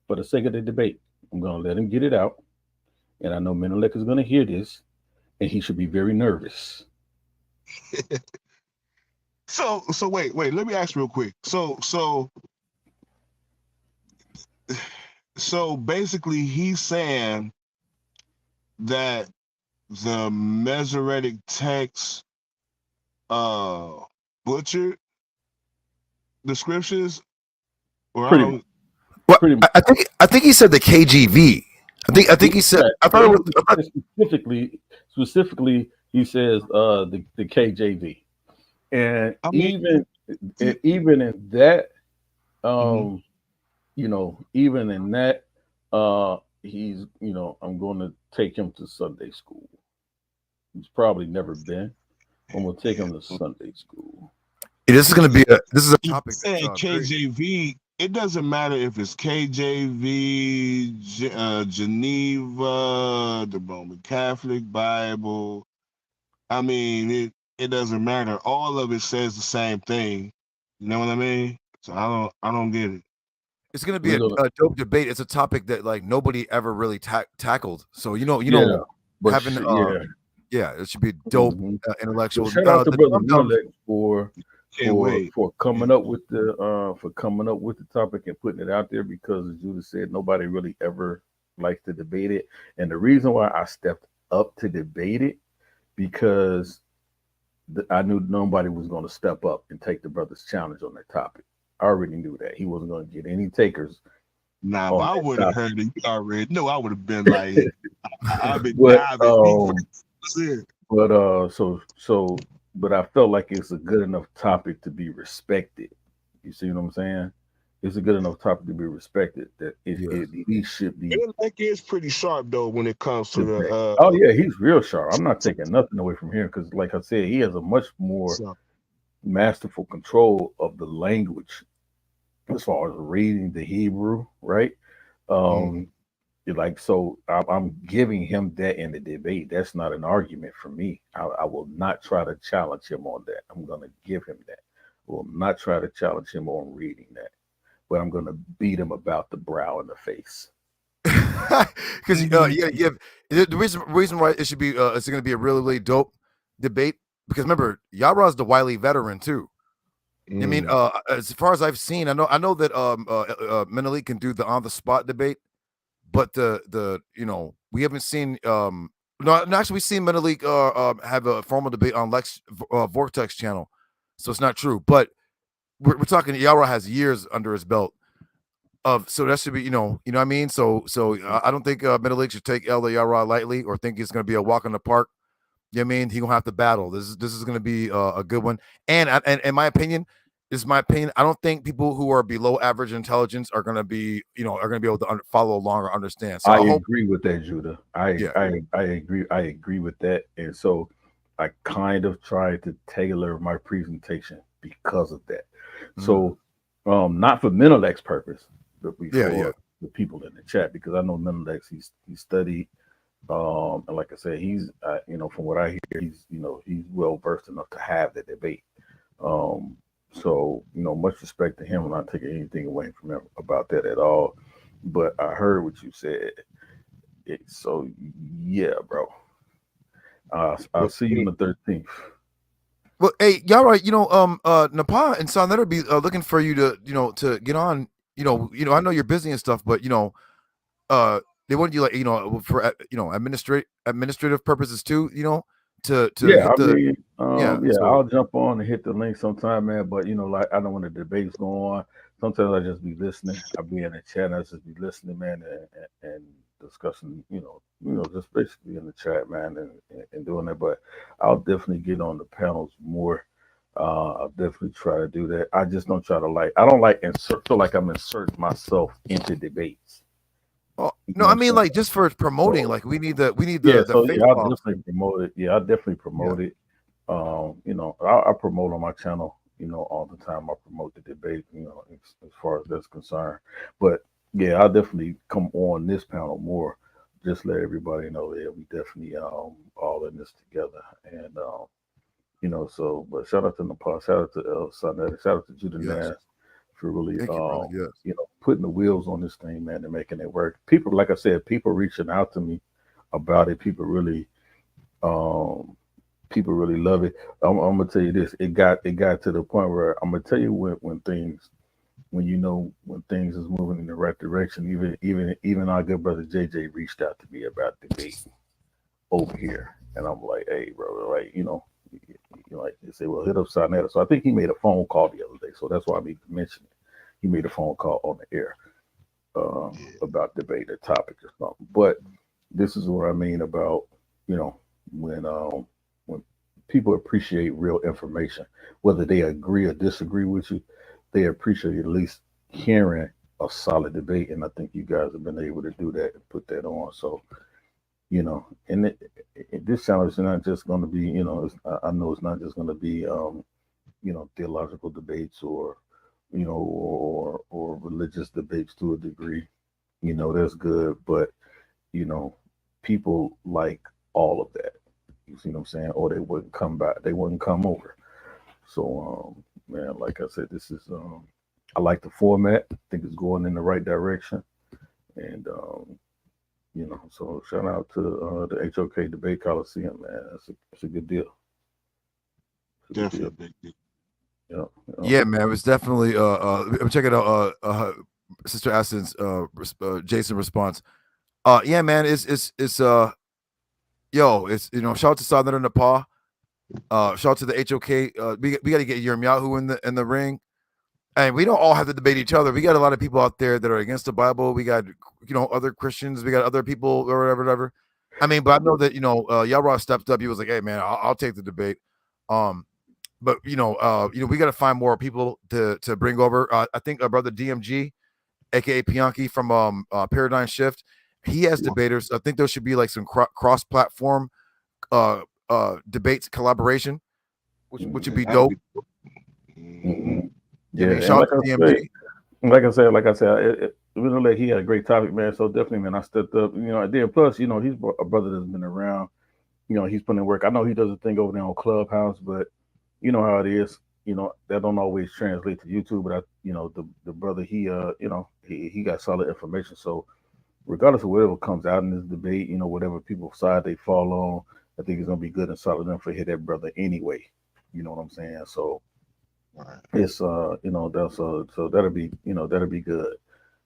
For the sake of the debate, I'm gonna let him get it out. And I know Menelik is gonna hear this, and he should be very nervous. So wait, let me ask real quick. So basically he's saying that the Masoretic text butchered the scriptures, or Pretty much. Well, Pretty much. I think he said the KJV. I think he said. Specifically, he says the KJV, and even in that, even in that, he's I'm going to take him to Sunday school. He's probably never been. I'm going to take him to Sunday school. This is a topic. Saying KJV. It doesn't matter if it's KJV, Geneva, the Roman Catholic Bible. I mean, it doesn't matter. All of it says the same thing. You know what I mean? So I don't get it. It's gonna be a dope debate. It's a topic that like nobody ever really tackled. So having it should be dope intellectual. So shout out to Brother Menelik for coming up with the topic and putting it out there, because as Judah said, nobody really ever likes to debate it. And the reason why I stepped up to debate it, because I knew nobody was going to step up and take the brother's challenge on that topic. I already knew that he wasn't going to get any takers. Nah, if I would have heard it, you already know I would have been like, I've been diving. But I felt like it's a good enough topic to be respected. You see what I'm saying? It's a good enough topic to be respected that he should be. Like it's pretty sharp though when it comes to the. Oh yeah, he's real sharp. I'm not taking nothing away from him because, like I said, he has a much more masterful control of the language as far as reading the Hebrew, right? I'm giving him that in the debate. That's not an argument for me. I will not try to challenge him on that. I'm going to give him that. I will not try to challenge him on reading that, but I'm going to beat him about the brow and the face. Because the reason why it should be it's going to be a really, really dope debate, because remember, Yhwh is the wily veteran too. I mean, as far as I've seen, I know that Menelik can do the on the spot debate, but we haven't seen actually we've seen Menelik have a formal debate on Lex Vortex channel, so it's not true. But we're talking Yhwh has years under his belt. So that should be, you know what I mean? So I don't think Menelik should take Elder Yhwh lightly or think it's going to be a walk in the park. You know what I mean? He's going to have to battle. This is going to be a good one. And in my opinion, I don't think people who are below average intelligence are going to be able to follow along or understand. So I agree with that, Judah. I agree with that. And so I kind of tried to tailor my presentation because of that. So not for Menelik's purpose, but for the people in the chat, because I know Menelik, he studied, and like I said, he's from what I hear, he's well versed enough to have the debate. So much respect to him. I'm not taking anything away from him about that at all. but I heard what you said. So yeah, bro. I'll see you on the 13th. Well, hey, y'all right? Nepal and Son, that'll be looking for you to to get on. I know you're busy and stuff, but they want you like for administrative purposes too. To Yeah, hit I the mean, yeah, So I'll jump on and hit the link sometime, man. But like I don't want the debates go on. Sometimes I just be listening. I be in the chat, and I just be listening, man, and discussing, just basically in the chat, man, and doing that. But I'll definitely get on the panels more. I'll definitely try to do that. I just don't try to I don't feel like I'm inserting myself into debates. Oh, You no, know what I I'm mean saying? like just for promoting. So Like we need the so faith I'll talk. definitely promote it. Yeah, I'll definitely promote it. I promote on my channel, all the time. I promote the debate, as far as that's concerned. But yeah, I'll definitely come on this panel more. Just let everybody know that we definitely all in this together. And so but shout out to Nepal, shout out to Sunday, shout out to Judah Yes, Nash for really thank you, brother. Yes. putting the wheels on this thing, man, and making it work. People, like I said, people reaching out to me about it. People really love it. I'm gonna tell you this. It got to the point where I'm gonna tell you when things when things is moving in the right direction. Even our good brother JJ reached out to me about debate over here, and I'm like, hey, brother, like they say, well, hit up Sinetta. So I think he made a phone call the other day. So that's why I need to mention it. He made a phone call on the air about debate a topic or something. But this is what I mean about when people appreciate real information, whether they agree or disagree with you, they appreciate at least hearing a solid debate. And I think you guys have been able to do that and put that on. So, and this challenge is not just going to be, I know it's not just going to be, theological debates or, or religious debates to a degree. That's good. But, people like all of that. You see what I'm saying? Or they wouldn't come back. They wouldn't come over. So, man, like I said, this is I like the format. I think it's going in the right direction. And so shout out to the HOK Debate Coliseum, man. It's a good deal. Definitely a big deal. Yeah, man, it was definitely check it out. Sister Aston's Jason response. Yeah, man, it's shout out to Southern Nepal. Shout out to the HOK. We got to get Yhwh in the ring. And we don't all have to debate each other. We got a lot of people out there that are against the Bible. We got, other Christians. We got other people or whatever. I mean, but I know that, Yhwh stepped up. He was like, hey, man, I'll take the debate. But, we got to find more people to bring over. I think brother DMG, a.k.a. Pianki from Paradigm Shift, he has debaters. I think there should be like some cross-platform debates collaboration, which would be dope. Yeah, and shout out to DMG. Like I said, like he had a great topic, man. So definitely, man, I stepped up. And then plus, he's a brother that's been around. He's putting in work. I know he does a thing over there on Clubhouse, but you know how it is. That don't always translate to YouTube. But the brother, he got solid information. So regardless of whatever comes out in this debate, whatever people's side they fall on, I think it's gonna be good and solid enough for hit that brother anyway. You know what I'm saying? So. Right. It's so that'll be good.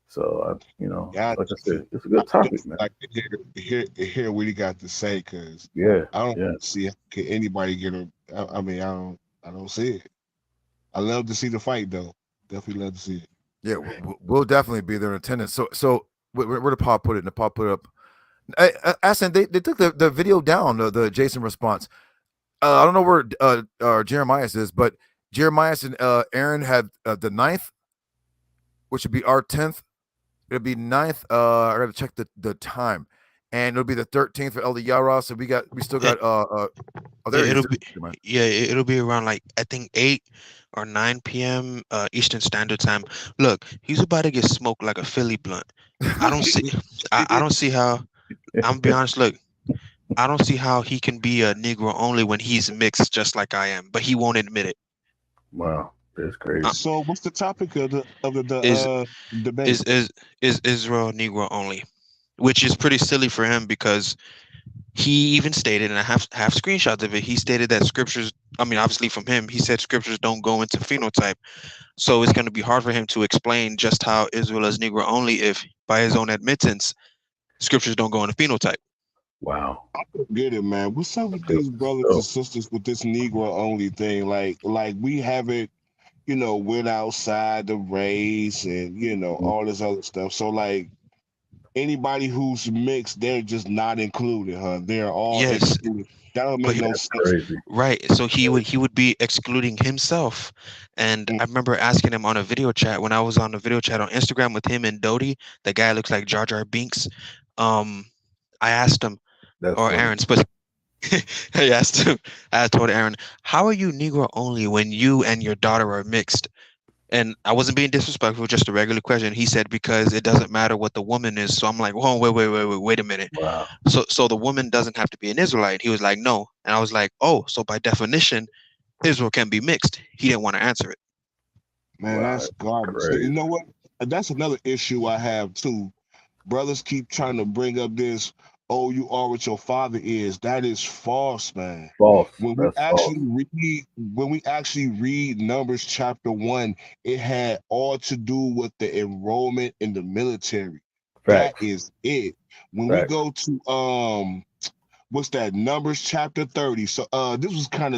So like I said, it's a good topic, man. Like to hear what he got to say, because Yeah, I don't see can anybody get a. I mean, I don't see it. I love to see the fight though. Definitely love to see it. Yeah, we'll definitely be there in attendance. So where did Paul put it? And the Paul put it up. Aston, they took the video down, the Jason response. I don't know where Jeremiah is, but Jeremiah and Aaron had the 9th, which would be our 10th. It'll be 9th. I got to check the time, and it'll be the 13th for Elder Yara. So we still got it'll be around like I think 8 or 9 p.m. Eastern Standard Time. Look, he's about to get smoked like a Philly blunt. I don't see I don't see how. I'm gonna be honest. Look, I don't see how he can be a Negro only when he's mixed just like I am, but he won't admit it. Wow. That's crazy. So what's the topic of the Is debate? is Israel Negro only, which is pretty silly for him because he even stated, and I have screenshots of it. He stated that scriptures. I mean, obviously from him, he said scriptures don't go into phenotype. So it's going to be hard for him to explain just how Israel is Negro only if, by his own admittance, scriptures don't go into phenotype. Wow. I don't get it, man. What's up I with feel these brothers so. and sisters with this Negro only thing? Like we haven't, went outside the race and all this other stuff. So like anybody who's mixed, they're just not included, huh? They're all Yes, excluded. That don't but make no That's sense. crazy. right. So he would be excluding himself. And Mm. I remember asking him on a video chat when I was on a video chat on Instagram with him and Dodie, the guy looks like Jar Jar Binks. I asked him, That's or funny. Aaron, I asked him, I told Aaron, how are you Negro only when you and your daughter are mixed? And I wasn't being disrespectful, just a regular question. He said, because it doesn't matter what the woman is. So I'm like, oh, wait a minute. Wow. So the woman doesn't have to be an Israelite. He was like, no. And I was like, oh, so by definition, Israel can be mixed. He didn't want to answer it. Man, Wow. that's garbage. You Crazy. know what? That's another issue I have too. Brothers keep trying to bring up this, oh, you are what your father is. That is false, man. False. When we That's false. actually read Numbers chapter 1, it had all to do with the enrollment in the military. That Facts. is it. When we Facts. go to what's that, Numbers chapter 30. So this is kind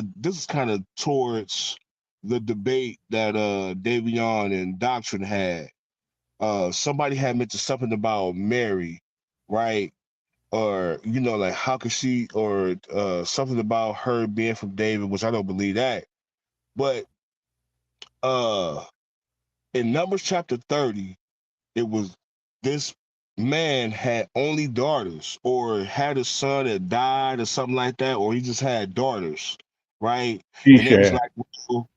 of towards the debate that Davion and Doctrine had. Somebody had mentioned something about Mary, right? Or like how could she, or something about her being from David, which I don't believe that. But in Numbers chapter 30, it was this man had only daughters, or had a son that died or something like that, or he just had daughters, right? And it was Eshan. like, well,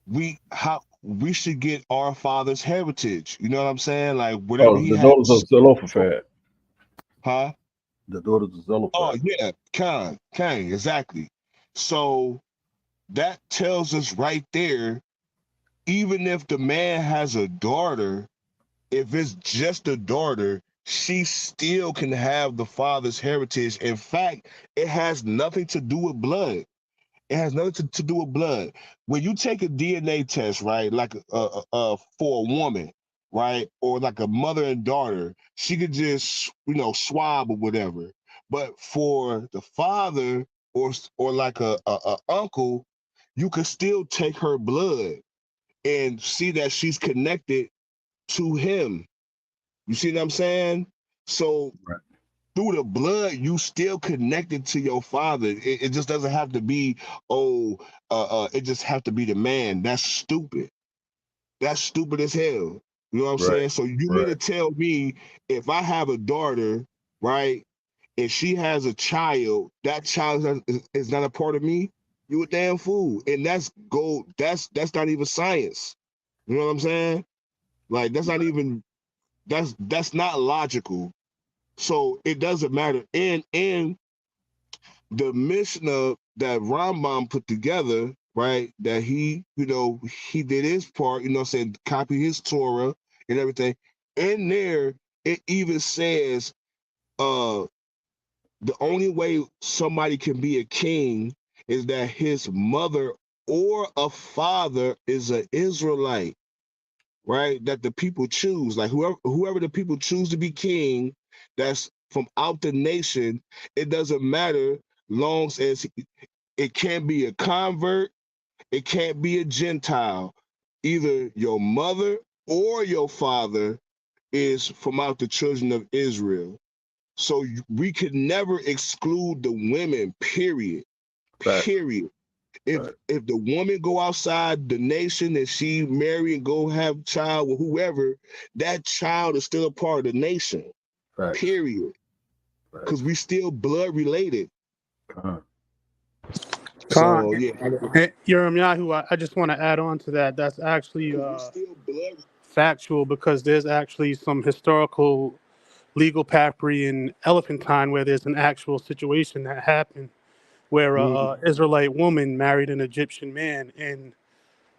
we should get our father's heritage. You know what I'm saying? Like whatever Oh, he the had. daughters of Zelophehad. Huh? The daughters of Oh Zelophehad. yeah, Cain, exactly. So that tells us right there, even if the man has a daughter, if it's just a daughter, she still can have the father's heritage. In fact, it has nothing to do with blood. It has nothing to do with blood. When you take a DNA test, right, like for a woman, right, or like a mother and daughter, she could just swab or whatever. But for the father, or like a uncle, you could still take her blood and see that she's connected to him. You see what I'm saying? So Right. through the blood, you still connected to your father. It just doesn't have to be, it just have to be the man. That's stupid. That's stupid as hell. You know what I'm Right. saying? So you mean Right. to tell me if I have a daughter, right, and she has a child, that child is not a part of me? You a damn fool. And that's gold. That's not even science. You know what I'm saying? Like that's not logical. So it doesn't matter. And the Mishnah that Rambam put together, right? That he did his part, saying copy his Torah and everything. In there, it even says uh the only way somebody can be a king is that his mother or a father is an Israelite, right? That the people choose, like whoever the people choose to be king, that's from out the nation. It doesn't matter, long as it can't be a convert, it can't be a Gentile. Either your mother or your father is from out the children of Israel. So we could never exclude the women, period. Facts. Period. If Facts. if the woman go outside the nation and she marry and go have a child with whoever, that child is still a part of the nation. Facts. Period. Because Facts. we still blood related. Uh-huh. Khan, So yeah, Yhwh, I just want to add on to that. That's actually we still blood. factual because there's actually some historical legal papyri in Elephantine where there's an actual situation that happened where Mm, a Israelite woman married an Egyptian man, and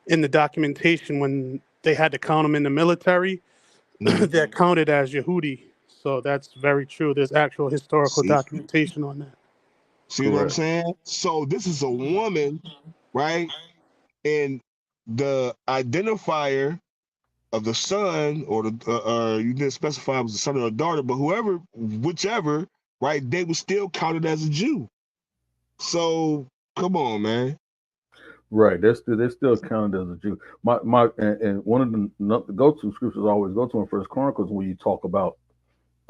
in the documentation when they had to count them in the military, they're counted as Yehudi. So that's very true. There's actual historical See, documentation on that. see what I'm Correct. saying? So this is a woman, right? And the identifier of the son, or the you didn't specify it was the son or a daughter, but whoever, whichever, right? They were still counted as a Jew. So come on, man. Right. They're still counted as a Jew. And one of the go-to scriptures I always go to in First Chronicles when you talk about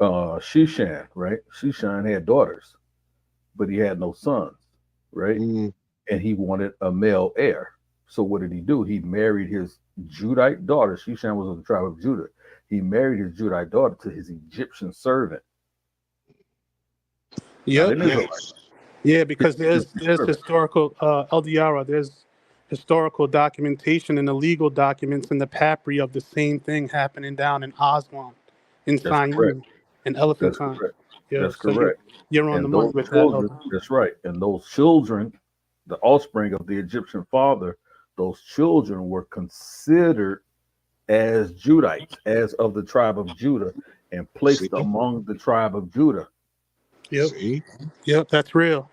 Sheshan, right? Sheshan had daughters, but he had no sons, right? Mm, And he wanted a male heir. So what did he do? He married his Judite daughter. Sheshan was of the tribe of Judah. He married his Judite daughter to his Egyptian servant. Not Yep. an Israelite. yes. Yeah, because His there's servant. historical El Diara, there's historical documentation in the legal documents in the papyri of the same thing happening down in Aswan, in That's correct. Syene, in That's Elephantine. correct. Yeah, That's so correct. you're on the And money those with that, children, Elder. that's right. And those children, the offspring of the Egyptian father, those children were considered as Judites, as of the tribe of Judah, and See, placed among the tribe of Judah. Yep, see. yep, that's real.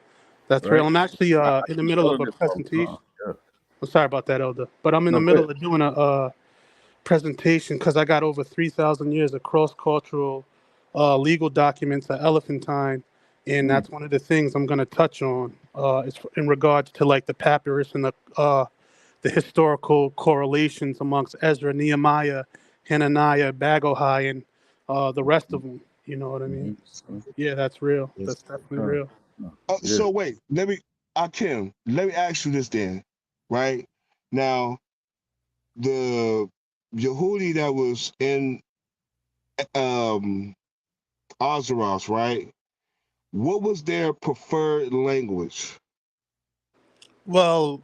That's real. Right? I'm actually I in the keep middle of telling a this all the presentation. time. Yeah. I'm sorry about that, Elder, but I'm in the No, go ahead. middle of doing a presentation because I got over 3,000 years of cross-cultural legal documents at Elephantine, and Mm, that's one of the things I'm going to touch on. It's in regards to like the papyrus and the historical correlations amongst Ezra, Nehemiah, Hananiah, Bagohai, and the rest of them. You know what I mean? mhm, mhm. Yeah, that's real. Yes. That's definitely Huh, real. huh. Yeah. So wait, Akim, let me ask you this then, right? Now, the Yehudi that was in Azeroth, right? What was their preferred language? Well,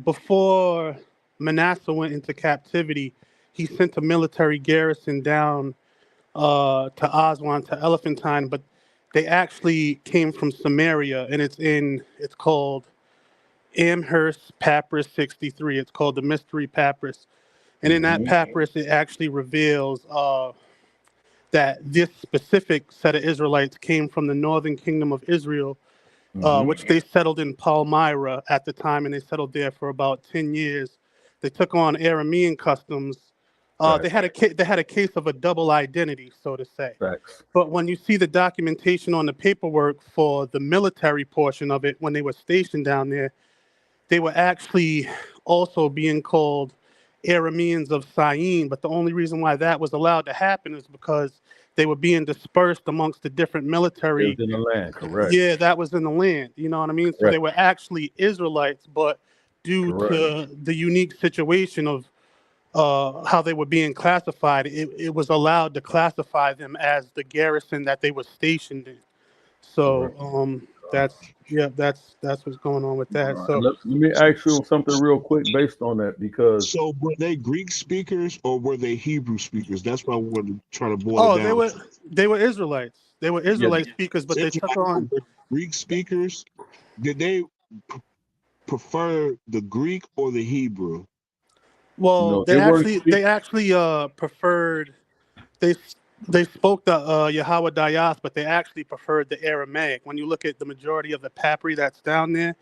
before Manasseh went into captivity, he sent a military garrison down to Aswan, to Elephantine, but they actually came from Samaria, and it's called Amherst Papyrus 63. It's called the Mystery Papyrus, and in that Mhm, papyrus, it actually reveals that this specific set of Israelites came from the northern kingdom of Israel, mhm. which they settled in Palmyra at the time, and they settled there for about 10 years. They took on Aramean customs. They Facts. had they had a case of a double identity, so to say. Facts. But when you see the documentation on the paperwork for the military portion of it, when they were stationed down there, they were actually also being called Arameans of Syene. But the only reason why that was allowed to happen is because they were being dispersed amongst the different It was military. in the land. Correct. Yeah, that was in the land. You know what I mean? So they Correct. were actually Israelites, but due Correct. to the unique situation of how they were being classified, it was allowed to classify them as the garrison that they were stationed in. So Correct. that's what's going on with that. And So let me ask you something real quick based on that, because So were they Greek speakers or were they Hebrew speakers? That's what I wanted to try to boil it oh, down. they were Israelites. They were yeah, Israelite speakers, but they Since took I on. were Greek speakers, did they prefer the Greek or the Hebrew? Well, no, they weren't they speak. actually preferred they they spoke the Yahweh Dayas, but they actually preferred the Aramaic. When you look at the majority of the papyri that's down there,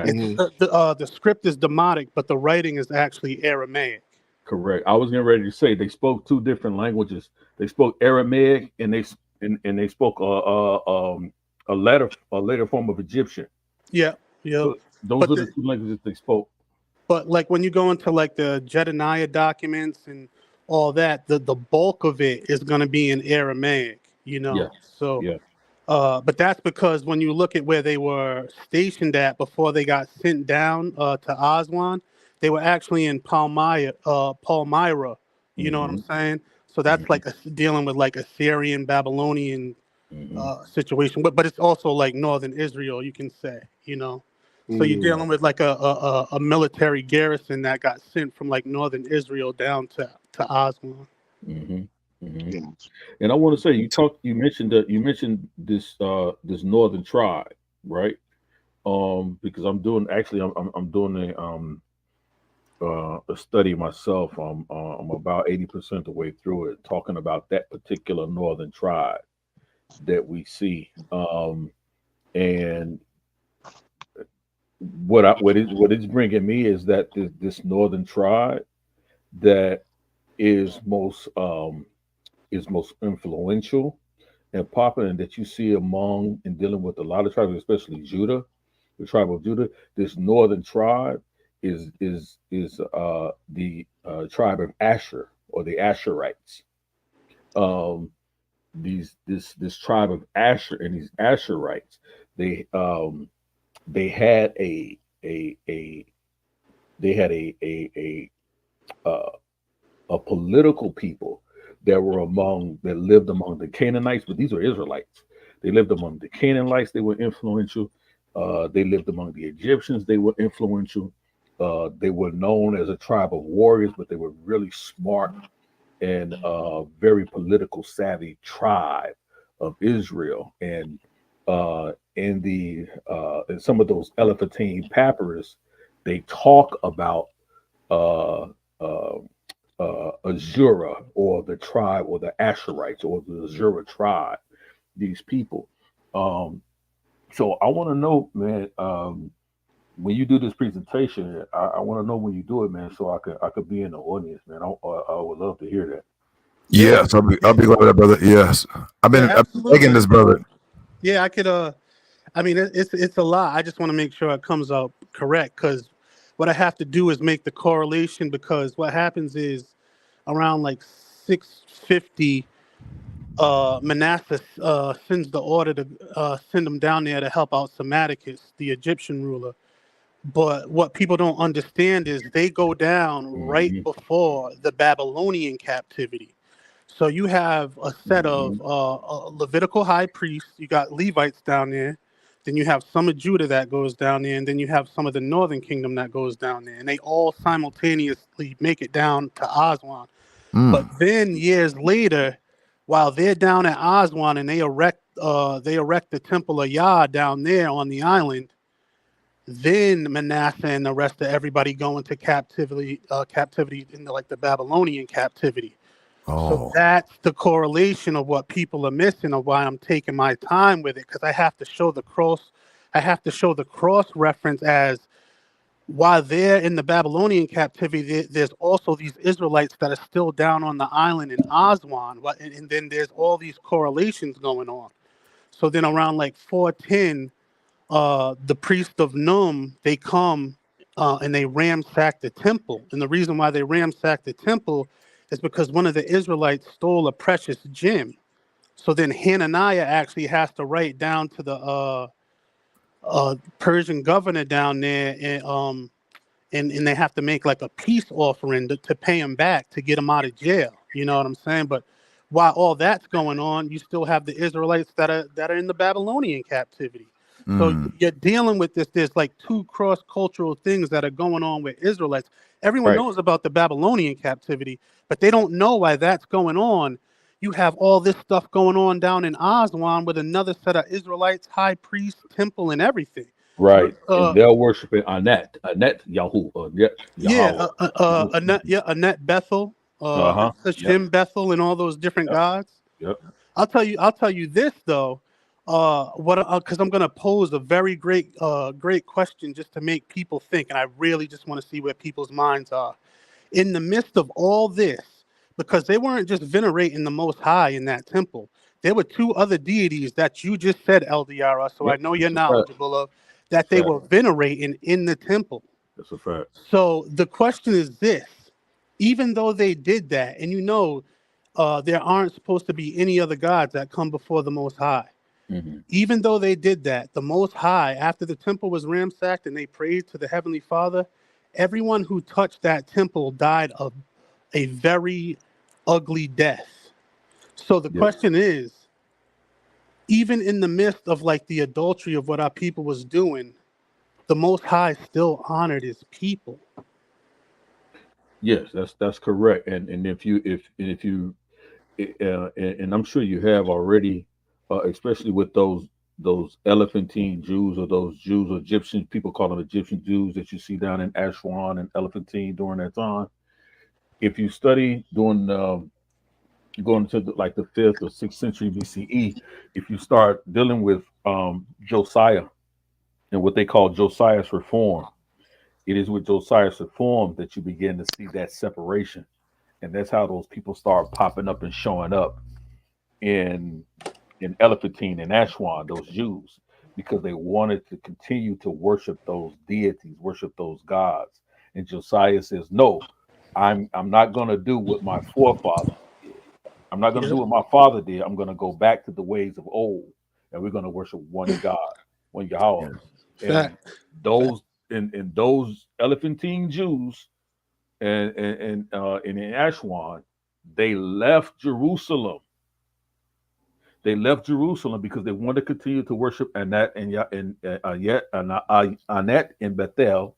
it's Facts. Hmm. the script is Demotic, but the writing is actually Aramaic. Correct. I was getting ready to say they spoke two different languages. They spoke Aramaic, and they spoke a later form of Egyptian. Yeah, yeah. So those But are the two languages they spoke. like when you go into like the Jedaniah documents and all that, the bulk of it is going to be in Aramaic. You Yeah. know, so. Yeah. But that's because when you look at where they were stationed at before they got sent down to Aswan, they were actually in Palmyra. You know what I'm Mm-hmm. saying? So that's Mm-hmm. like dealing with like Assyrian, Babylonian Mm-hmm. situation, but it's also like northern Israel, you can say. You know, so you're Mm. dealing with like a military garrison that got sent from like northern Israel down to Aswan. Mm-hmm. Mm-hmm. Yeah. And I want to say you mentioned this this northern tribe, right? Because I'm doing actually I'm doing a study myself. I'm about 80% the way through it, talking about that particular northern tribe that we see. And what it's bringing me is that this northern tribe that is most influential and popular, and that you see among and dealing with a lot of tribes, especially Judah, the tribe of Judah. This northern tribe is the tribe of Asher, or the Asherites. Um, this tribe of Asher and these Asherites, they they had a they had uh, a political people that lived among the Canaanites, but these were Israelites. They lived among the Canaanites. They were influential. They lived among the Egyptians. They were influential. They were known as a tribe of warriors, but they were really smart and very political savvy tribe of Israel. And in some of those Elephantine papyrus, they talk about uh, uh, Azura, or the tribe, or the Asherites, or the Azura tribe. These people. Um, so I want to know, man. When you do this presentation, I want to know when you do it, man, so I could be in the audience, man. I would love to hear that. Yeah, Yes, I'll be glad with that, brother. Yes, I've yeah, been begging absolutely. this, brother. Yeah, I could. I mean, it's a lot. I just want to make sure it comes out correct, because what I have to do is make the correlation, because what happens is around like 650, Manasseh sends the order to send them down there to help out Sammaticus, the Egyptian ruler. But what people don't understand is they go down right Hmm. before the Babylonian captivity. So you have a set Hmm. of Levitical high priests. You got Levites down there. Then you have some of Judah that goes down there, and then you have some of the northern kingdom that goes down there, and they all simultaneously make it down to Aswan. But Mm. then years later, while they're down at Aswan and they erect the temple of Yah down there on the island, then Manasseh and the rest of everybody go into captivity into like the Babylonian captivity. So Oh. that's the correlation of what people are missing, of why I'm taking my time with it, because I have to show the cross. I have to show the cross reference as while they're in the Babylonian captivity, there's also these Israelites that are still down on the island in Aswan, and then there's all these correlations going on. So then around like 410, the priest of Num, they come and they ransack the temple. And the reason why they ransack the temple is because one of the Israelites stole a precious gem. So then Hananiah actually has to write down to the Persian governor down there, and they have to make like a peace offering to pay him back to get him out of jail. You know what I'm saying? But while all that's going on, you still have the Israelites that are in the Babylonian captivity. So Mm. you're dealing with this. There's like two cross-cultural things that are going on with Israelites. Everyone Right. knows about the Babylonian captivity, but they don't know why that's going on. You have all this stuff going on down in Aswan with another set of Israelites, high priest, temple, and everything. Right. And Uh, they're worshiping Anet Yahoo, Yeah, Yahweh. Uh Annette Bethel, huh. Yep. Hashem Bethel, and all those different Yep. gods. Yep. I'll tell you this though, what because I'm gonna pose a very great question just to make people think, and I really just want to see where people's minds are in the midst of all this, because they weren't just venerating the Most High in that temple. There were two other deities that you just said, LDR, so I Yep. know you're That's a fact. knowledgeable of, That's that a they fact. were venerating in the temple. That's a fact. So the question is this: even though they did that, and there aren't supposed to be any other gods that come before the Most High. Hmm. Even though they did that, the Most High, after the temple was ransacked and they prayed to the Heavenly Father, everyone who touched that temple died a very ugly death. So the Yep. question is, even in the midst of like the adultery of what our people was doing, the Most High still honored his people. Yes, that's correct. And if you and I'm sure you have already, especially with those Elephantine Jews, or those Jews or Egyptian, people call them Egyptian Jews, that you see down in Aswan and Elephantine during that time. If you study during going to like the 5th or 6th century BCE, if you start dealing with Josiah and what they call Josiah's reform, it is with Josiah's reform that you begin to see that separation. And that's how those people start popping up and showing up in Elephantine and Aswan, those Jews, because they wanted to continue to worship those deities, worship those gods. And Josiah says, no, I'm not going to do what my forefathers did. I'm not going to Yeah. do what my father did. I'm going to go back to the ways of old, and we're going to worship one God, one Yahweh. And Fact. those and those Elephantine Jews and in Aswan, they left Jerusalem. They left Jerusalem because they wanted to continue to worship Anet in Bethel,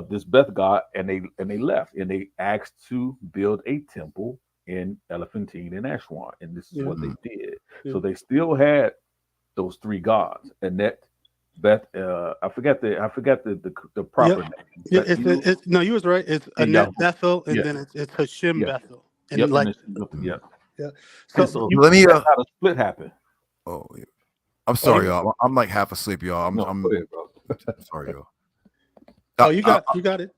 this Beth god, and they left, and they asked to build a temple in Elephantine and Aswan, and this is Yeah. what they did. Yeah. So they still had those three gods, Anet, Beth. I forgot the proper Yep. name. Yeah. Bethel It's no, you was right. It's and Annette Yahweh. Bethel, and Yeah, then it's Hashim yeah, Bethel, and yep, and like it's yeah. yeah. And So so you Let me that's how the split happened. oh yeah. I'm oh sorry, you y'all. I'm like half asleep, y'all. No, I'm go ahead, bro. sorry, y'all. oh you got it.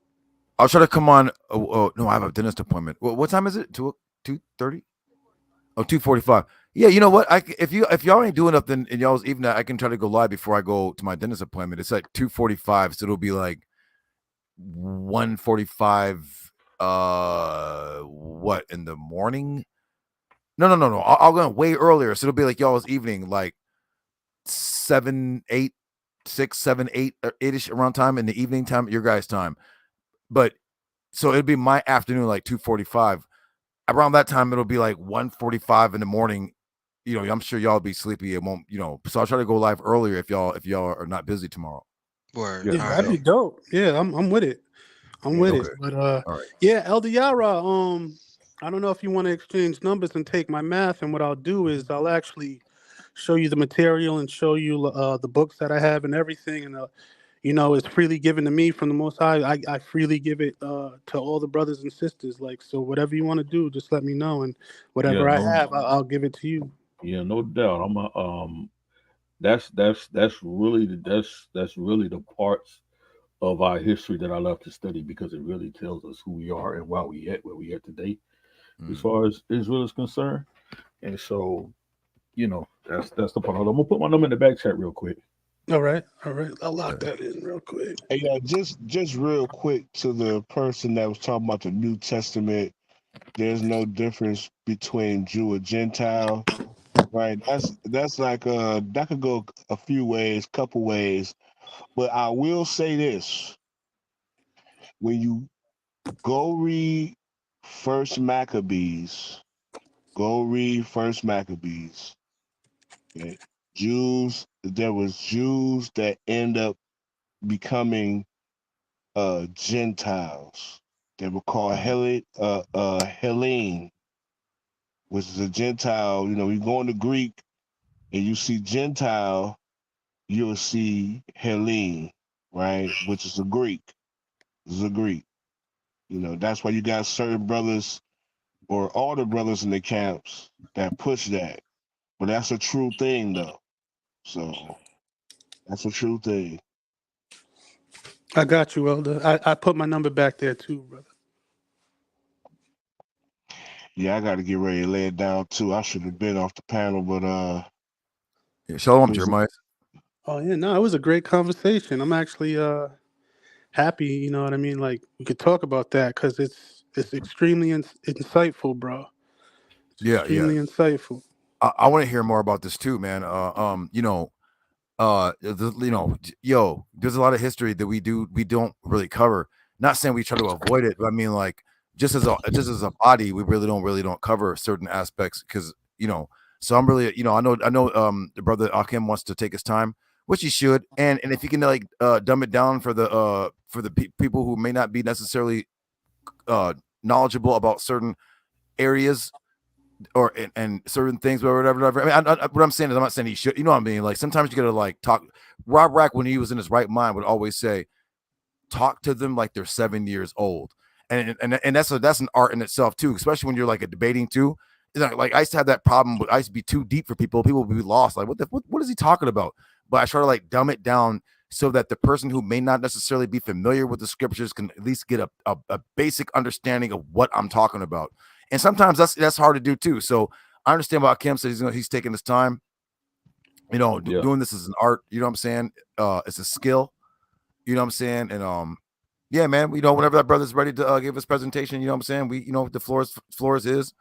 I'll try to come on. Oh, no, I have a dentist appointment. What time is it? 2:30? Oh, 2:45. Yeah, you know what? If y'all ain't doing nothing in y'all's evening, I can try to go live before I go to my dentist appointment. It's like 2:45, so it'll be like 1:45. What in the morning? No. I'll go way earlier, so it'll be like y'all's evening, like 7, 8, 6, 7, 8, 8ish around time in the evening time, your guys' time. But so it'd be my afternoon, like 2:45. Around that time, it'll be like 1:45 in the morning. You know, I'm sure y'all be sleepy. It won't, so I'll try to go live earlier if y'all are not busy tomorrow. Word. Yeah, Yeah, All that'd right. be dope. Yeah, I'm with it. I'm with it. Okay. But All right. yeah, Elder Yara, I don't know if you want to exchange numbers and take my math, and what I'll do is I'll actually show you the material and show you the books that I have and everything, and it's freely given to me from the Most High. I freely give it to all the brothers and sisters. Like, so whatever you want to do, just let me know, and yeah, whatever I no, have, I'll give it to you. yeah, no doubt. I'm a that's really that's really the parts of our history that I love to study, because it really tells us who we are and why we at where we at today, as far as Israel is concerned. And so, that's the part. I'm gonna put my number in the back chat real quick. All right, I'll lock that in real quick. Hey, just real quick to the person that was talking about the New Testament. There's no difference between Jew and Gentile, right? That's like that could go a few ways, couple ways. But I will say this: when you go read First Maccabees, okay? There was Jews that end up becoming Gentiles. They were called Hellene, which is a Gentile. You go into Greek and you see Gentile, you'll see Hellene, right? Which is a Greek. This is a Greek. That's why you got certain brothers or all the brothers in the camps that push that. But that's a true thing, though. So that's a true thing. I got you, Elder. I put my number back there too, brother. Yeah, I got to get ready to lay it down too. I should have been off the panel, but Yeah, Shalom, it was Jeremiah. Oh yeah, no, it was a great conversation. I'm actually happy. You know what I mean? Like we could talk about that because it's extremely insightful, bro. It's Yeah. extremely insightful. I want to hear more about this too, man. There's a lot of history that we don't really cover. Not saying we try to avoid it, but I mean, like, just as a body, we don't cover certain aspects because So I'm really, I know the brother Akim wants to take his time, which he should, and if you can like dumb it down for the people who may not be necessarily knowledgeable about certain areas, or and certain things, whatever. I mean, what I'm saying is, I'm not saying he should. You know what I mean? Like sometimes you gotta like talk. Rob Rack, when he was in his right mind, would always say, "Talk to them like they're 7 years old," and that's an art in itself too, especially when you're like a debating too. Like I used to have that problem, but I used to be too deep for people. People would be lost. Like, what is he talking about? But I try to like dumb it down so that the person who may not necessarily be familiar with the scriptures can at least get a basic understanding of what I'm talking about. And sometimes that's hard to do too. So I understand why Kim said he's taking his time. Doing this is an art. You know what I'm saying? It's a skill. You know what I'm saying? And yeah, man. Whenever that brother's ready to give his presentation, you know what I'm saying? The floor is his.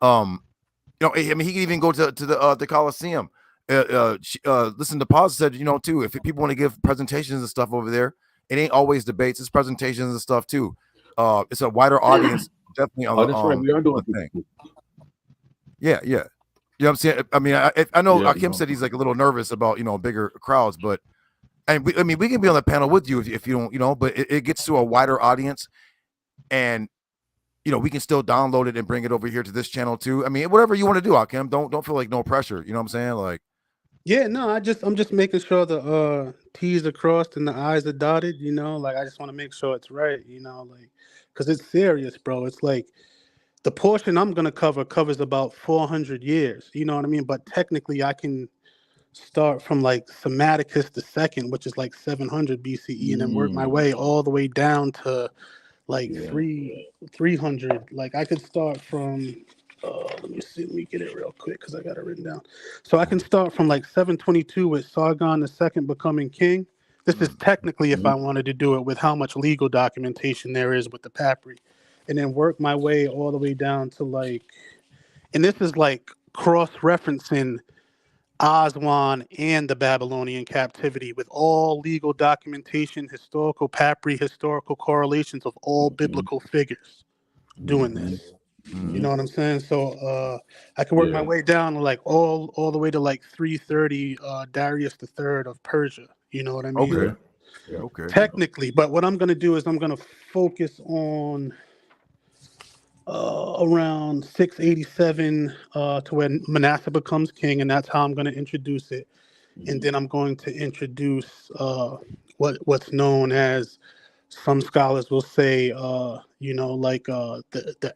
I mean, he can even go to the Coliseum. Listen, the pause said, too, if people want to give presentations and stuff over there, it ain't always debates, it's presentations and stuff too. It's a wider audience, definitely on that's right. We are doing the thing. Yeah. You know what I'm saying? I mean, I know Akim said he's like a little nervous about, bigger crowds, but we can be on the panel with you if you don't, but it gets to a wider audience, and we can still download it and bring it over here to this channel too. I mean, whatever you want to do, Akim. Don't feel like no pressure. You know what I'm saying? Like, Yeah, no, I'm just making sure the T's are crossed and the I's are dotted, like I just want to make sure it's right, like, because it's serious, bro. It's like the portion I'm gonna cover covers about 400 years, you know what I mean? But technically I can start from like Semiticus the second, which is like 700 BCE, and then work my way all the way down to like 300. Like I could start from let me get it real quick because I got it written down. So I can start from like 722 with Sargon the second becoming king. This is technically if I wanted to do it with how much legal documentation there is with the papyri, and then work my way all the way down to like, and this is like cross-referencing Aswan and the Babylonian captivity with all legal documentation, historical papyri, historical correlations of all biblical figures doing this. You know what I'm saying? So I can work my way down to like all the way to like 330 Darius the Third of Persia. You know what I mean? okay. Yeah, okay. Technically, but what I'm gonna do is I'm gonna focus on around 687 to when Manasseh becomes king, and that's how I'm going to introduce it. And then I'm going to introduce what's known as, some scholars will say, the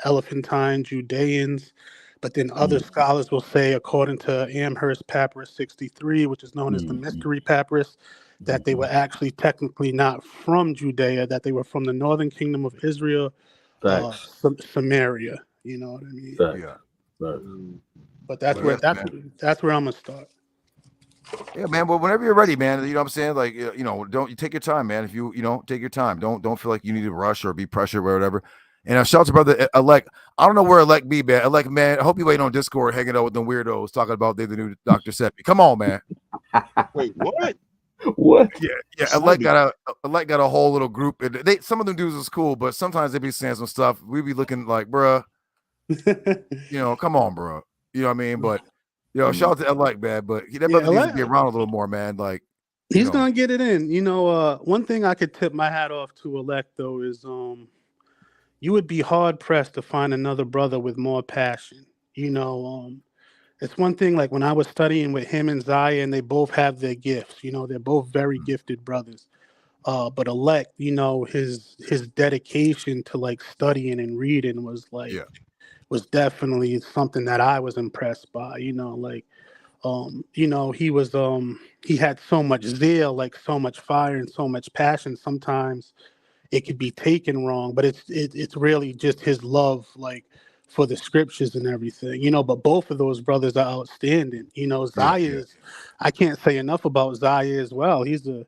Elephantine Judeans, but then other scholars will say, according to Amherst Papyrus 63, which is known as the Mystery Papyrus, that they were actually technically not from Judea, that they were from the northern kingdom of Israel, Samaria. You know what I mean? Yeah. But that's where I'm gonna start. Yeah, man. Well, whenever you're ready, man. You know what I'm saying? Like, don't you take your time, man. If you take your time. Don't feel like you need to rush or be pressured or whatever. And shout out to brother Elect. I don't know where Elect be, man. Elect, man. I hope you ain't on Discord hanging out with them weirdos talking about they the new Dr. Seppi. Come on, man. Wait, what? What? Yeah. Elect got a whole little group. And some of them dudes is cool, but sometimes they be saying some stuff. We be looking like, bruh. Come on, bro. You know what I mean? But shout out to Elect, man. But that brother needs to be around a little more, man. Like, he's gonna get it in. One thing I could tip my hat off to Elect though is you would be hard pressed to find another brother with more passion. It's one thing, like when I was studying with him and Zaya, and they both have their gifts. They're both very gifted brothers. But Elect, his dedication to like studying and reading was like was definitely something that I was impressed by. He was he had so much zeal, like so much fire and so much passion. Sometimes it could be taken wrong, but it's really just his love, like for the scriptures and everything. But both of those brothers are outstanding. Zaya is, I can't say enough about Zaya as well. He's a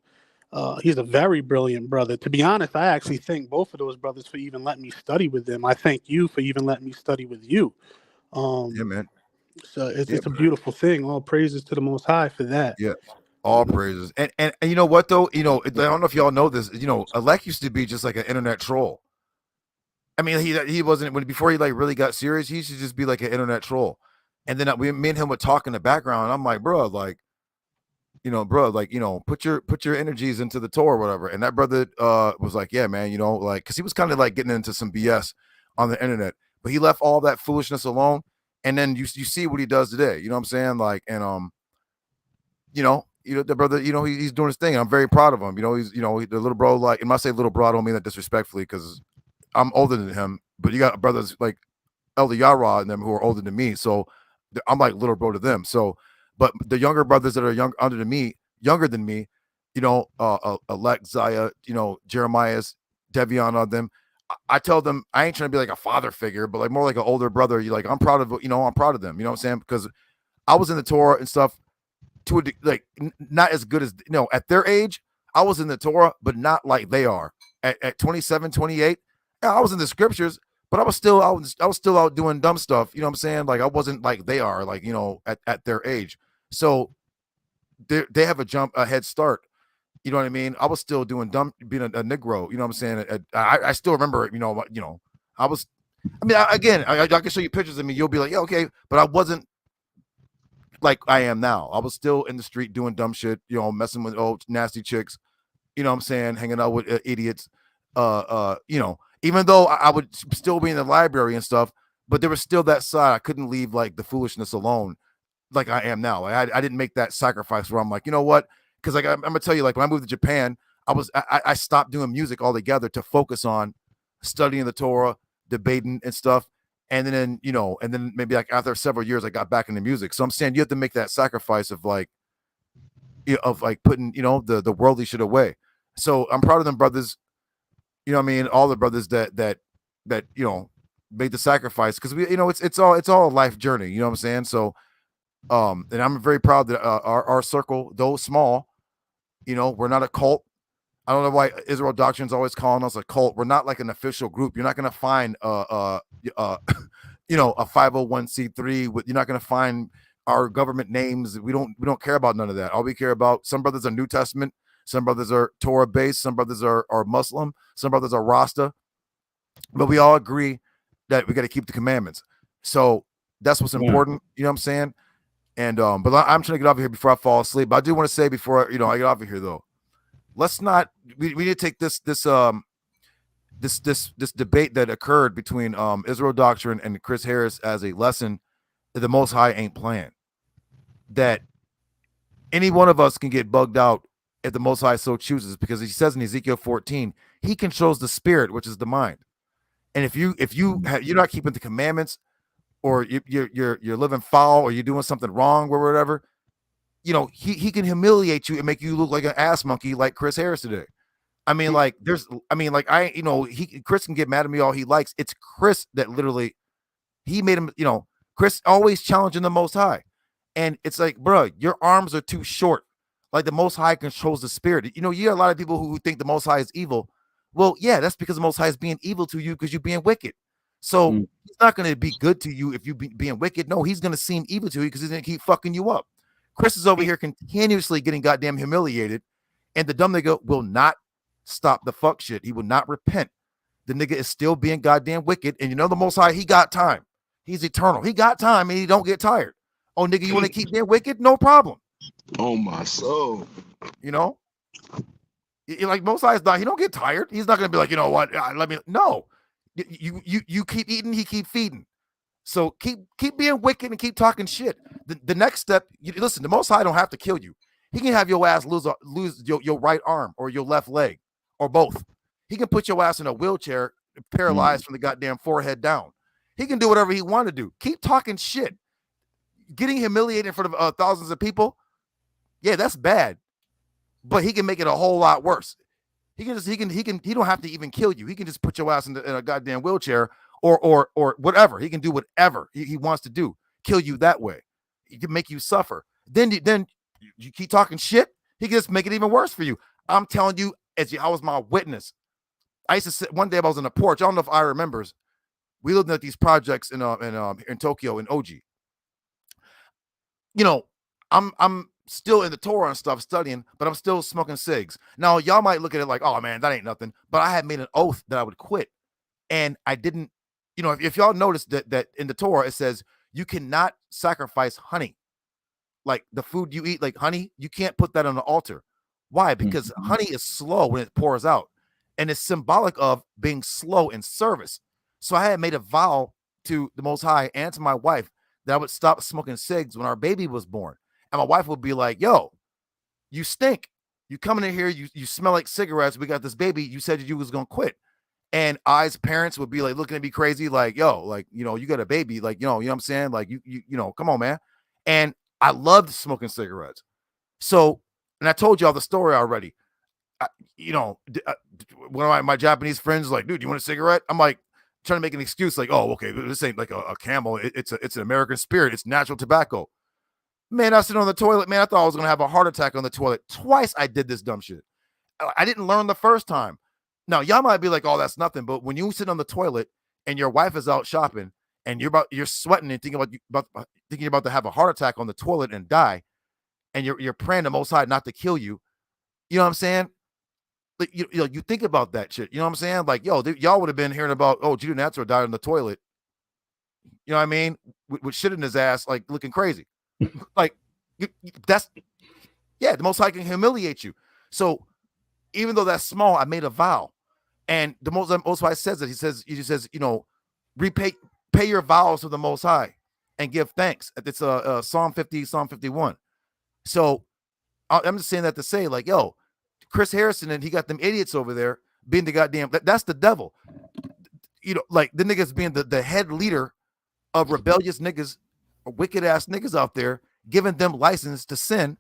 very brilliant brother. To be honest, I actually thank both of those brothers for even letting me study with them. I thank you for even letting me study with you. Yeah, man. So it's a beautiful thing. All praises to the Most High for that. Yeah. All praises. And you know what though? I don't know if y'all know this. Elect used to be just like an internet troll. I mean, he wasn't before he like really got serious. He used to just be like an internet troll. And then me and him would talk in the background. I'm like, bro, like, put your energies into the Torah or whatever. And that brother was like, yeah, man, like, because he was kind of like getting into some BS on the internet, but he left all that foolishness alone. And then you see what he does today. You know what I'm saying? Like, and the brother, he's doing his thing. And I'm very proud of him. He's the little bro. Like, and when I say little bro, I don't mean that disrespectfully because I'm older than him. But you got brothers like Elder Yhwh and them who are older than me. So I'm like little bro to them. So, but the younger brothers that are younger than me, Elect, Zaya, Jeremiah's, Devion on them. I tell them I ain't trying to be like a father figure, but like more like an older brother. You like I'm proud of them. You know what I'm saying? Because I was in the Torah and stuff to not as good as at their age. I was in the Torah, but not like they are at 27, 28. I was in the scriptures, but I was still out doing dumb stuff. You know what I'm saying? Like I wasn't like they are, like at their age. So they have a head start. You know what I mean? I was still doing dumb, being a Negro. You know what I'm saying? I still remember it. I was. I mean, I can show you pictures of me. You'll be like, yeah, okay, but I wasn't like I am now. I was still in the street doing dumb shit. Messing with old nasty chicks. You know what I'm saying? Hanging out with idiots. Even though I would still be in the library and stuff, but there was still that side. I couldn't leave like the foolishness alone, like I am now. Like I didn't make that sacrifice where I'm like, you know what? Because like I'm gonna tell you, like when I moved to Japan, I stopped doing music altogether to focus on studying the Torah, debating and stuff. And then maybe like after several years, I got back into music. So I'm saying you have to make that sacrifice of like putting the worldly shit away. So I'm proud of them brothers. You know what I mean? All the brothers that made the sacrifice because it's all a life journey. You know what I'm saying? So and I'm very proud that our circle, though small, we're not a cult. I don't know why Israel Doctrine's always calling us a cult. We're not like an official group. You're not going to find a 501c3 you're not going to find our government names. We don't care about none of that. All we care about, some brothers are New Testament, some brothers are Torah based, some brothers are Muslim, some brothers are Rasta, but we all agree that we got to keep the commandments. So that's what's important. You know what I'm saying? And but I'm trying to get off of here before I fall asleep. But I do want to say before I get off of here though, let's not. We need to take this debate that occurred between Israel Doctrine and Chris Harris as a lesson that the Most High ain't playing. That any one of us can get bugged out if the Most High so chooses, because he says in Ezekiel 14, he controls the spirit, which is the mind. And if you're not keeping the commandments, or you're living foul, or you're doing something wrong or whatever, he can humiliate you and make you look like an ass monkey like Chris Harris today. I mean, Chris can get mad at me all he likes. It's Chris that literally, he made him, Chris always challenging the Most High. And it's like, bro, your arms are too short. Like the Most High controls the spirit. You got a lot of people who think the Most High is evil. Well, yeah, that's because the Most High is being evil to you because you're being wicked. So he's not going to be good to you if you being wicked. No, he's going to seem evil to you because he's going to keep fucking you up. Chris is over here continuously getting goddamn humiliated, and the dumb nigga will not stop the fuck shit. He will not repent. The nigga is still being goddamn wicked, and the Most High, he got time. He's eternal. He got time, and he don't get tired. Oh, nigga, you want to keep being wicked? No problem. Oh my soul. Like Most High is not. He don't get tired. He's not going to be like, what? No. You keep eating, he keep feeding. So keep being wicked and keep talking shit. The next step, listen, the Most High don't have to kill you. He can have your ass lose your right arm or your left leg or both. He can put your ass in a wheelchair, paralyzed from the goddamn forehead down. He can do whatever he want to do. Keep talking shit. Getting humiliated in front of thousands of people, yeah, that's bad. But he can make it a whole lot worse. He don't have to even kill you. He can just put your ass in a goddamn wheelchair or whatever. He can do whatever he wants to do. Kill you that way. He can make you suffer. Then you keep talking shit. He can just make it even worse for you. I'm telling you, I was my witness. I used to sit one day. I was on the porch. I don't know if I remembers. We lived at these projects in Tokyo in OG. I'm still in the Torah and stuff studying, but I'm still smoking cigs. Now, y'all might look at it like, oh man, that ain't nothing. But I had made an oath that I would quit. And I didn't, if y'all notice that in the Torah, it says you cannot sacrifice honey. Like the food you eat, like honey, you can't put that on the altar. Why? Because honey is slow when it pours out. And it's symbolic of being slow in service. So I had made a vow to the Most High and to my wife that I would stop smoking cigs when our baby was born. And my wife would be like, yo, you stink. You coming in here, you smell like cigarettes. We got this baby. You said you was going to quit. And I's parents would be like looking at me crazy, like, yo, like, you know, you got a baby, like, you know what I'm saying? Like, you know, come on, man. And I loved smoking cigarettes. So, and I told y'all the story already. You know, one of my Japanese friends like, dude, you want a cigarette? I'm like, trying to make an excuse, like, oh, okay, this ain't like a Camel. It's an American Spirit. It's natural tobacco. Man, I was sitting on the toilet, man. I thought I was going to have a heart attack on the toilet. Twice I did this dumb shit. I didn't learn the first time. Now, y'all might be like, oh, that's nothing. But when you sit on the toilet and your wife is out shopping and you're sweating and thinking about to have a heart attack on the toilet and die, and you're praying the Most High not to kill you, you know what I'm saying? Like, you think about that shit. You know what I'm saying? Like, yo, y'all would have been hearing about, oh, Judah Natsar died in the toilet. You know what I mean? With shit in his ass, like looking crazy. Like, the Most High can humiliate you. So even though that's small, I made a vow. And the Most High says it. He says, you know, pay your vows to the Most High and give thanks. It's Psalm 50, Psalm 51. So I'm just saying that to say, like, yo, Chris Harrison and he got them idiots over there being the goddamn, that's the devil. You know, like the niggas being the head leader of rebellious niggas, wicked ass niggas out there, giving them license to sin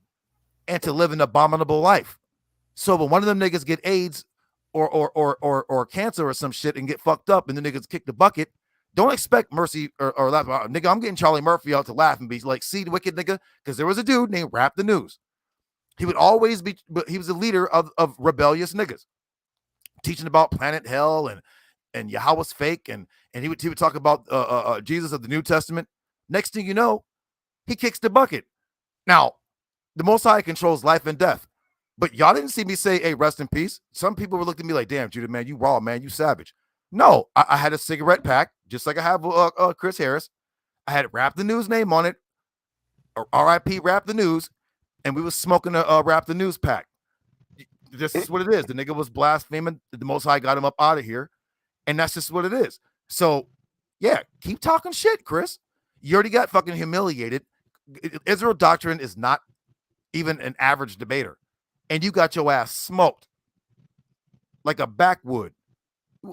and to live an abominable life. So when one of them niggas get AIDS or cancer or some shit and get fucked up and the niggas kick the bucket, don't expect mercy or laugh. Nigga, I'm getting Charlie Murphy out to laugh and be like, see the wicked nigga, because there was a dude named Rap the News. He would always be, but he was a leader of rebellious niggas, teaching about planet hell and Yahweh's fake, and he would talk about Jesus of the New Testament. Next thing you know, he kicks the bucket. Now, the Most High controls life and death, but y'all didn't see me say, "Hey, rest in peace." Some people were looking at me like, "Damn, Judah, man, you raw, man, you savage." No, I had a cigarette pack, just like I have Chris Harris. I had Rap the News name on it, or R.I.P. Rap the News. And we was smoking a Rap the News pack. This is what it is. The nigga was blaspheming. The Most High got him up out of here. And that's just what it is. So, yeah, keep talking shit, Chris. You already got fucking humiliated. Israel Doctrine is not even an average debater. And you got your ass smoked like a backwood.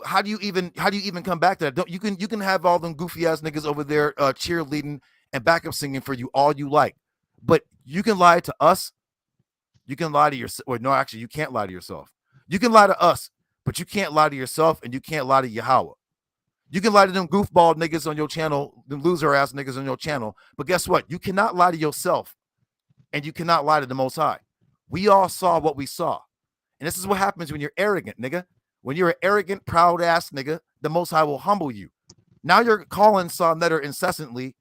How do you even come back to that? You can have all them goofy ass niggas over there cheerleading and backup singing for you all you like. But you can lie to us. You can lie to yourself. Or no, actually, you can't lie to yourself. You can lie to us, but you can't lie to yourself, and you can't lie to Yhwh. You can lie to them goofball niggas on your channel, them loser ass niggas on your channel. But guess what? You cannot lie to yourself, and you cannot lie to the Most High. We all saw what we saw. And this is what happens when you're arrogant, nigga. When you're an arrogant, proud ass nigga, the Most High will humble you. Now you're calling Saw Netter incessantly,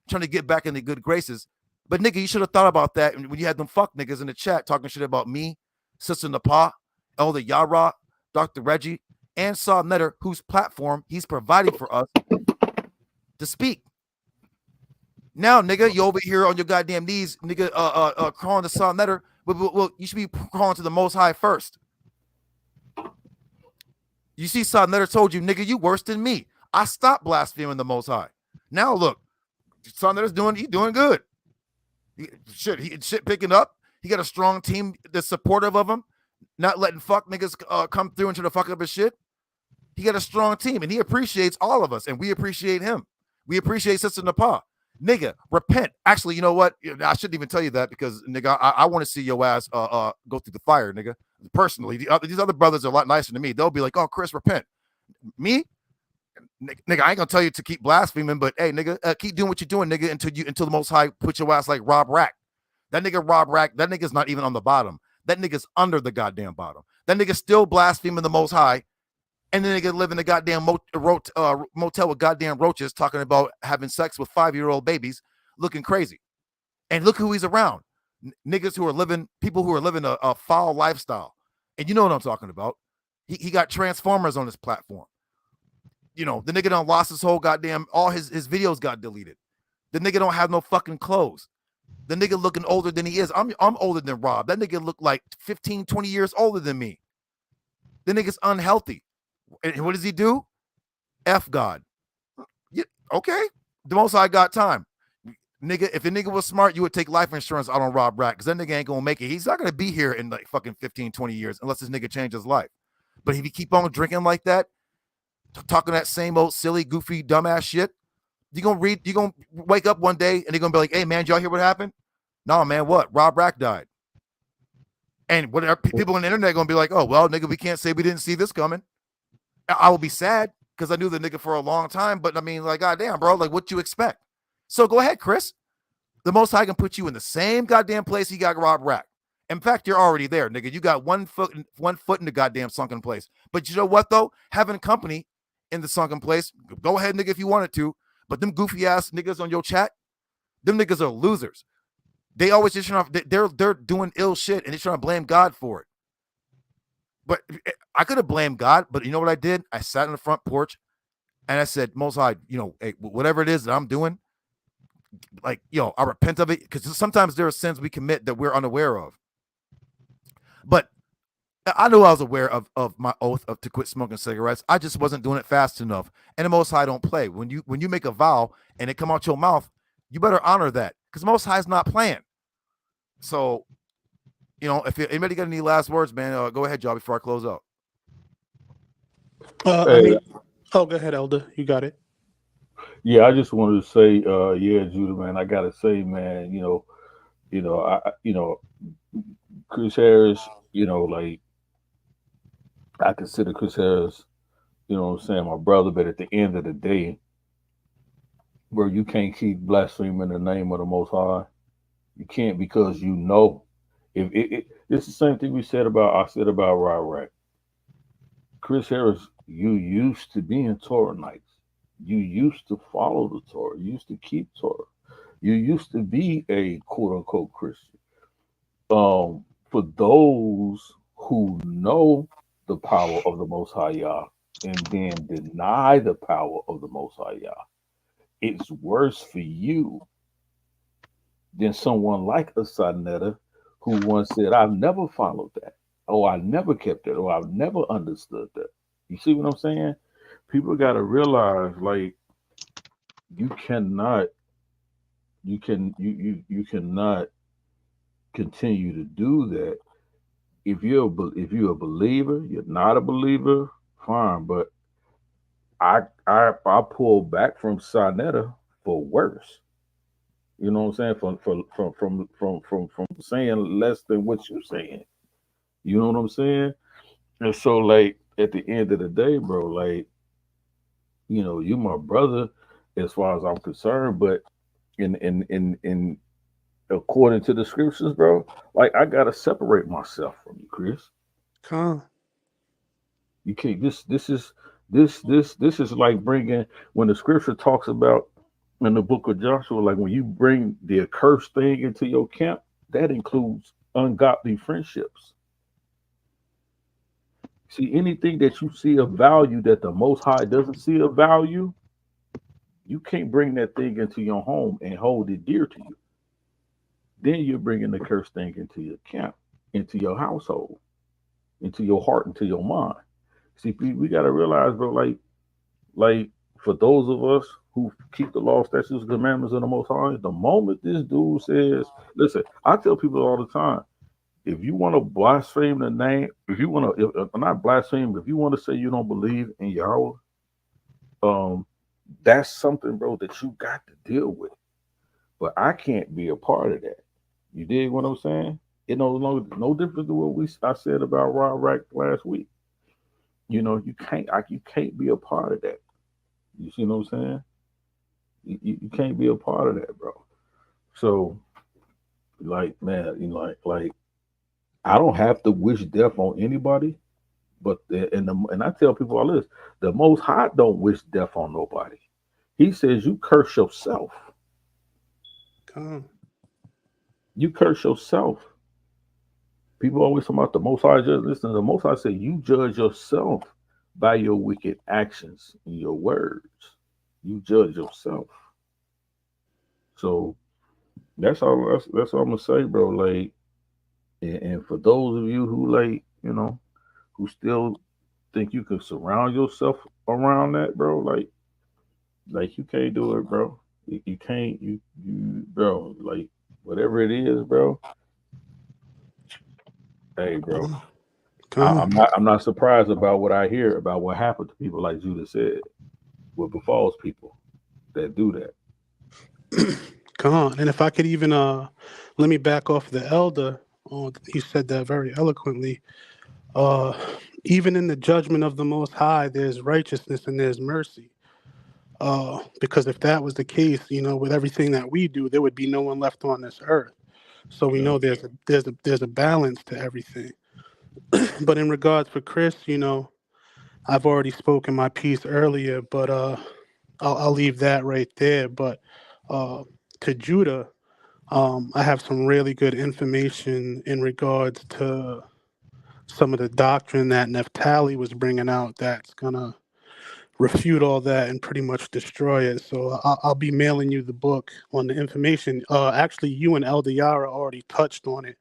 trying to get back in the good graces. But nigga, you should have thought about that when you had them fuck niggas in the chat talking shit about me, Sister Napa, Elder Yara, Dr. Reggie, and Saw Netter, whose platform he's providing for us to speak. Now, nigga, you over here on your goddamn knees, nigga, crawling to Saw Netter. Well, you should be crawling to the Most High first. You see, Saw Netter told you, nigga, you worse than me. I stopped blaspheming the Most High. Now look, Saw Netter's doing good. Shit picking up. He got a strong team that's supportive of him, not letting fuck niggas come through and try to fuck up his shit. He got a strong team, and he appreciates all of us, and we appreciate him. We appreciate Sister Napa. Nigga, repent. Actually, you know what? I shouldn't even tell you that because, nigga, I want to see your ass go through the fire, nigga. Personally, these other brothers are a lot nicer than me. They'll be like, "Oh, Chris, repent." Me? Nigga, I ain't gonna tell you to keep blaspheming, but hey, nigga, keep doing what you're doing, nigga, until the Most High put your ass like Rob Rack. That nigga Rob Rack, that nigga's not even on the bottom. That nigga's under the goddamn bottom. That nigga still blaspheming the Most High, and then nigga live in a goddamn motel with goddamn roaches, talking about having sex with 5-year-old babies, looking crazy. And look who he's around. Niggas who are living, people who are living a foul lifestyle. And you know what I'm talking about. He got Transformers on his platform. You know, the nigga done lost his whole goddamn, all his videos got deleted. The nigga don't have no fucking clothes. The nigga looking older than he is. I'm older than Rob. That nigga look like 15, 20 years older than me. The nigga's unhealthy. And what does he do? F God. Yeah, okay. The Most High got time. Nigga, if a nigga was smart, you would take life insurance out on Rob Rack, because that nigga ain't gonna make it. He's not gonna be here in like fucking 15, 20 years unless this nigga changes his life. But if you keep on drinking like that, talking that same old silly, goofy, dumbass shit, you're gonna wake up one day and they're gonna be like, hey man, did y'all hear what happened? No, man, what? Rob Rack died. And whatever people on the internet are gonna be like, oh well, nigga, we can't say we didn't see this coming. I will be sad because I knew the nigga for a long time, but I mean, like, goddamn, bro, like, what you expect? So go ahead, Chris. The Most High can put you in the same goddamn place he got Rob Rack. In fact, you're already there, nigga. You got one foot in the goddamn sunken place. But you know what, though? Having company in the sunken place, go ahead, nigga, if you wanted to. But them goofy ass niggas on your chat, them niggas are losers. They always just trying to, they're doing ill shit and they're trying to blame God for it. But I could have blamed God, but you know what I did? I sat on the front porch and I said, Most High, you know, hey, whatever it is that I'm doing, like, yo, I repent of it, because sometimes there are sins we commit that we're unaware of. But I knew I was aware of my oath to quit smoking cigarettes. I just wasn't doing it fast enough. And the Most High don't play. When you make a vow and it come out your mouth, you better honor that, because Most High's not playing. So, you know, if anybody got any last words, man, go ahead, y'all, before I close out. I mean, go ahead, Elder. You got it. Yeah, I just wanted to say, yeah, Judah, man, I gotta say, man, Chris Harris, like, I consider Chris Harris, you know what I'm saying, my brother, but at the end of the day, bro, you can't keep blaspheming the name of the Most High. You can't, because if it's the same thing I said about Ryrack. Chris Harris, you used to be in Torah nights. You used to follow the Torah. You used to keep Torah. You used to be a quote unquote Christian. For those who know the power of the Most High Yah and then deny the power of the Most High Yah, it's worse for you than someone like a Sonetta who once said, I've never followed that. Oh, I never kept it. Or I've never understood that. You see what I'm saying? People got to realize, like, you cannot continue to do that. If you're a believer, you're not a believer, fine. But I pull back from Sonetta for worse. You know what I'm saying? From saying less than what you're saying. You know what I'm saying? And so, like, at the end of the day, bro, like, you my brother as far as I'm concerned, but in according to the scriptures, bro, like, I gotta separate myself from you, Chris. Come. You can't. This is like bringing, when the scripture talks about in the book of Joshua, like, when you bring the accursed thing into your camp, that includes ungodly friendships. See, anything that you see of value that the Most High doesn't see of value, you can't bring that thing into your home and hold it dear to you. Then you're bringing the cursed thing into your camp, into your household, into your heart, into your mind. See, we got to realize, bro, like for those of us who keep the law, statutes, and commandments of the Most High, the moment this dude says, listen, I tell people all the time, if you want to blaspheme the name, if you want to, not blaspheme, but if you want to say you don't believe in Yahweh, that's something, bro, that you got to deal with. But I can't be a part of that. You dig what I'm saying? It no different than what I said about Rod Rack last week. You can't be a part of that. You see what I'm saying? You can't be a part of that, bro. So, like, man, like I don't have to wish death on anybody, but and I tell people all this: the Most High don't wish death on nobody. He says you curse yourself. Come. You curse yourself. People always talk about the Most High judge. Listen, the Most High say you judge yourself by your wicked actions and your words. You judge yourself. So that's all. That's all I'm gonna say, bro. Like, and for those of you who, like, who still think you can surround yourself around that, bro, like you can't do it, bro. You can't, bro, like, whatever it is, bro. Hey, bro, I'm not surprised about what I hear about what happened to people, like Judah said, what befalls people that do that. Come on. And if I could even let me back off the elder. He said that very eloquently. Uh, Even in the judgment of the Most High, there's righteousness and there's mercy. Because if that was the case, with everything that we do, there would be no one left on this earth. So we know there's a balance to everything. But in regards for Chris, I've already spoken my piece earlier, but I'll leave that right there. But uh, to Judah, I have some really good information in regards to some of the doctrine that Naphtali was bringing out that's gonna refute all that and pretty much destroy it. So I'll be mailing you the book on the information. Actually, you and Elder Yara already touched on it,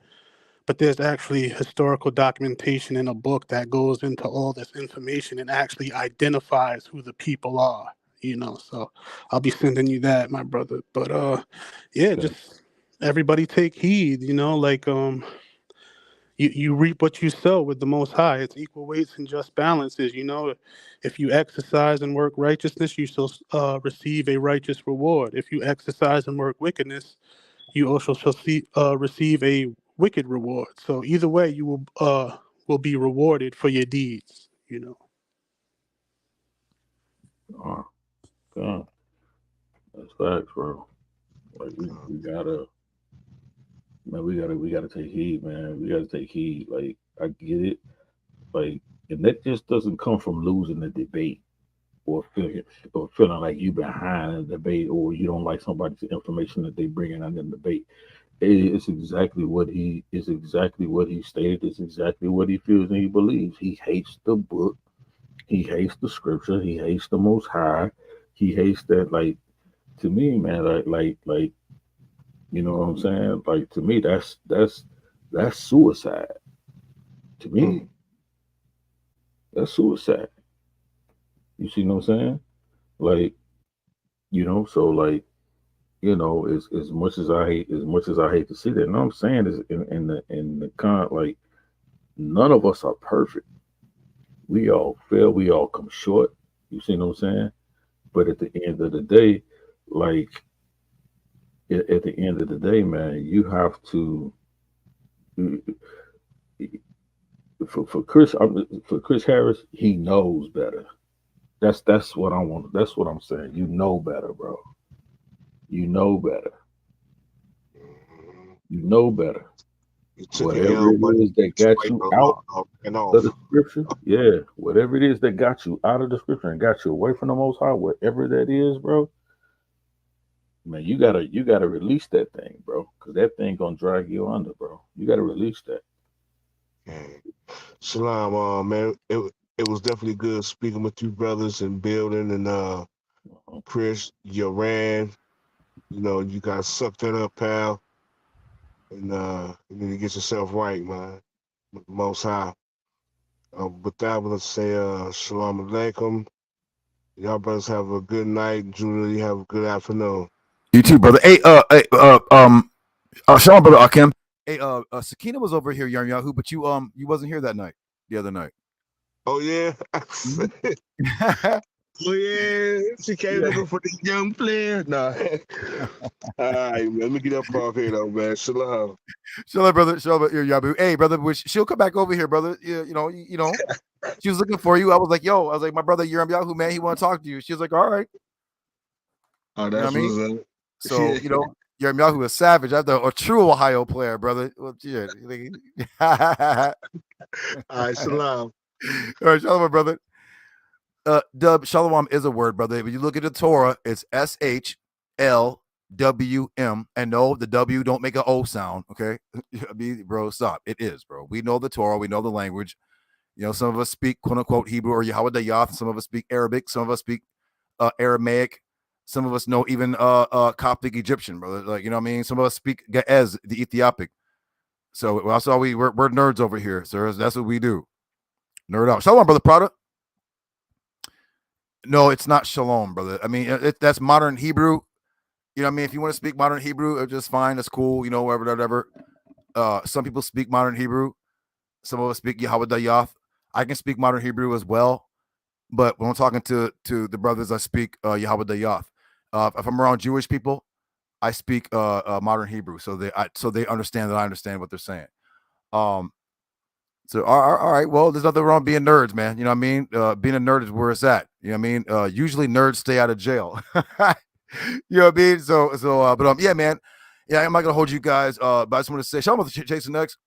but there's actually historical documentation in a book that goes into all this information and actually identifies who the people are. So I'll be sending you that, my brother. But yeah, Okay. just everybody take heed. Like you reap what you sow with the Most High. It's equal weights and just balances. If you exercise and work righteousness, you shall receive a righteous reward. If you exercise and work wickedness, you also shall receive a wicked reward. So either way, you will be rewarded for your deeds. Oh, God. That's facts, bro. Like, we gotta, man, we gotta take heed, man. We gotta take heed. Like, I get it. Like, and that just doesn't come from losing the debate or feeling like you behind a debate or you don't like somebody's information that they bring in on the debate. It's exactly what he stated. It's exactly what he feels and he believes. He hates the book. He hates the scripture. He hates the Most High. He hates that. Like, to me, man, like, you know what I'm saying? Like, to me, that's suicide. To me, that's suicide. You see what I'm saying? Like, so, like, as much as I hate to see that, what I'm saying is in the like, none of us are perfect. We all fail. We all come short. You see what I'm saying? But at the end of the day, like, at the end of the day, man, you have to, for Chris Harris, he knows better. That's what I want. That's what I'm saying. You know better, bro. You know better. You know better. You took an Whatever L, it but is that got you out and of off. the scripture, yeah, whatever it is that got you out of the scripture and got you away from the Most High, whatever that is, bro, man, you gotta release that thing, bro, because that thing gonna drag you under, bro. You gotta release that. Shalom, man. It was definitely good speaking with you brothers and building and Chris, you ran. You got sucked that up, pal. And you need to get yourself right, man. With the Most High. With that, let's say Shalom Alaikum. Y'all brothers have a good night. Judah, you have a good afternoon. You too, brother. Hey, Shalom, brother Akim. Hey, Sakina was over here, Yahoo, but you wasn't here that night, the other night. Oh yeah. Oh yeah, she came looking for the young player. Nah. All right, man. Let me get up off here though, man. Shalom. Shalom, brother. Shalom, Yabu. Hey, brother, she'll come back over here, brother. You know. She was looking for you. I was like, my brother Yahoo, man, he want to talk to you. She was like, all right. Oh, that's you know what I mean? what's So Yahoo is savage. I'm a true Ohio player, brother. Well, yeah. All right, shalom. All right, shalom, brother. Dub, shalom is a word, brother. When you look at the Torah, it's SHLWM, and no, the W don't make an O sound. Okay, I mean, bro, stop. It is, bro. We know the Torah. We know the language. Some of us speak quote unquote Hebrew or Yahweh Yath. Some of us speak Arabic. Some of us speak Aramaic. Some of us know even Coptic Egyptian, brother. Like, you know what I mean? Some of us speak Ge'ez, the Ethiopic. So that's all we're nerds over here, sir. That's what we do. Nerd out. Shalom, brother Prada. No, it's not shalom, brother. I mean, that's modern Hebrew. You know what I mean? If you want to speak modern Hebrew, it's just fine. That's cool. You know, whatever. Some people speak modern Hebrew. Some of us speak Yahweh Dayath. I can speak modern Hebrew as well. But when I'm talking to the brothers, I speak Yahweh Dayath. If I'm around Jewish people, I speak modern Hebrew. So they understand that I understand what they're saying. So all right, well, there's nothing wrong being nerds, man. You know what I mean? Being a nerd is where it's at. You know what I mean? Usually nerds stay out of jail. You know what I mean? But yeah, man. Yeah, I'm not gonna hold you guys. But I just want to say, shout out to Jason X.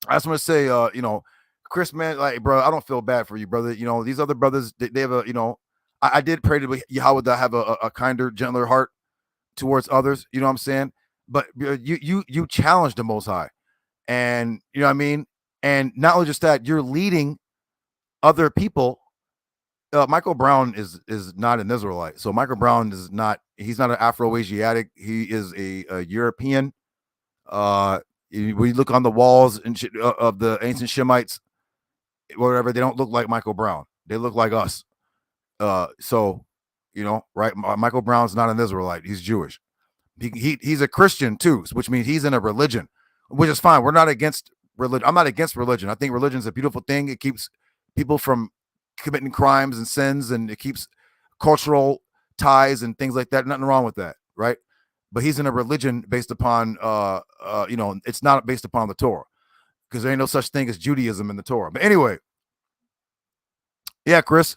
I just want to say, you know, Chris, man, like, bro, I don't feel bad for you, brother. You know, these other brothers, they have a, you know, I did pray to Yahweh to have a kinder, gentler heart towards others. You know what I'm saying? But you challenged the Most High, and you know what I mean. And not only just that, you're leading other people. Michael Brown is not an Israelite, so Michael Brown is not. He's not an Afro-Asiatic. He is a European. When you look on the walls and of the ancient Shemites, whatever, they don't look like Michael Brown. They look like us. So, you know, right? Michael Brown's not an Israelite. He's Jewish. He's a Christian too, which means he's in a religion, which is fine. We're not against religion. I'm not against religion. I think religion is a beautiful thing. It keeps people from committing crimes and sins, and it keeps cultural ties and things like that. Nothing wrong with that, right? But he's in a religion based upon, you know, it's not based upon the Torah, because there ain't no such thing as Judaism in the Torah. But anyway, yeah, Chris.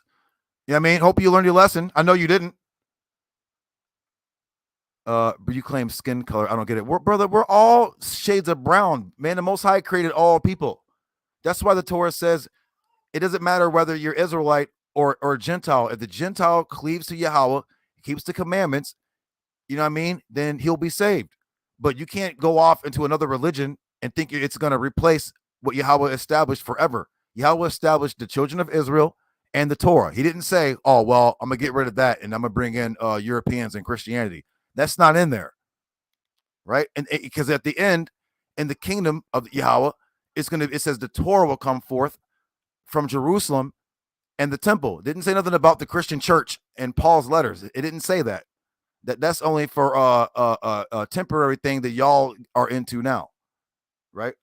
Yeah, I mean, hope you learned your lesson. I know you didn't. But you claim skin color. I don't get it. Brother, we're all shades of brown, man. The Most High created all people. That's why the Torah says it doesn't matter whether you're Israelite or Gentile. If the Gentile cleaves to Yahweh, keeps the commandments, you know what I mean, then he'll be saved. But you can't go off into another religion and think it's going to replace what Yahweh established forever. Yahweh established the children of Israel and the Torah. He didn't say, oh, well, I'm going to get rid of that and I'm going to bring in Europeans and Christianity. That's not in there, right? And because at the end, in the kingdom of Yahweh, it says the Torah will come forth from Jerusalem and the temple. It didn't say nothing about the Christian church and Paul's letters. It didn't say that. That's only for a temporary thing that y'all are into now, right?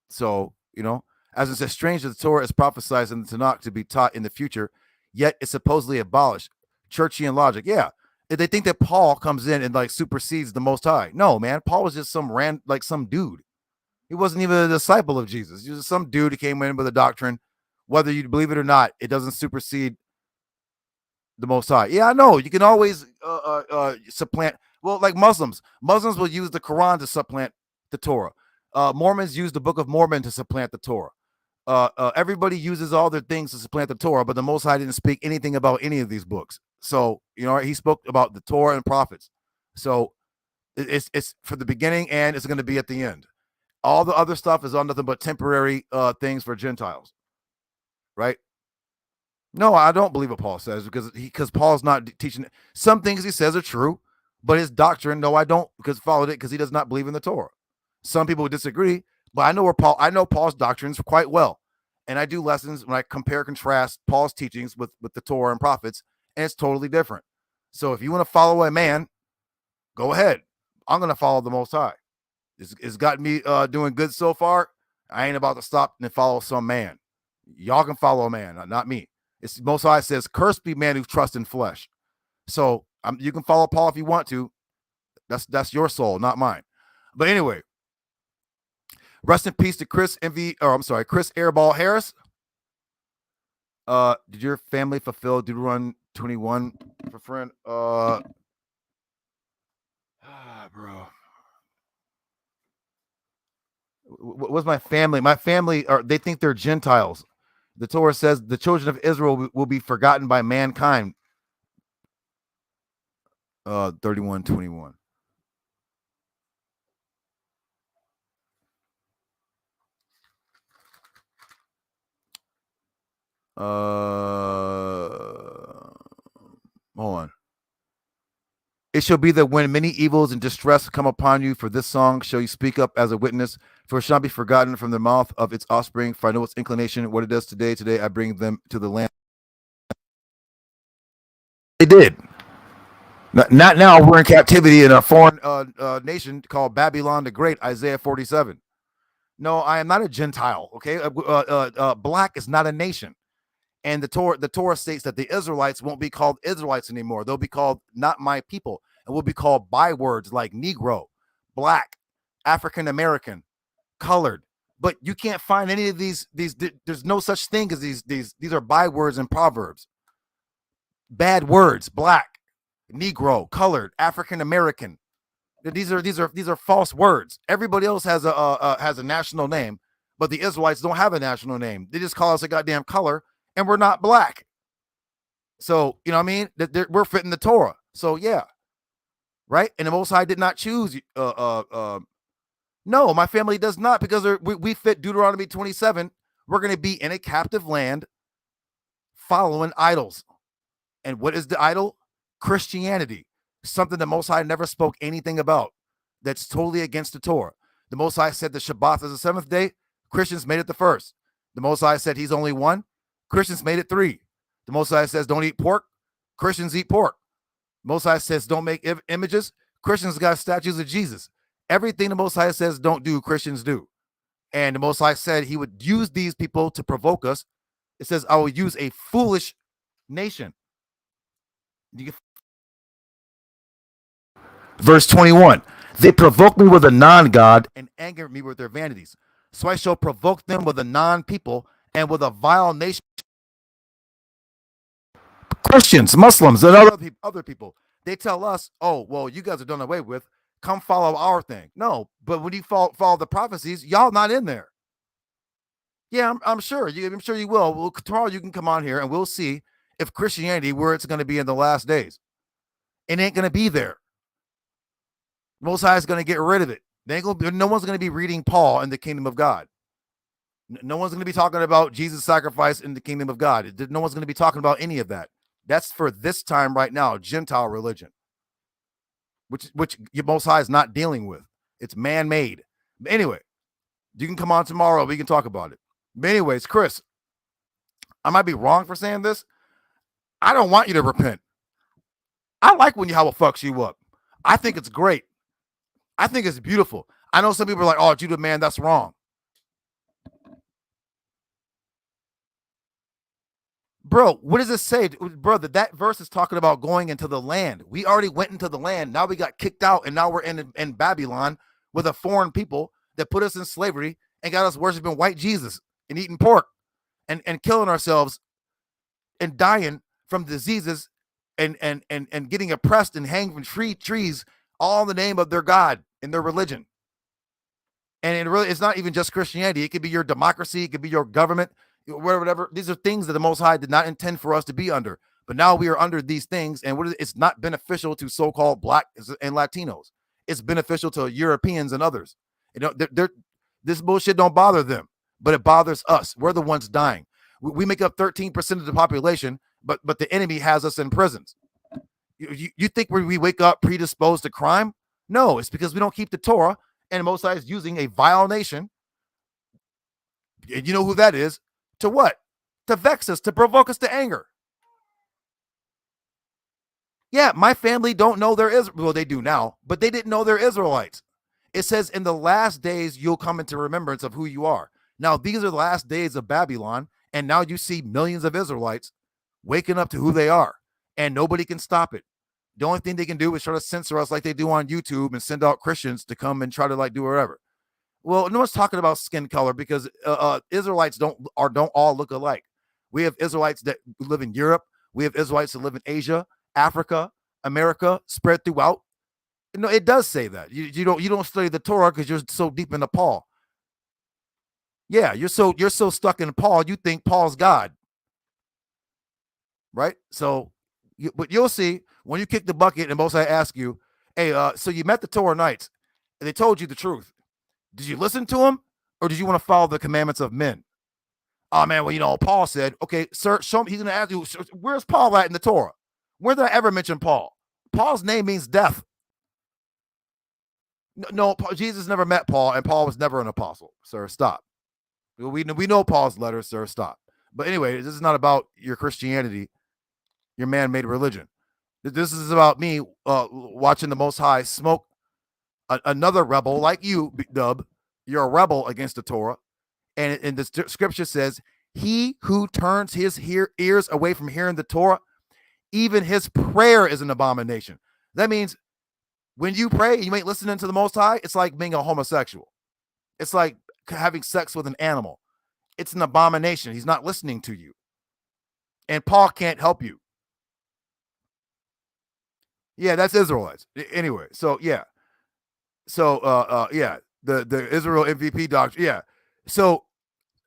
So, you know, as it says, strange that the Torah is prophesied in the Tanakh to be taught in the future, yet it's supposedly abolished. Churchian logic, yeah. They think that Paul comes in and like supersedes the Most High. No, man, Paul was just some dude. He wasn't even a disciple of Jesus. He was some dude who came in with a doctrine. Whether you believe it or not, it doesn't supersede the Most High. Yeah, I know. You can always supplant. Well, like Muslims will use the Quran to supplant the Torah. Mormons use the Book of Mormon to supplant the Torah. Everybody uses all their things to supplant the Torah, but the Most High didn't speak anything about any of these books. So, you know, he spoke about the Torah and prophets. So it's for the beginning and it's going to be at the end. All the other stuff is on nothing but temporary things for Gentiles, right? No, I don't believe what Paul says because Paul's not teaching. Some things he says are true, but his doctrine, no, I don't, because followed it because he does not believe in the Torah. Some people would disagree, but I know Paul's doctrines quite well, and I do lessons when I compare, contrast Paul's teachings with the Torah and prophets, and it's totally different. So if you want to follow a man, go ahead. I'm going to follow the Most High. It's got me doing good so far. I ain't about to stop and follow some man. Y'all can follow a man, not me. It's Most High says, "Cursed be man who trusts in flesh." So you can follow Paul if you want to. That's your soul, not mine. But anyway, rest in peace to Chris Airball Harris. Did your family fulfill Deuteronomy 21 for friend? Bro. What's my family? My family they think they're Gentiles. The Torah says the children of Israel will be forgotten by mankind. 31:21. Hold on. It shall be that when many evils and distress come upon you, for this song shall you speak up as a witness, for it shall not be forgotten from the mouth of its offspring, for I know its inclination, what it does today. Today I bring them to the land. They did. Not now. We're in captivity in a foreign nation called Babylon the Great, Isaiah 47. No, I am not a Gentile. Okay, black is not a nation, and the Torah states that the Israelites won't be called Israelites anymore. They'll be called not my people, and will be called bywords like Negro, black, African American, colored. But you can't find any of these. There's no such thing as these are bywords in Proverbs. Bad words: black, Negro, colored, African American. These are false words. Everybody else has a national name, but the Israelites don't have a national name. They just call us a goddamn color, and we're not black. So you know what I mean? We're fitting the Torah. So yeah, right. And the Most High did not choose. No, my family does not, because we fit Deuteronomy 27. We're going to be in a captive land, following idols. And what is the idol? Christianity. Something the Most High never spoke anything about. That's totally against the Torah. The Most High said the Shabbat is the seventh day. Christians made it the first. The Most High said he's only one. Christians made it three. The Most High says don't eat pork. Christians eat pork. The Most High says don't make images. Christians got statues of Jesus. Everything the Most High says don't do, Christians do. And the Most High said he would use these people to provoke us. It says, I will use a foolish nation. Verse 21, they provoked me with a non-God and angered me with their vanities. So I shall provoke them with a non-people and with a vile nation. Christians, Muslims, and other people, they tell us, oh, well, you guys are done away with. Come follow our thing. No, but when you follow the prophecies, y'all not in there. Yeah, I'm sure. I'm sure you will. Well, tomorrow you can come on here and we'll see if Christianity, where it's going to be in the last days. It ain't going to be there. Most High is going to get rid of it. No one's going to be reading Paul in the kingdom of God. No one's going to be talking about Jesus' sacrifice in the kingdom of God. No one's going to be talking about any of that. That's for this time right now, Gentile religion, which your Most High is not dealing with. It's man-made. But anyway, you can come on tomorrow. We can talk about it. But anyways, Chris, I might be wrong for saying this. I don't want you to repent. I like when Yhwh fucks you up. I think it's great. I think it's beautiful. I know some people are like, oh, Judah, man, that's wrong. Bro, what does it say? Bro, that verse is talking about going into the land. We already went into the land. Now we got kicked out, and now we're in Babylon with a foreign people that put us in slavery and got us worshiping white Jesus and eating pork and killing ourselves and dying from diseases and getting oppressed and hanging from trees, all in the name of their God and their religion. And it's not even just Christianity. It could be your democracy. It could be your government, whatever. These are things that the Most High did not intend for us to be under. But now we are under these things, and it's not beneficial to so-called Black and Latinos. It's beneficial to Europeans and others. You know, this bullshit don't bother them, but it bothers us. We're the ones dying. We make up 13% of the population, but the enemy has us in prisons. You think we wake up predisposed to crime? No, it's because we don't keep the Torah, and Most High is using a vile nation. And you know who that is? To what? To vex us, to provoke us to anger. Yeah, my family don't know they're Israel. Well, they do now, but they didn't know they're Israelites. It says in the last days, you'll come into remembrance of who you are. Now, these are the last days of Babylon, and now you see millions of Israelites waking up to who they are, and nobody can stop it. The only thing they can do is try to censor us like they do on YouTube and send out Christians to come and try to do whatever. Well, no one's talking about skin color because Israelites don't all look alike. We have Israelites that live in Europe. We have Israelites that live in Asia, Africa, America, spread throughout. No, it does say that. You don't study the Torah because you're so deep into Paul. Yeah, you're so stuck in Paul, you think Paul's God. Right? So, but you'll see when you kick the bucket and Most High ask you, hey, so you met the Torah Knights and they told you the truth. Did you listen to them or did you want to follow the commandments of men? Oh, man, well, Paul said, okay, sir, show me. He's going to ask you, where's Paul at in the Torah? Where did I ever mention Paul? Paul's name means death. No, Jesus never met Paul, and Paul was never an apostle, sir. Stop. We know Paul's letters, sir. Stop. But anyway, this is not about your Christianity, your man-made religion. This is about me watching the Most High smoke another rebel like you, Dub. You're a rebel against the Torah. And the scripture says, he who turns his ears away from hearing the Torah, even his prayer is an abomination. That means when you pray, you ain't listening to the Most High. It's like being a homosexual. It's like having sex with an animal. It's an abomination. He's not listening to you. And Paul can't help you. Yeah, that's Israelites. Anyway, so yeah. So yeah, the Israel MVP doctrine. Yeah. So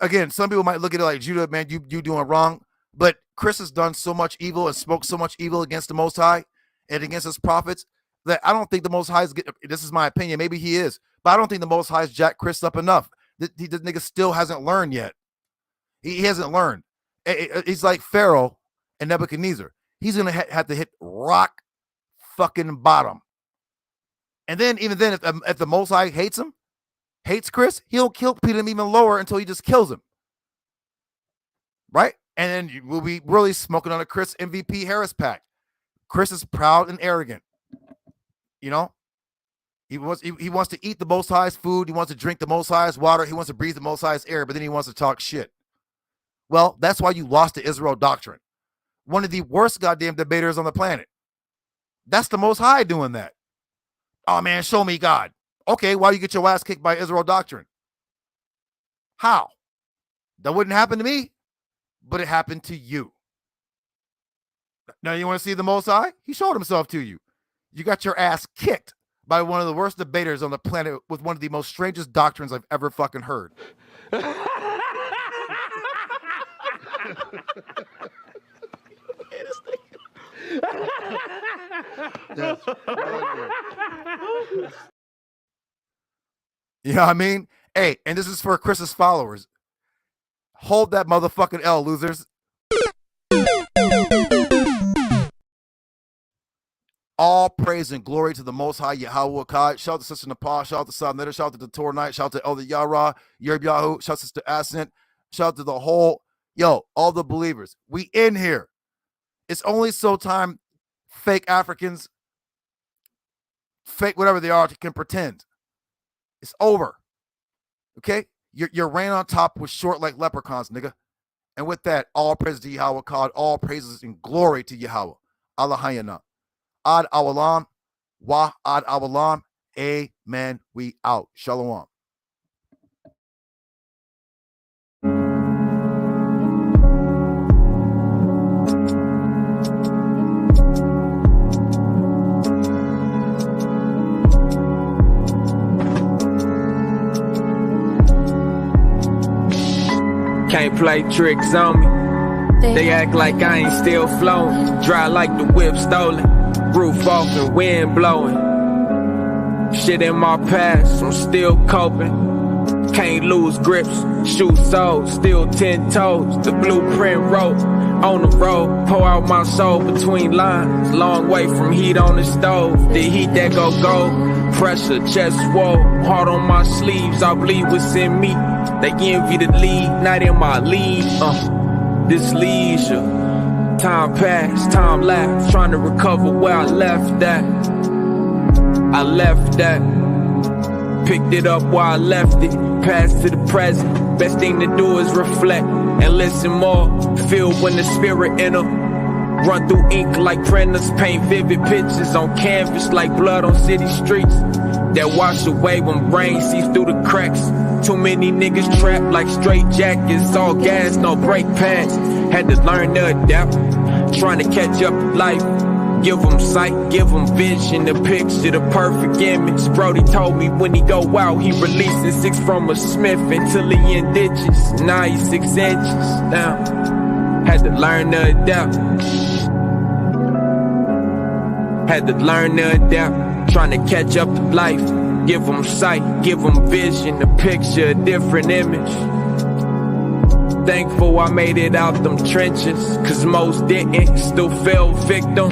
again, some people might look at it like, Judah, man, you doing wrong. But Chris has done so much evil and spoke so much evil against the Most High and against his prophets that I don't think the Most High is getting, this is my opinion, maybe he is, but I don't think the Most High has jacked Chris up enough. The nigga still hasn't learned yet. He hasn't learned. He's like Pharaoh and Nebuchadnezzar. He's going to have to hit rock fucking bottom. And then, even then, if the Most High hates Chris, he'll put him even lower until he just kills him. Right? And then we'll be really smoking on a Chris MVP Harris pack. Chris is proud and arrogant. You know? He wants to eat the Most High's food. He wants to drink the Most High's water. He wants to breathe the Most High's air, but then he wants to talk shit. Well, that's why you lost to Israel Doctrine. One of the worst goddamn debaters on the planet. That's the Most High doing that. Oh, man, show me God. Okay, why you get your ass kicked by Israel Doctrine? How? That wouldn't happen to me, but it happened to you. Now, you want to see the Most High? He showed himself to you. You got your ass kicked by one of the worst debaters on the planet with one of the most strangest doctrines I've ever fucking heard. You know what I mean? Hey, and this is for Chris's followers. Hold that motherfucking L, losers. All praise and glory to the Most High Yhwh God. Shout out to Sister Nepal. Shout out to South Netta. Shout out to the Torah Knight. Shout out to Elder Yara, Yhwh. Shout out to Sister Ascent. Shout out to the whole, all the believers. We in here. It's only so time fake Africans, fake whatever they are, can pretend. It's over. Okay? Your reign on top was short like leprechauns, nigga. And with that, all praises to Yhwh God. All praises and glory to Yahweh. Allah Hayana. Ad awalam, wa ad awalam, amen. We out. Shalom. Can't play tricks on me. They act like I ain't still flowing. Dry like the whip stolen. Roof off and wind blowing. Shit in my past, I'm still coping. Can't lose grips, shoe soles, still 10 toes. The blueprint wrote on the road. Pour out my soul between lines. Long way from heat on the stove. The heat that go gold. Pressure, chest swole. Heart on my sleeves, I bleed what's in me. They envy the lead, not in my league. This leisure. Time passed, time lapsed, trying to recover where I left that. I left that. Picked it up while I left it. Passed to the present. Best thing to do is reflect and listen more. Feel when the spirit enter. Run through ink like printers. Paint vivid pictures on canvas like blood on city streets. That wash away when brain sees through the cracks. Too many niggas trapped like straight jackets. All gas, no brake pads. Had to learn to adapt. Trying to catch up to life. Give them sight, give them vision. The picture, the perfect image. Brody told me when he go out, he releasing 6 from a Smith until he in ditches. Now he's 6 inches down. Had to learn to adapt. Had to learn to adapt. Trying to catch up to life. Give them sight, give them vision. The picture, a different image. Thankful I made it out them trenches, cause most didn't, still fell victim.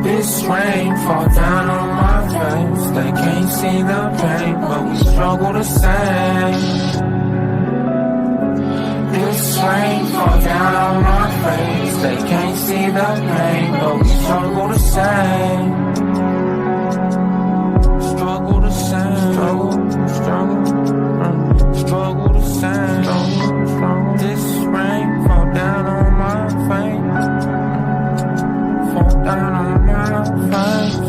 This rain fall down on my face. They can't see the pain, but we struggle the same. This rain fall down on my face. They can't see the pain, but we struggle the same. Struggle the same. Struggle the same. This rain fall down on my face. Fall down on my face.